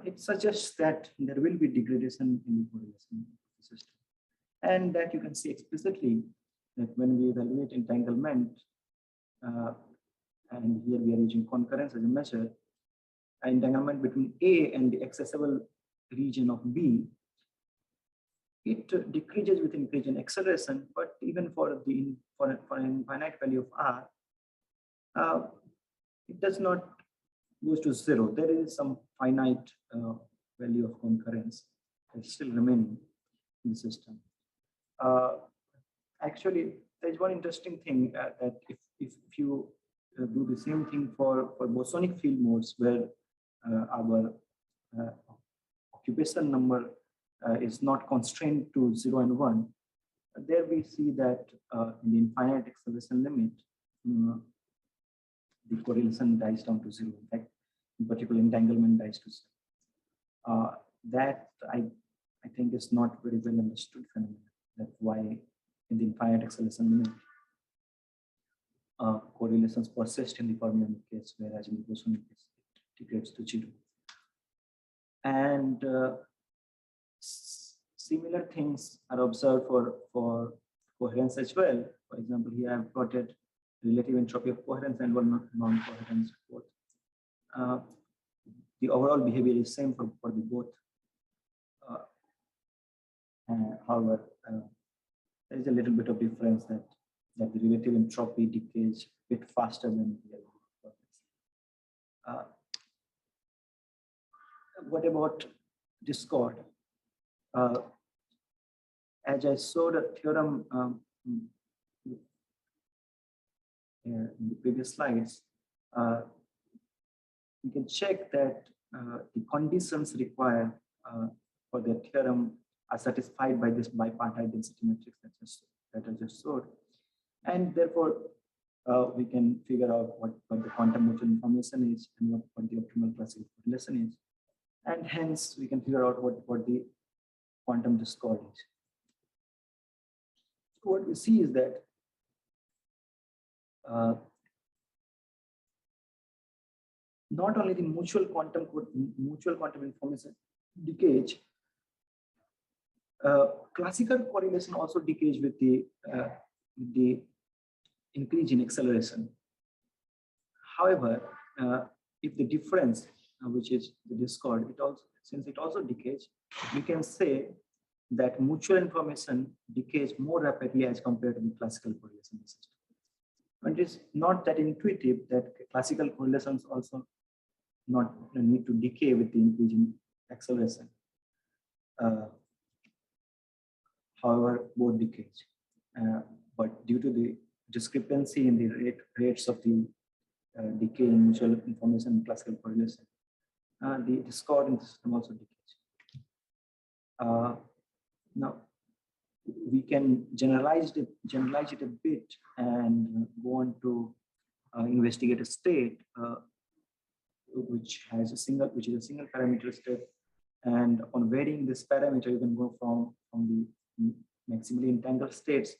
Speaker 7: it suggests that there will be degradation in the correlation. system. And that you can see explicitly that when we evaluate entanglement, and here we are using concurrence as a measure, entanglement between A and the accessible region of B, it decreases with increase in acceleration, but even for an infinite value of R, it does not goes to 0. There is some finite value of concurrence that's still remaining in the system. Actually, there's one interesting thing that if you do the same thing for bosonic field modes, where our occupation number is not constrained to 0 and 1, there we see that in the infinite acceleration limit, the correlation dies down to 0. In fact, in particular, entanglement dies to 0. That I think is not very well understood phenomenon. That's why in the infinite acceleration limit, correlations persist in the fermionic case, whereas in the bosonic case, it degrades to 0. And similar things are observed for coherence as well. For example, here I have plotted relative entropy of coherence and non-coherence both. The overall behavior is same for the both. However, there is a little bit of difference that the relative entropy decays a bit faster than the other. What about discord? As I showed a theorem in the previous slides, you can check that the conditions required for the theorem are satisfied by this bipartite density matrix that I just showed. And therefore, we can figure out what the quantum mutual information is and what the optimal classical correlation is. And hence, we can figure out what the quantum discord is. So what we see is that not only the mutual quantum information decays, classical correlation also decays with the increase in acceleration. However, if the difference, which is the discord, since it also decays, we can say that mutual information decays more rapidly as compared to the classical correlation system. But it is not that intuitive that classical correlations also not need to decay with the increase in acceleration. However, both decays. But due to the discrepancy in the rates of the decay in mutual information and classical correlation, the discord in the system also decays. Now, we can generalize it a bit and go on to investigate a state which is a single parameter state, and on varying this parameter, you can go from the maximally entangled state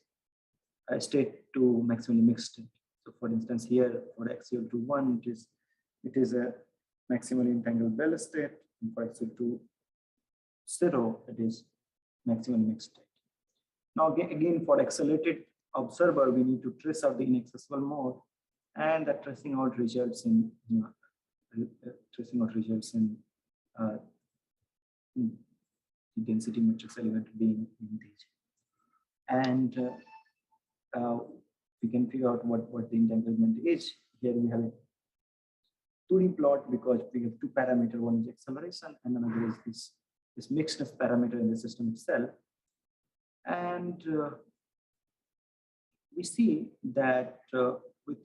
Speaker 7: to maximally mixed state. So, for instance, here for x equal to 1, it is a maximally entangled Bell state, and for x equal to 0, it is maximally mixed state. Now, again, for accelerated observer, we need to trace out the inaccessible mode, and that tracing out results in the density matrix element being integer. And we can figure out what the entanglement is. Here we have a 2D plot because we have two parameters. One is acceleration, and another is this mixedness parameter in the system itself. And we see that with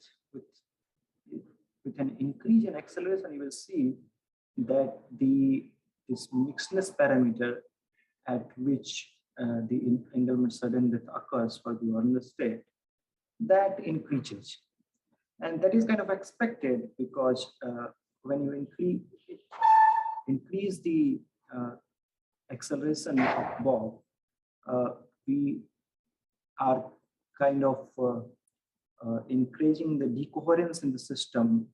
Speaker 7: an increase in acceleration, you will see that this mixedness parameter at which the entanglement sudden death occurs for the ordinary state, that increases. And that is kind of expected because when you increase the acceleration above, we are kind of increasing the decoherence in the system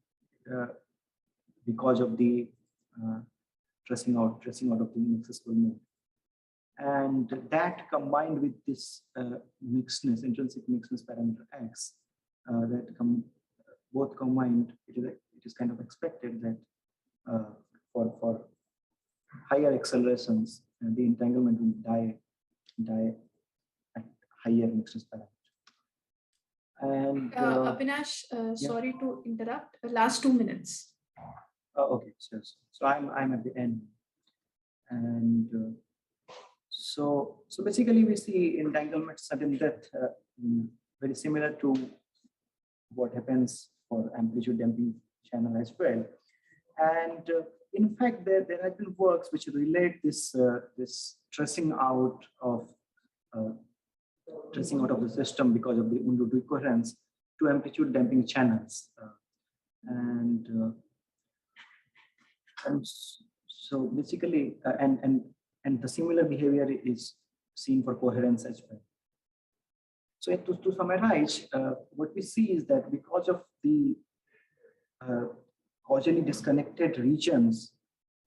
Speaker 7: because of the tracing out of the inaccessible mode. And that combined with this mixedness, intrinsic mixedness parameter X, both combined, it is kind of expected that for higher accelerations, the entanglement will die at higher mixedness parameter. And
Speaker 1: Abinash, sorry to interrupt. Last 2 minutes.
Speaker 7: Okay, so I'm at the end, and so basically we see entanglement sudden death very similar to what happens for amplitude damping channel as well. And in fact, there have been works which relate this tracing out of the system because of the Undu decoherence to amplitude damping channels, and so basically, and the similar behavior is seen for coherence as well. So to summarize, what we see is that because of the causally disconnected regions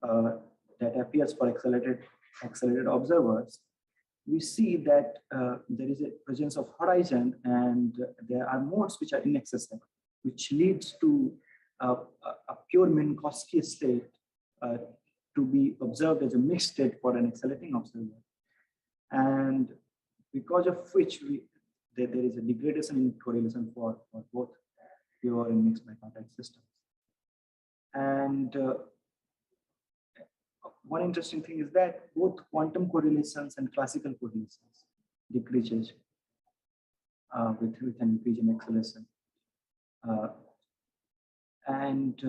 Speaker 7: that appears for accelerated observers, we see that there is a presence of horizon, and there are modes which are inaccessible, which leads to a pure Minkowski state to be observed as a mixed state for an accelerating observer, and because of which there is a degradation in correlation for both pure and mixed bipartite systems. And one interesting thing is that both quantum correlations and classical correlations decreases with an increase in acceleration. And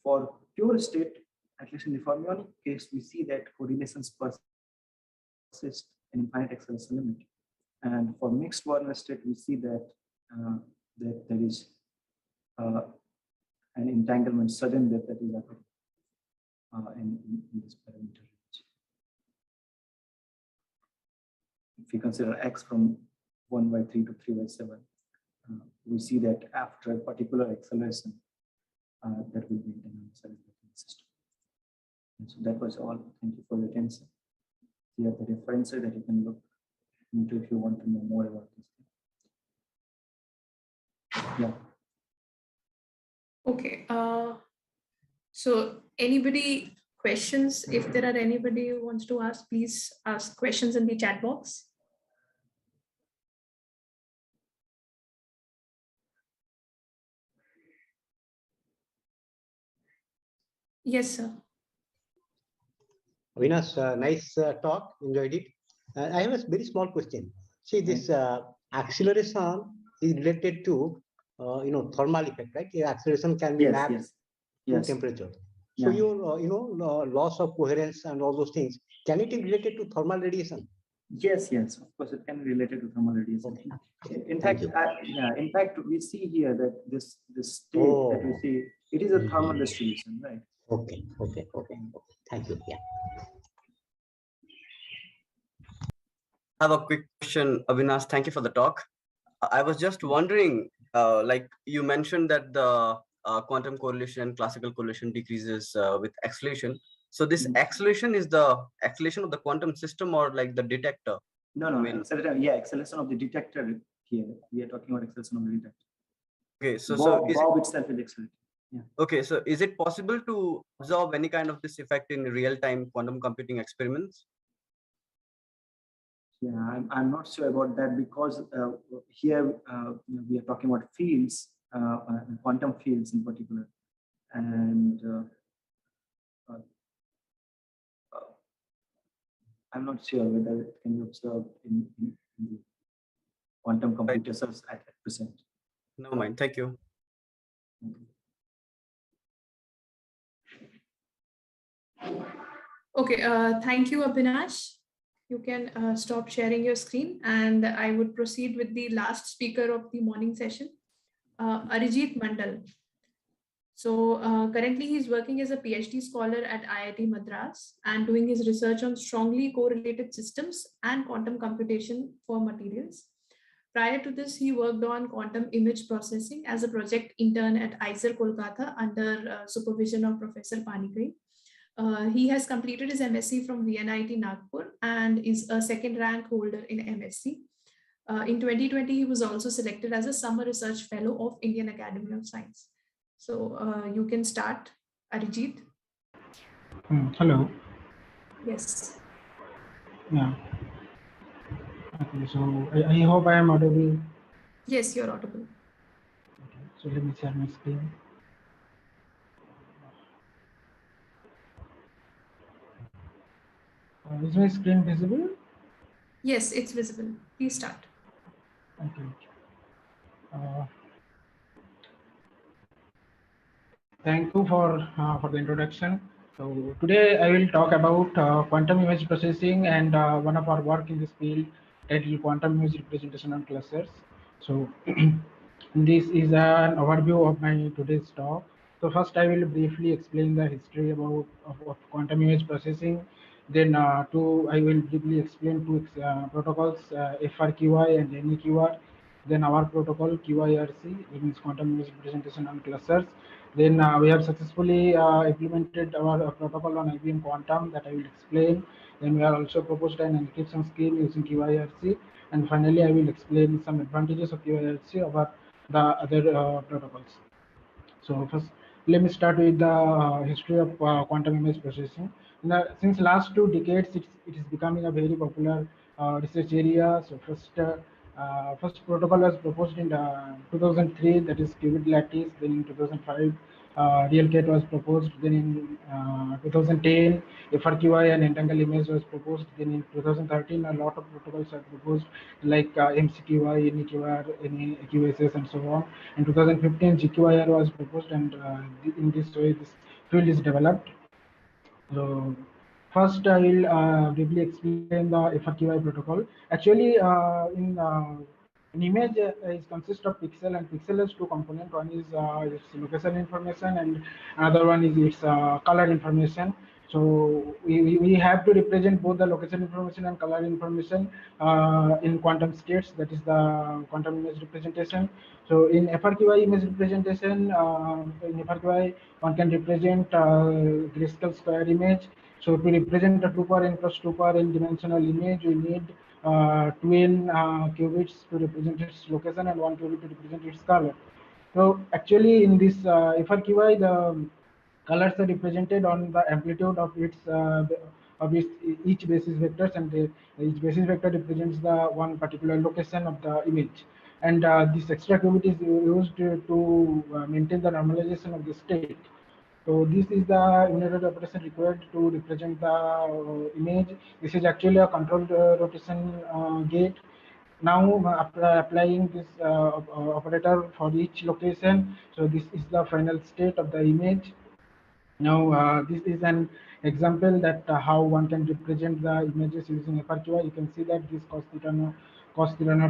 Speaker 7: for pure state, at least in the fermionic case, we see that correlations persist in infinite acceleration limit. And for mixed Warner state, we see that that there is an entanglement sudden that is happening in this parameter range. If we consider X from 1/3 to 3/7, we see that after a particular acceleration, that will be an system. And so that was all. Thank you for your attention. Here are the references that you can look into if you want to know more about this. Yeah.
Speaker 1: Okay. So anybody questions? If there are anybody who wants to ask, please ask questions in the chat box. Yes, sir.
Speaker 3: Avinash, nice talk, enjoyed it. I have a very small question. See, this acceleration is related to, thermal effect, right? The acceleration can be mapped to temperature. So your, loss of coherence and all those things, can it be related to thermal radiation?
Speaker 7: Yes, of course, it can be related to thermal radiation. Okay. In fact, we see here that this state that we see, it is a thermal distribution, right?
Speaker 3: Okay. Thank you. Yeah.
Speaker 8: I have a quick question, Abinash. Thank you for the talk. I was just wondering, like you mentioned that the quantum correlation, classical correlation decreases with acceleration. So this acceleration is the acceleration of the quantum system or like the detector?
Speaker 7: No, acceleration of the detector here. We are talking about acceleration of the detector.
Speaker 8: Okay, so
Speaker 7: Bob itself is accelerating. Yeah.
Speaker 8: Okay, so is it possible to observe any kind of this effect in real-time quantum computing experiments?
Speaker 7: Yeah, I'm not sure about that because here we are talking about fields, quantum fields in particular, and I'm not sure whether it can be observed in the quantum computers at present.
Speaker 8: Never mind. Thank you.
Speaker 1: Okay, thank you, Abinash. You can stop sharing your screen, and I would proceed with the last speaker of the morning session, Arijit Mandal. So currently he's working as a PhD scholar at IIT Madras and doing his research on strongly correlated systems and quantum computation for materials. Prior to this, he worked on quantum image processing as a project intern at IISER Kolkata under supervision of Professor Panikai. He has completed his MSc from VNIT Nagpur and is a second rank holder in MSc. In 2020, he was also selected as a Summer Research Fellow of Indian Academy of Science. So you can start, Arijit.
Speaker 9: Hello.
Speaker 1: Yes.
Speaker 9: Yeah. Okay. So I hope I am audible.
Speaker 1: Yes, you're audible.
Speaker 9: Okay. So let me share my screen. Is my screen visible?
Speaker 1: Yes, it's visible. Please start.
Speaker 9: Okay. Thank you for the introduction. So today I will talk about quantum image processing and one of our work in this field titled quantum image representation on clusters. So this is an overview of my today's talk. So first I will briefly explain the history of quantum image processing. Then I will briefly explain two protocols, FRQI and NEQR. Then our protocol QIRC, which means quantum image representation on clusters. Then we have successfully implemented our protocol on IBM Quantum that I will explain. Then we have also proposed an encryption scheme using QIRC. And finally, I will explain some advantages of QIRC over the other protocols. So first, let me start with the history of quantum image processing. Since last 2 decades, it is becoming a very popular research area. So first protocol was proposed in 2003, that is qubit lattice. Then in 2005, RealCat was proposed. Then in 2010, FRQI and entangled image was proposed. Then in 2013, a lot of protocols are proposed like MCQI, NEQR, NEQSS, and so on. In 2015, GQIR was proposed, and in this way, this field is developed. So first, I will briefly explain the FRQI protocol. Actually, an image is consists of pixel, and pixel has two components. One is its location information, and another one is its color information. So we have to represent both the location information and color information in quantum states. That is the quantum image representation. So in FRQI image representation, in FRQI one can represent grayscale square image. So to represent a 2 power n plus 2 power n dimensional image, we need 2n qubits to represent its location and 1 qubit to represent its color. So actually in this FRQI, the colors are represented on the amplitude of each basis vectors, and each basis vector represents the one particular location of the image. And this extra qubit is used to maintain the normalization of the state. So this is the unitary operation required to represent the image. This is actually a controlled rotation gate. Now after applying this operator for each location, so this is the final state of the image. Now this is an example that how one can represent the images using FRQI. You can see that this cos theta naught,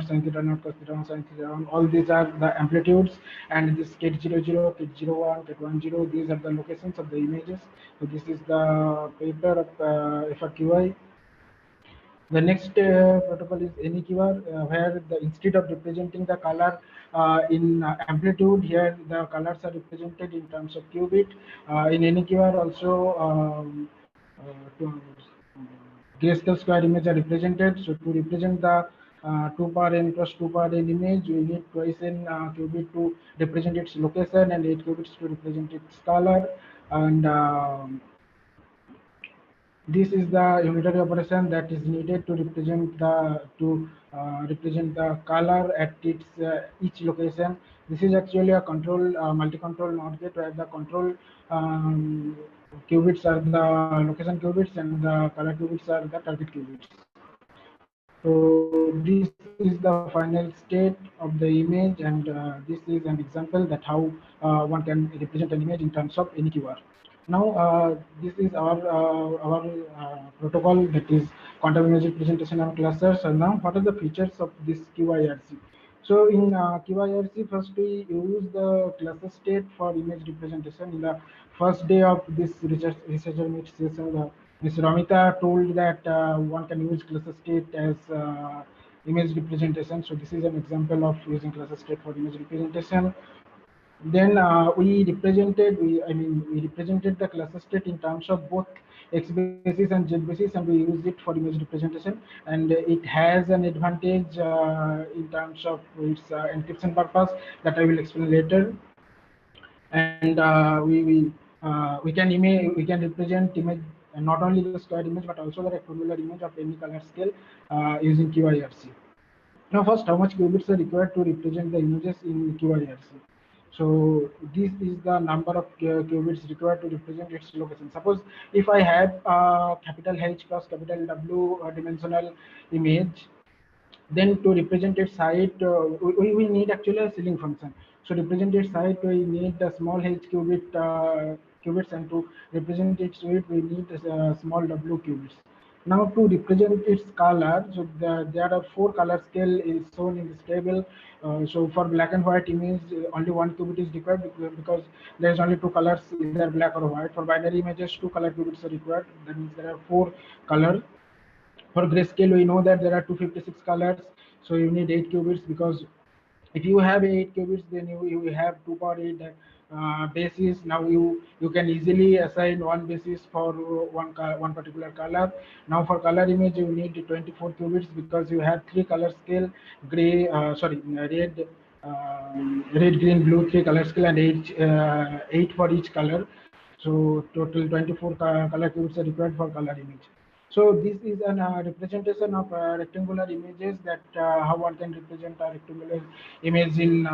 Speaker 9: sin theta naught, cos theta naught, sin theta naught, all these are the amplitudes, and this ket00, ket01, ket10, these are the locations of the images. So this is the paper of FRQI. The next protocol is NEQR, where instead of representing the color in amplitude, here the colors are represented in terms of qubit. In NEQR also, grayscale square image are represented. So to represent the 2 power n plus 2 power n image, we need twice n qubit to represent its location and 8 qubits to represent its color. And this is the unitary operation that is needed to represent the color at its each location. This is actually a control multi-control NOT gate, where the control qubits are the location qubits and the color qubits are the target qubits. So this is the final state of the image, and this is an example that how one can represent an image in terms of NEQR. Now this is our protocol, that is quantum image representation on clusters. And now what are the features of this QIRC? So in QIRC, first we use the cluster state for image representation. In the first day of this researcher meet session, Ms. Ramita told that one can use cluster state as image representation. So this is an example of using cluster state for image representation. Then we represented the cluster state in terms of both X basis and Z basis, and we used it for image representation. And it has an advantage in terms of its encryption purpose that I will explain later. And we can represent image, not only the square image but also the rectangular image of any color scale using QIRC. Now, first, how much qubits are required to represent the images in QIRC? So this is the number of qubits required to represent its location. Suppose if I have capital H plus capital W dimensional image, then to represent its height, we need actually a ceiling function. So represent its height, we need a small h qubits, and to represent its weight, we need a small w qubits. Now to represent its color, so there are 4 color scale is shown in this table. So for black and white image, only 1 qubit is required because there is only 2 colors, either black or white. For binary images, 2 color qubits are required. That means there are 4 colors. For grayscale, we know that there are 256 colors, so you need 8 qubits, because if you have 8 qubits, then you have 2 power 8 bases. Now you can easily assign one basis for one particular color. Now for color image, you need 24 qubits because you have 3 color scale, red, green, blue, 3 color scale, and 8 for each color. So total 24 color qubits are required for color image. So this is an representation of rectangular images, that how one can represent a rectangular image in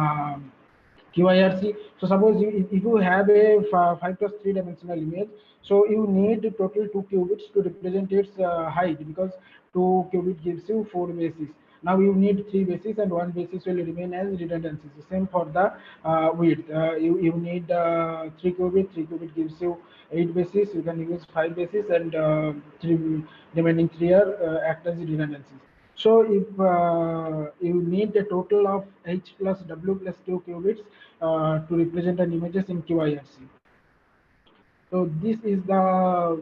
Speaker 9: QIRC. So suppose if you have a 5 plus 3 dimensional image, so you need total 2 qubits to represent its height, because 2 qubit gives you 4 bases. Now you need 3 bases, and 1 basis will remain as redundancy. The same for the width. You need 3 qubit. 3 qubit gives you 8 bases. You can use 5 bases, and remaining 3 are act as redundancies. So if you need a total of H plus W plus Q qubits to represent an images in QIRC. So this is the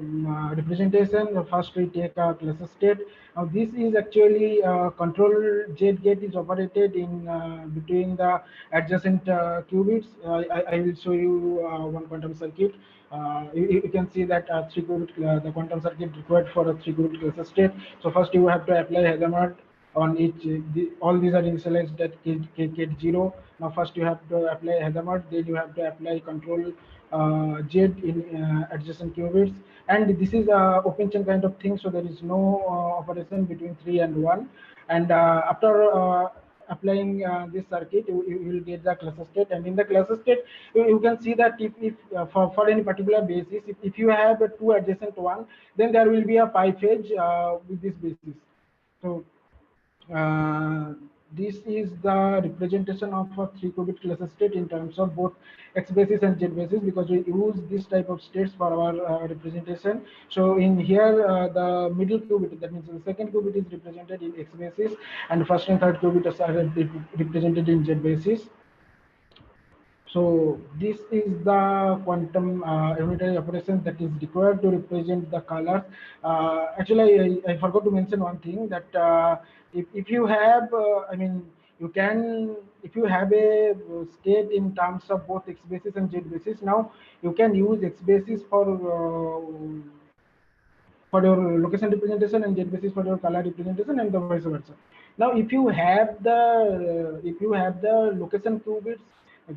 Speaker 9: representation. First we take a cluster state. Now this is actually control Z gate is operated in between the adjacent qubits. I will show you one quantum circuit. You can see that 3 qubit the quantum circuit required for a 3 qubit cluster state. So first you have to apply Hadamard on each. All these are initialized at K 0. Now first you have to apply Hadamard, then you have to apply control Z in adjacent qubits, and this is a open chain kind of thing, so there is no operation between 3 and 1. And after applying this circuit, you will get the cluster state. And in the cluster state, you can see that if for any particular basis, if you have a 2 adjacent one, then there will be a pi phase with this basis. So this is the representation of a 3 qubit cluster state in terms of both X basis and Z basis, because we use this type of states for our representation. So in here, the middle qubit, that means the second qubit is represented in X basis, and first and third qubit are represented in Z basis. So this is the quantum unitary operation that is required to represent the colors. Actually, I forgot to mention one thing, that if you have, you can, if you have a state in terms of both X basis and Z basis, now you can use X basis for your location representation and Z basis for your color representation, and the vice versa. Now, if you have the location qubits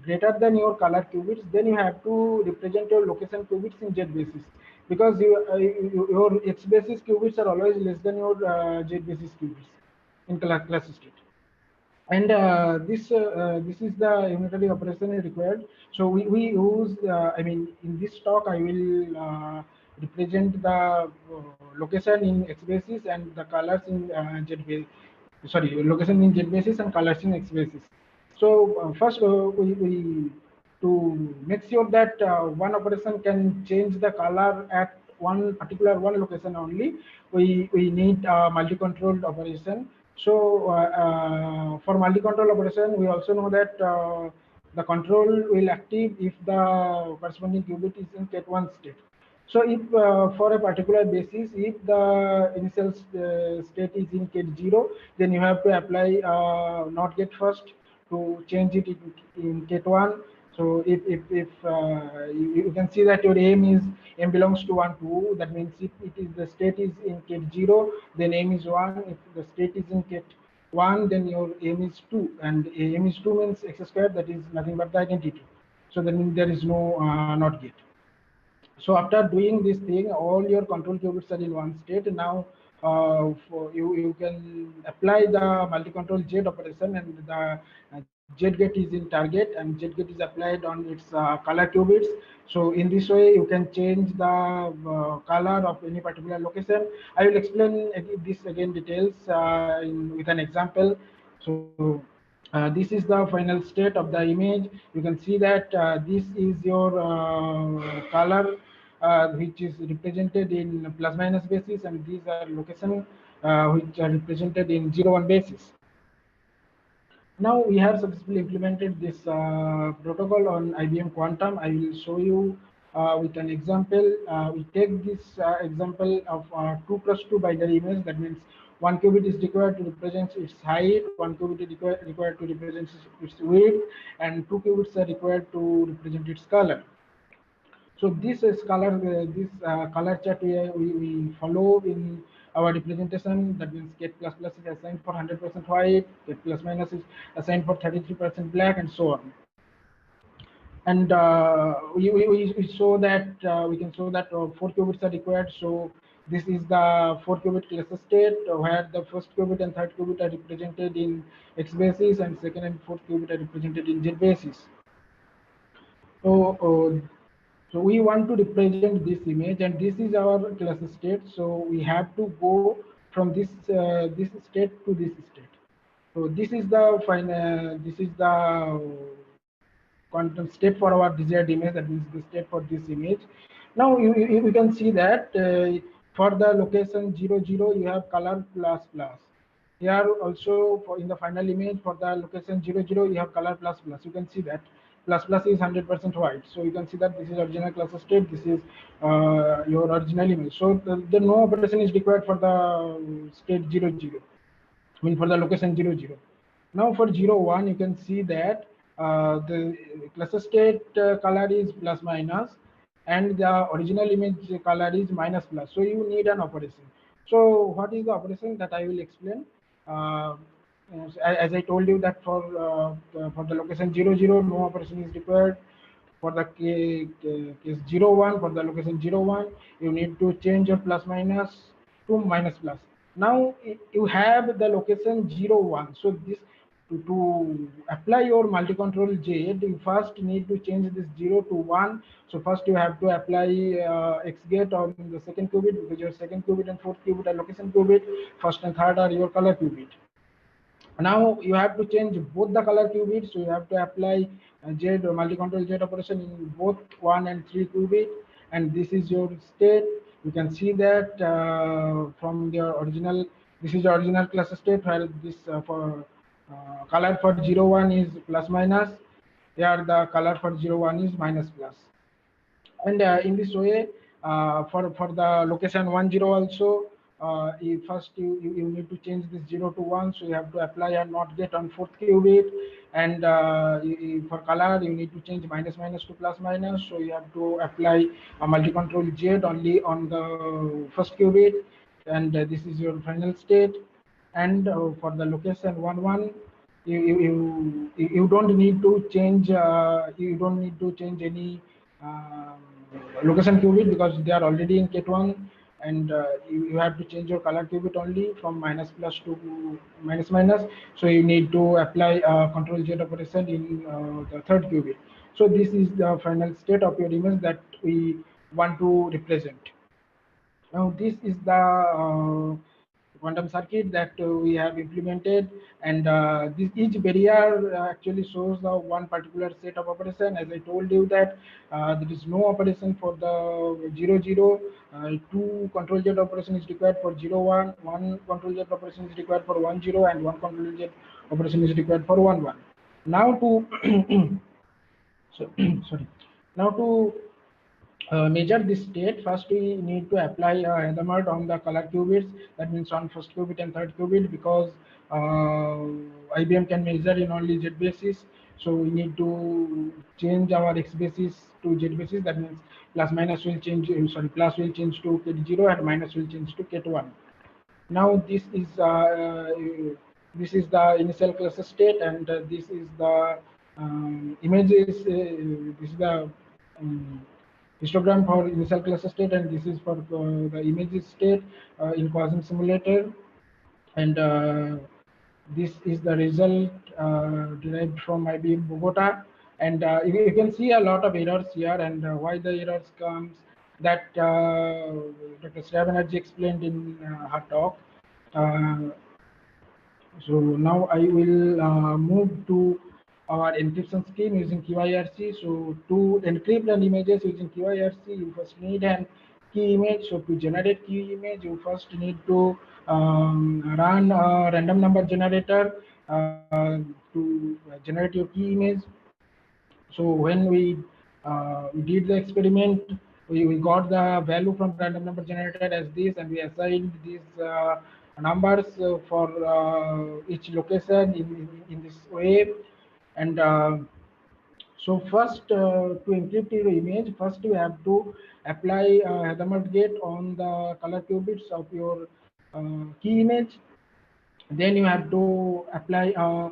Speaker 9: greater than your color qubits, then you have to represent your location qubits in Z basis, because your X basis qubits are always less than your Z basis qubits in cluster state. And this is the unitary operation required. So we use, in this talk I will represent the location in X basis and the colors in Z basis. Sorry, location in Z basis and colors in X basis. So first we to make sure that one operation can change the color at one location only, we need multi-controlled operation. So for multi-control operation, we also know that the control will active if the corresponding qubit is in Ket1 state. So if for a particular basis, if the initial state is in Ket0, then you have to apply not get first to change it in Ket1. So if you can see that your m belongs to 1 2, that means if it is the state is in ket 0, then m is 1. If the state is in ket 1, then your m is 2, and m is 2 means x squared, that is nothing but the identity. So that means there is no not gate. So after doing this thing, all your control qubits are in one state. Now you can apply the multi-control Z operation, and the Z gate is in target, and Z gate is applied on its color qubits. So in this way, you can change the color of any particular location. I will explain this again details with an example. So this is the final state of the image. You can see that this is your color, which is represented in plus minus basis, and these are location which are represented in 0 1 basis. Now we have successfully implemented this protocol on IBM Quantum. I will show you with an example. We take this example of 2 × 2 binary image. That means 1 qubit is required to represent its height, 1 qubit is required to represent its width, and 2 qubits are required to represent its color. So this is color chart we follow in our representation. That means ket plus plus is assigned for 100% white, ket plus minus is assigned for 33% black, and so on. And we show that we can show that 4 qubits are required. So this is the 4 qubit cluster state, where the first qubit and third qubit are represented in X basis, and second and fourth qubit are represented in Z basis. So we want to represent this image, and this is our cluster state. So we have to go from this this state to this state. So this is the final. This is the quantum state for our desired image. That means the state for this image. Now you can see that for the location 0 0, you have color plus plus. Here also in the final image for the location 0 0, you have color plus plus. You can see that plus plus is 100% white. So you can see that this is original cluster state. This is your original image. So the no operation is required for the state 0 0. I mean for the location 0 0. Now for 0 1, you can see that the cluster state color is plus minus, and the original image color is minus plus. So you need an operation. So what is the operation that I will explain? As I told you that for the location 0 0, no operation is required. For the case 0 1, for the location 0 1, you need to change your plus minus to minus plus. Now you have the location 0 1. So this to apply your multi-control Z, you first need to change this 0 to 1. So first you have to apply X gate on the second qubit, because your second qubit and fourth qubit are location qubit. First and third are your color qubit. Now you have to change both the color qubits. So you have to apply Z or multi-control Z operation in both 1 and 3 qubit, and this is your state. You can see that from the original, this is the original cluster state, where this for color for 0 1 is plus minus. Here the color for 0 1 is minus plus. And in this way, for the location 1 0 also, first you need to change this 0 to 1. So you have to apply a NOT gate on fourth qubit, and for color you need to change minus minus to plus minus. So you have to apply a multi-control Z only on the first qubit, and this is your final state. And for the location 1 1, you don't need to change any location qubit, because they are already in ket 1, and you have to change your color qubit only from minus plus to minus minus. So you need to apply control Z operation in the third qubit. So this is the final state of your image that we want to represent. Now this is the quantum circuit that we have implemented, and each barrier actually shows the one particular set of operation. As I told you that there is no operation for the 0 0. 2 control Z operation is required for 0 1. 1 control Z operation is required for 1 0, and 1 control Z operation is required for 1 1. Now to sorry. Now to measure this state, first we need to apply a Hadamard on the color qubits, that means on first qubit and third qubit, because IBM can measure in only Z basis. So we need to change our X basis to Z basis, that means plus minus will change, plus will change to Ket0 and minus will change to Ket1. Now this is the initial cluster state, and this is the images. This is the histogram for initial cluster state, and this is for the images state in Quasar simulator. And this is the result derived from IBM Bogota. And you can see a lot of errors here, and why the errors comes, that Dr. Shreya Banerjee explained in her talk. So now I will move to our encryption scheme using QIRC. So to encrypt an images using QIRC, you first need an key image. So to generate key image, you first need to run a random number generator to generate your key image. So when we did the experiment, we got the value from random number generator as this, and we assigned these numbers for each location in this way. And so first, to encrypt your image, first you have to apply a Hadamard gate on the color qubits of your key image. Then you have to apply a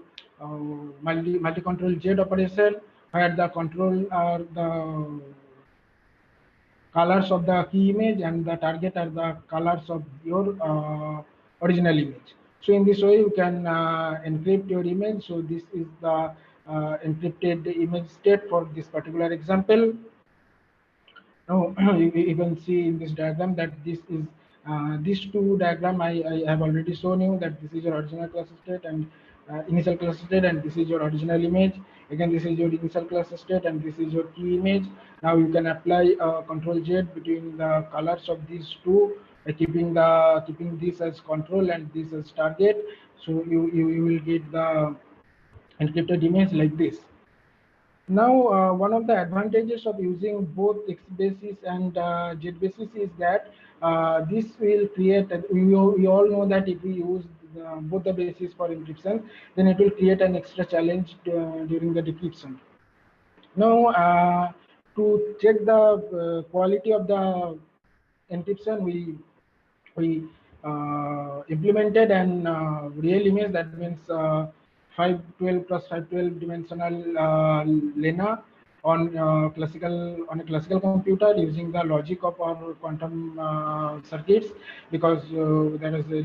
Speaker 9: multi-control Z operation, where the control are the colors of the key image and the target are the colors of your original image. So in this way you can encrypt your image. So this is the encrypted image state for this particular example. Now you can see in this diagram that this is these two diagram I have already shown you, that this is your original cluster state and initial cluster state, and this is your original image. Again, this is your initial cluster state and this is your key image. Now you can apply control Z between the colors of these two, keeping this as control and this as target. So you will get the encrypted image like this. Now, one of the advantages of using both X basis and Z basis is that this will create, we all know that if we use both the basis for encryption, then it will create an extra challenge during the decryption. Now, to check the quality of the encryption, we implemented an real image, that means 512 plus 512 dimensional Lena on a classical computer using the logic of our quantum circuits, because there is a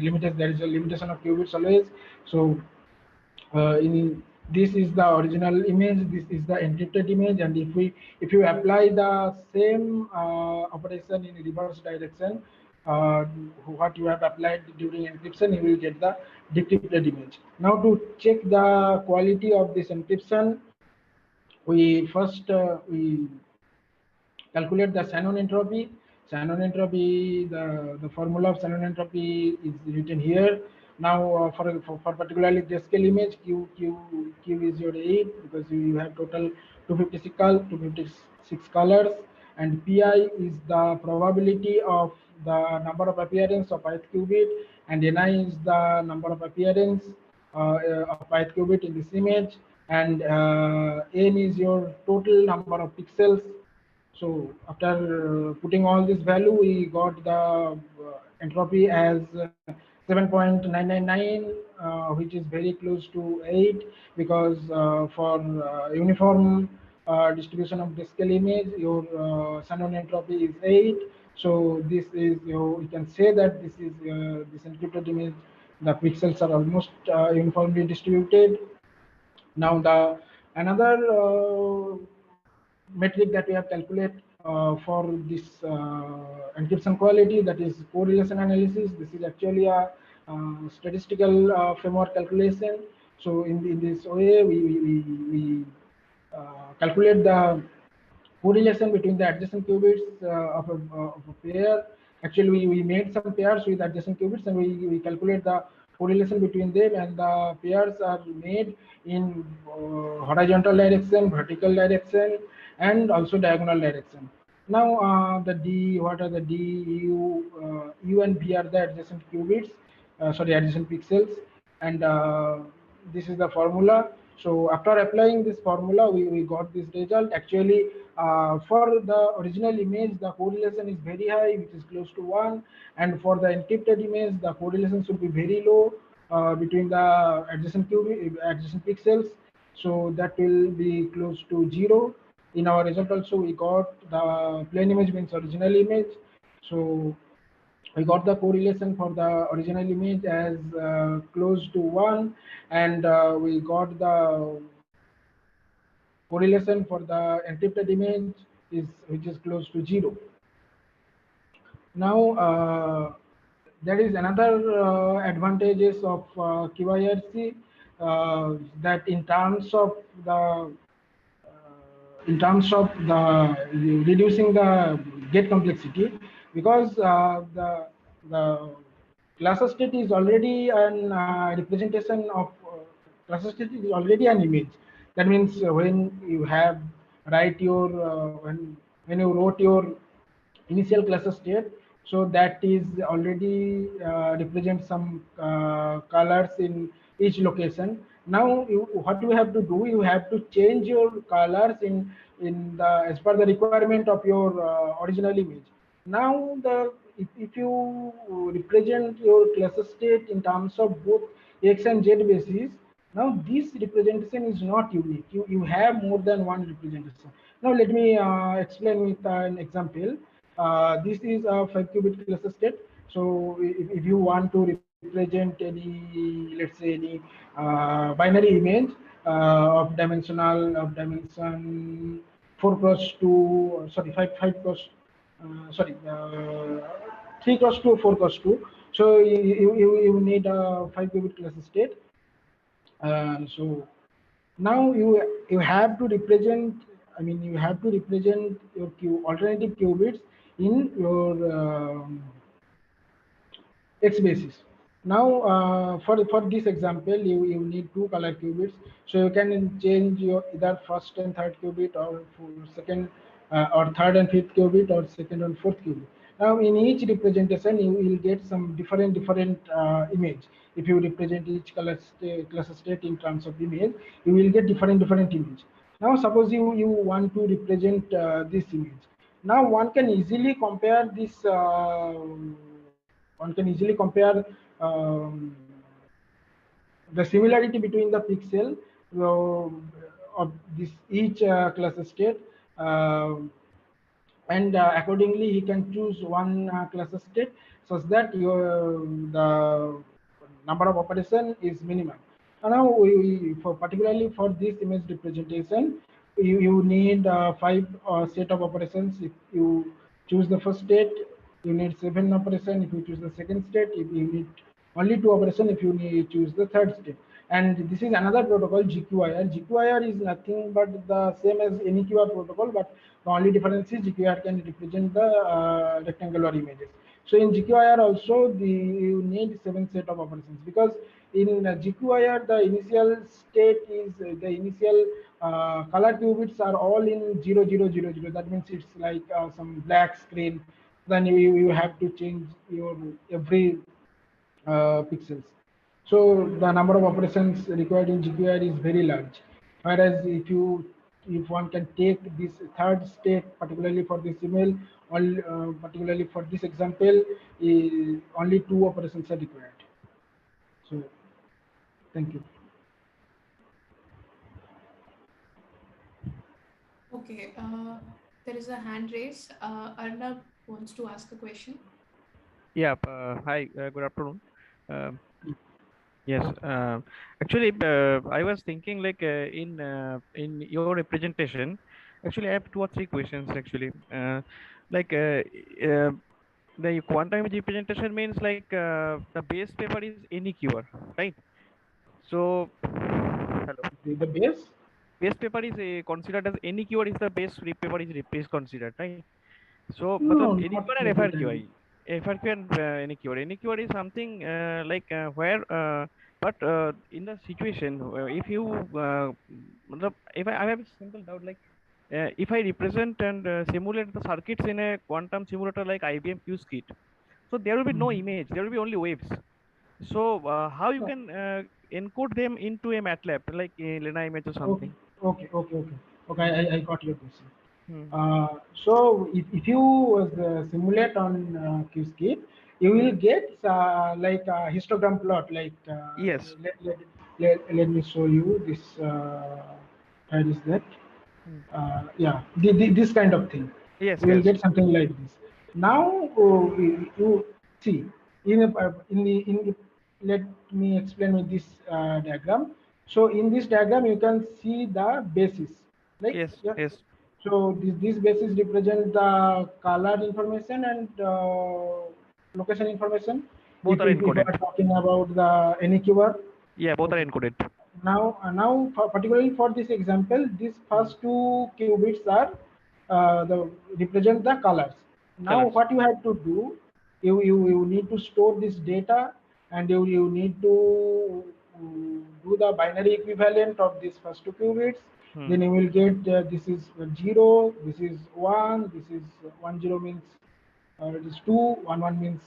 Speaker 9: limitation of qubits always. So this is the original image, this is the encrypted image, and if you apply the same operation in reverse direction, what you have applied during encryption, you will get the decrypted image. Now to check the quality of this encryption, we first we calculate the Shannon entropy. Shannon entropy, the formula of Shannon entropy is written here. Now for particularly grayscale image, Q is your 8, because you have total 256 colors, and Pi is the probability of the number of appearance of ith qubit, and Ni is the number of appearance of ith qubit in this image, and N is your total number of pixels. So after putting all this value, we got the entropy as 7.999, which is very close to 8, because for uniform distribution of grayscale image, your Shannon entropy is 8. So this is, you can say that this is this encrypted image, the pixels are almost uniformly distributed. Now the another metric that we have calculated for this encryption quality, that is correlation analysis. This is actually a statistical framework calculation. So in this way, we calculate the correlation between the adjacent qubits of a pair. Actually, we made some pairs with adjacent qubits, and we calculate the correlation between them, and the pairs are made in horizontal direction, vertical direction, and also diagonal direction. Now the D, what are the D, U and B are the adjacent qubits, sorry, adjacent pixels, and this is the formula. So after applying this formula, we got this result. Actually, for the original image, the correlation is very high, which is close to 1, and for the encrypted image, the correlation should be very low between the adjacent pixels. So that will be close to 0. In our result also we got the plain image means original image. So we got the correlation for the original image as close to 1, and we got the correlation for the encrypted image is which is close to 0. Now there is another advantages of QIRC, that in terms of the reducing the gate complexity, because the class state is already an representation of class state is already an image. That means when you have write your when you wrote your initial class state, so that is already represent some colors in each location. Now what you have to do, you have to change your colors in the as per the requirement of your original image. Now if you represent your class state in terms of both x and z basis, now this representation is not unique. You have more than one representation. Now let me explain with an example. This is a 5-qubit cluster state. So if you want to represent any, let's say any binary image of dimension 4 cross 2, sorry, 5 cross, sorry, 3 cross 2, 4 cross 2. So you need a 5-qubit cluster state. So now you have to represent, I mean, you have to represent your alternative qubits in your x basis. Now for this example, you need 2 color qubits, so you can change your either first and third qubit, or second or third and fifth qubit, or second and fourth qubit. Now in each representation you will get some different image. If you represent each class state in terms of image, you will get different image. Now suppose you want to represent this image. Now one can easily compare this the similarity between the pixel of this each class state, and accordingly he can choose one class state such that your the number of operation is minimum. And now for particularly for this image representation, you need 5 set of operations. If you choose the first state, you need 7 operation. If you choose the second state, if you need only 2 operation. If you choose the third state. And this is another protocol, GQIR. GQIR is nothing but the same as any QR protocol, but the only difference is GQIR can represent the rectangular images. So in GQIR also you need 7 set of operations, because in GQIR the initial state is the initial color qubits are all in 0 0 0 0. That means it's like some black screen. Then you have to change your every pixels. So the number of operations required in GQIR is very large. Whereas if one can take this third state, particularly for this email, particularly for this example, only 2 operations are required. So thank you.
Speaker 1: Okay, there is a hand raised. Arnab wants to ask a question.
Speaker 10: Yeah, hi, good afternoon. Yes, actually, I was thinking like in your representation, actually, I have 2 or 3 questions actually. Like the quantum image representation means like the base paper is any QR, right? So, hello.
Speaker 9: The base
Speaker 10: Paper is considered as any QR is the base paper is considered, right? So,
Speaker 9: no,
Speaker 10: any
Speaker 9: not
Speaker 10: QR and
Speaker 9: necessarily.
Speaker 10: FRQ and any QR. Any QR is something like where, but in the situation if you, if I have a simple doubt, like if I represent and simulate the circuits in a quantum simulator like IBM QSKIT, so there will be no image, there will be only waves. So how you can encode them into a MATLAB like a Lena image or something?
Speaker 9: Okay. I got your question.
Speaker 10: Hmm.
Speaker 9: So if you simulate on QSKIT, you will get like a histogram plot. Like
Speaker 10: Yes.
Speaker 9: let me show you this. Where is that?
Speaker 10: Hmm.
Speaker 9: Yeah, this kind of thing.
Speaker 10: Yes,
Speaker 9: You will
Speaker 10: yes.
Speaker 9: get something like this. Now you see in the let me explain with this diagram. So in this diagram you can see the basis, right?
Speaker 10: Yes,
Speaker 9: Yeah.
Speaker 10: yes.
Speaker 9: So this basis represent the color information and location information.
Speaker 10: Both are
Speaker 9: If we
Speaker 10: encoded.
Speaker 9: are talking about the any keyword.
Speaker 10: Yeah, both are
Speaker 9: Okay.
Speaker 10: encoded.
Speaker 9: Now, particularly for this example, these first two qubits are the represent the colors. Now,
Speaker 10: Colors.
Speaker 9: what you have to do, you need to store this data, and you need to do the binary equivalent of these first two qubits. Then you will get this is 0, this is 1, this is 10 means it is 2, 11 means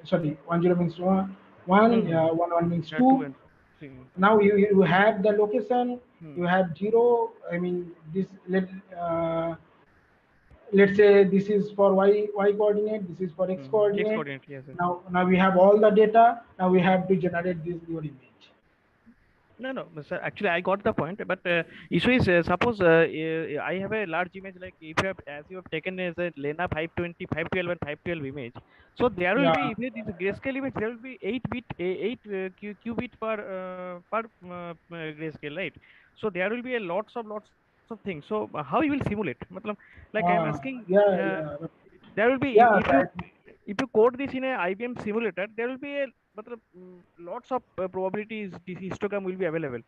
Speaker 9: sorry, 10 means 1, 11 means
Speaker 10: Yeah, 2
Speaker 9: 2.
Speaker 10: and 3.
Speaker 9: Now you have the location, you
Speaker 10: Hmm.
Speaker 9: have 0. I mean this uh, let's say this is for y coordinate, this is for x
Speaker 10: X
Speaker 9: coordinate.
Speaker 10: coordinate, yes, yes.
Speaker 9: Now we have all the data. Now we have to generate this your image.
Speaker 10: No, sir. Actually, I got the point. But issue is, suppose I have a large image, like if you have, as you have taken as a Lena 520, 512, and 512 image. So there will be,
Speaker 9: Yeah.
Speaker 10: if it is a grayscale image, there will be 8 bit, 8 qubit per grayscale, right? So there will be a lots of things. So how you will simulate? Matlab, like I am asking,
Speaker 9: Yeah.
Speaker 10: there will be
Speaker 9: Yeah.
Speaker 10: if you code this in a IBM simulator, there will be a matlab, lots of probabilities this histogram will be available.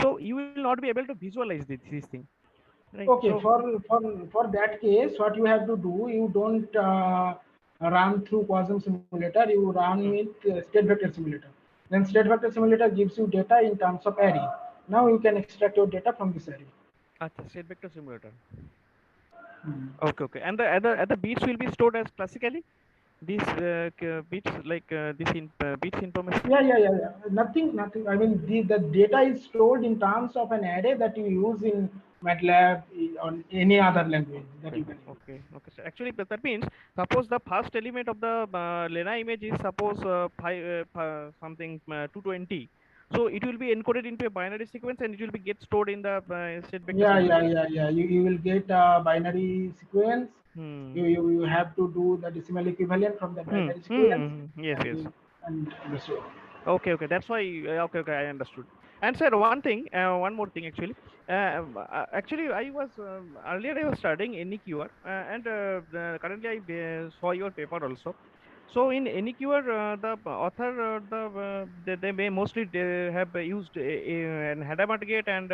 Speaker 10: So you will not be able to visualize this thing, right?
Speaker 9: Okay,
Speaker 10: So
Speaker 9: for that case, what you have to do, you don't run through Quasar simulator, you run with state vector simulator. Then state vector simulator gives you data in terms of array. Now you can extract your data from this array.
Speaker 10: state vector simulator.
Speaker 9: Hmm.
Speaker 10: Okay. And the other bits will be stored as classically. These bits like bits information.
Speaker 9: Yeah. Nothing. I mean, the data is stored in terms of an array that you use in MATLAB or any other language that you can use.
Speaker 10: Okay. So actually, but that means suppose the first element of the Lena image is suppose something 220. So it will be encoded into a binary sequence and it will be get stored in the state vector simulator.
Speaker 9: Yeah. You will get a binary sequence.
Speaker 10: Hmm.
Speaker 9: You have to do the decimal equivalent from the binary sequence,
Speaker 10: Yes.
Speaker 9: and so on.
Speaker 10: Okay. That's why. Okay. I understood. And sir, one more thing actually. Actually, I was earlier I was studying NEQR, and currently I saw your paper also. So in NEQR, the author, they may mostly they have used an Hadamard gate and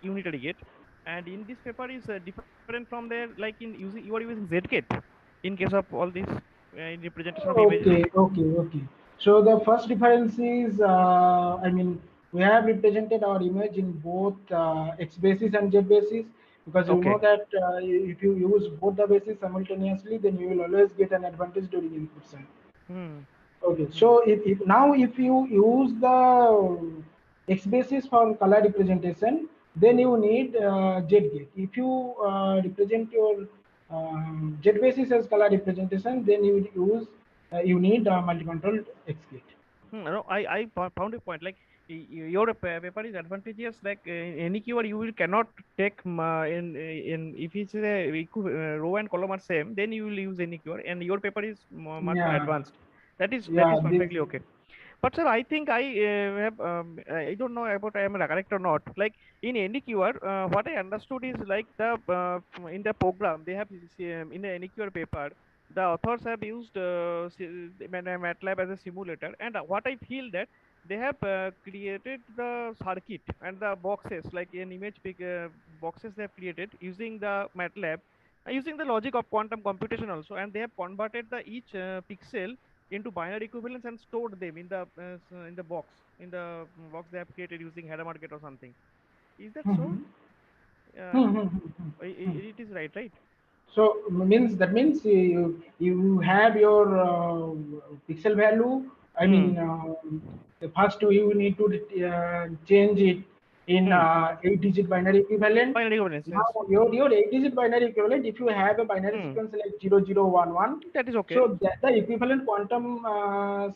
Speaker 10: unitary gate. And in this paper is different from there, like in using you are using Z gate in case of all this in representation of images.
Speaker 9: Okay. So the first difference is, I mean, we have represented our image in both X basis and Z basis, because you know
Speaker 10: Okay.
Speaker 9: that if you use both the bases simultaneously, then you will always get an advantage during encryption.
Speaker 10: Hmm.
Speaker 9: Okay, so if you use the X basis for color representation, then you need Z gate. If you represent your Z basis as color representation, then you need multi-controlled X gate.
Speaker 10: No, I found a point. Like your paper is advantageous. Like in any keyword, you will cannot take in if it's row and column are same, then you will use any keyword, and your paper is much more
Speaker 9: Yeah,
Speaker 10: advanced. That is
Speaker 9: yeah. This
Speaker 10: perfectly okay. But sir, I think I have I don't know about I am correct or not. Like in NEQR, what I understood is like the in the program they have in the NEQR paper, the authors have used MATLAB as a simulator, and what I feel that they have created the circuit and the boxes like an image boxes they have created using the MATLAB, using the logic of quantum computation also, and they have converted the each pixel into binary equivalents and stored them in the box they have created using Hadamard gate or something. Is that so? It is right, right?
Speaker 9: So that means you have your pixel value. I mean, first you need to change it in 8-digit binary equivalent.
Speaker 10: Binary equivalence,
Speaker 9: Now
Speaker 10: yes.
Speaker 9: your 8-digit binary equivalent, if you have a binary sequence like 0011,
Speaker 10: that is okay.
Speaker 9: so that the equivalent quantum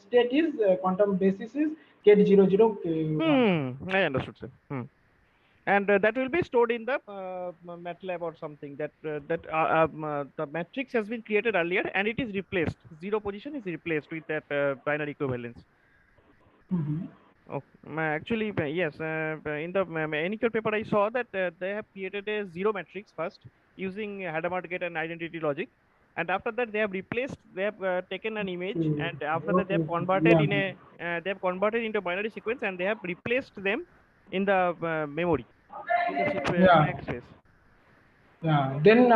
Speaker 9: state is quantum basis is K00K1.
Speaker 10: I understood, sir. And that will be stored in the MATLAB or something. The matrix has been created earlier and it is replaced. Zero position is replaced with that binary equivalence. Okay. Actually, yes. In the NQT paper, I saw that they have created a zero matrix first using Hadamard gate and identity logic, and after that they have replaced. They have taken an image, and after that they have converted in a they have converted into binary sequence, and they have replaced them in the memory in the blank space.
Speaker 9: Yeah. Then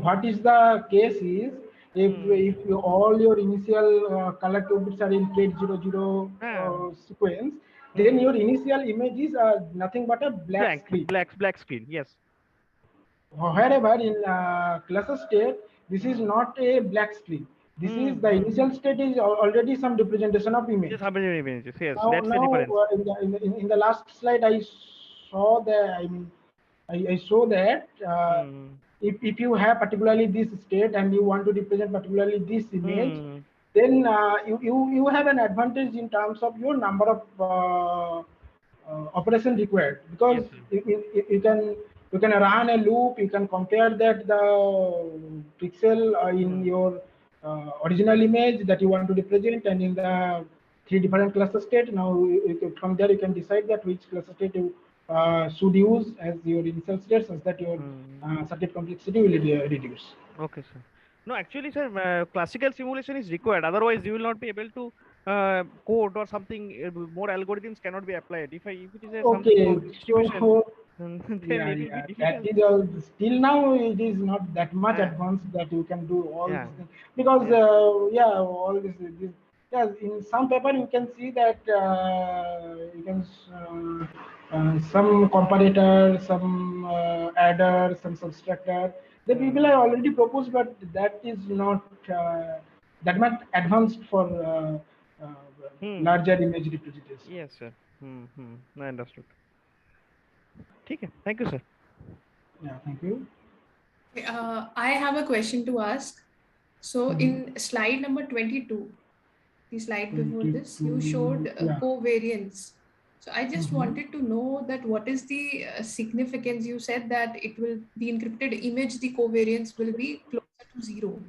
Speaker 9: what is the case is if all your initial collective bits are in K00 sequence, then your initial image is nothing but a black screen.
Speaker 10: Black screen. Yes.
Speaker 9: However, in cluster state, this is not a black screen. This is the initial state is already some representation of image.
Speaker 10: Yes, images. Yes,
Speaker 9: Now,
Speaker 10: that's the difference.
Speaker 9: In the last slide, I saw that. I mean, I saw that if you have particularly this state and you want to represent particularly this image, then you have an advantage in terms of your number of operation required, because you can run a loop, you can compare that the pixel in your original image that you want to represent and in the 3 different cluster state. Now from there you can decide that which cluster state you should use as your initial state, such that your circuit complexity will reduce.
Speaker 10: Okay, sir. No, actually, sir, classical simulation is required. Otherwise, you will not be able to code or something. More algorithms cannot be applied. If it is a something distribution, then
Speaker 9: that is all. Still now, it is not that much advanced that you can do all these things, because all this. In some paper you can see that you can some comparator, some adder, some subtractor. The people are already proposed, but that is not that much advanced for larger image representation.
Speaker 10: Yes, sir. I understood. Okay. Thank you, sir.
Speaker 9: Yeah, thank you.
Speaker 1: I have a question to ask. So in slide number 22, the slide before this, you showed covariance. So I just wanted to know that what is the significance. You said that it will, the encrypted image, the covariance will be closer to 0,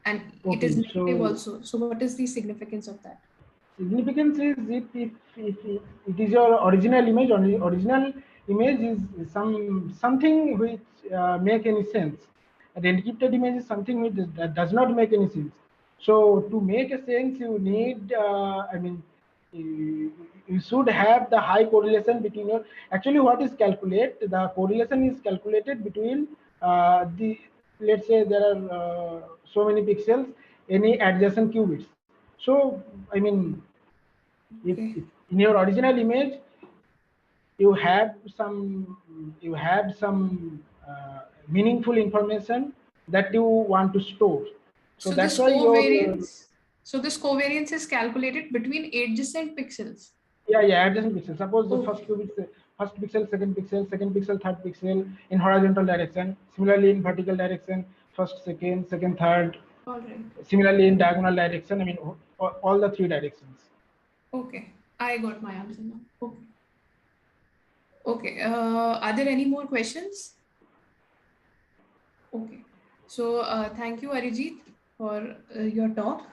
Speaker 1: and it is negative also. So what is the significance of that?
Speaker 9: Significance is if it is your original image, original image is something which make any sense. The encrypted image is something which that does not make any sense. So to make a sense, you need I mean, you should have the high correlation between your, actually what is calculated, the correlation is calculated between the, let's say there are so many pixels, any adjacent qubits. So I mean, if in your original image you have some meaningful information that you want to store, so that's why
Speaker 1: covariance. So this covariance is calculated between adjacent pixels.
Speaker 9: Yeah, adjacent pixels. Suppose the first qubit, first pixel, second pixel, third pixel in horizontal direction. Similarly in vertical direction, first, second, third.
Speaker 1: All right.
Speaker 9: Similarly in diagonal direction. I mean, all the 3 directions.
Speaker 1: Okay, I got my answer now. Okay. Okay. Are there any more questions? Okay. So thank you, Arijit, for your talk.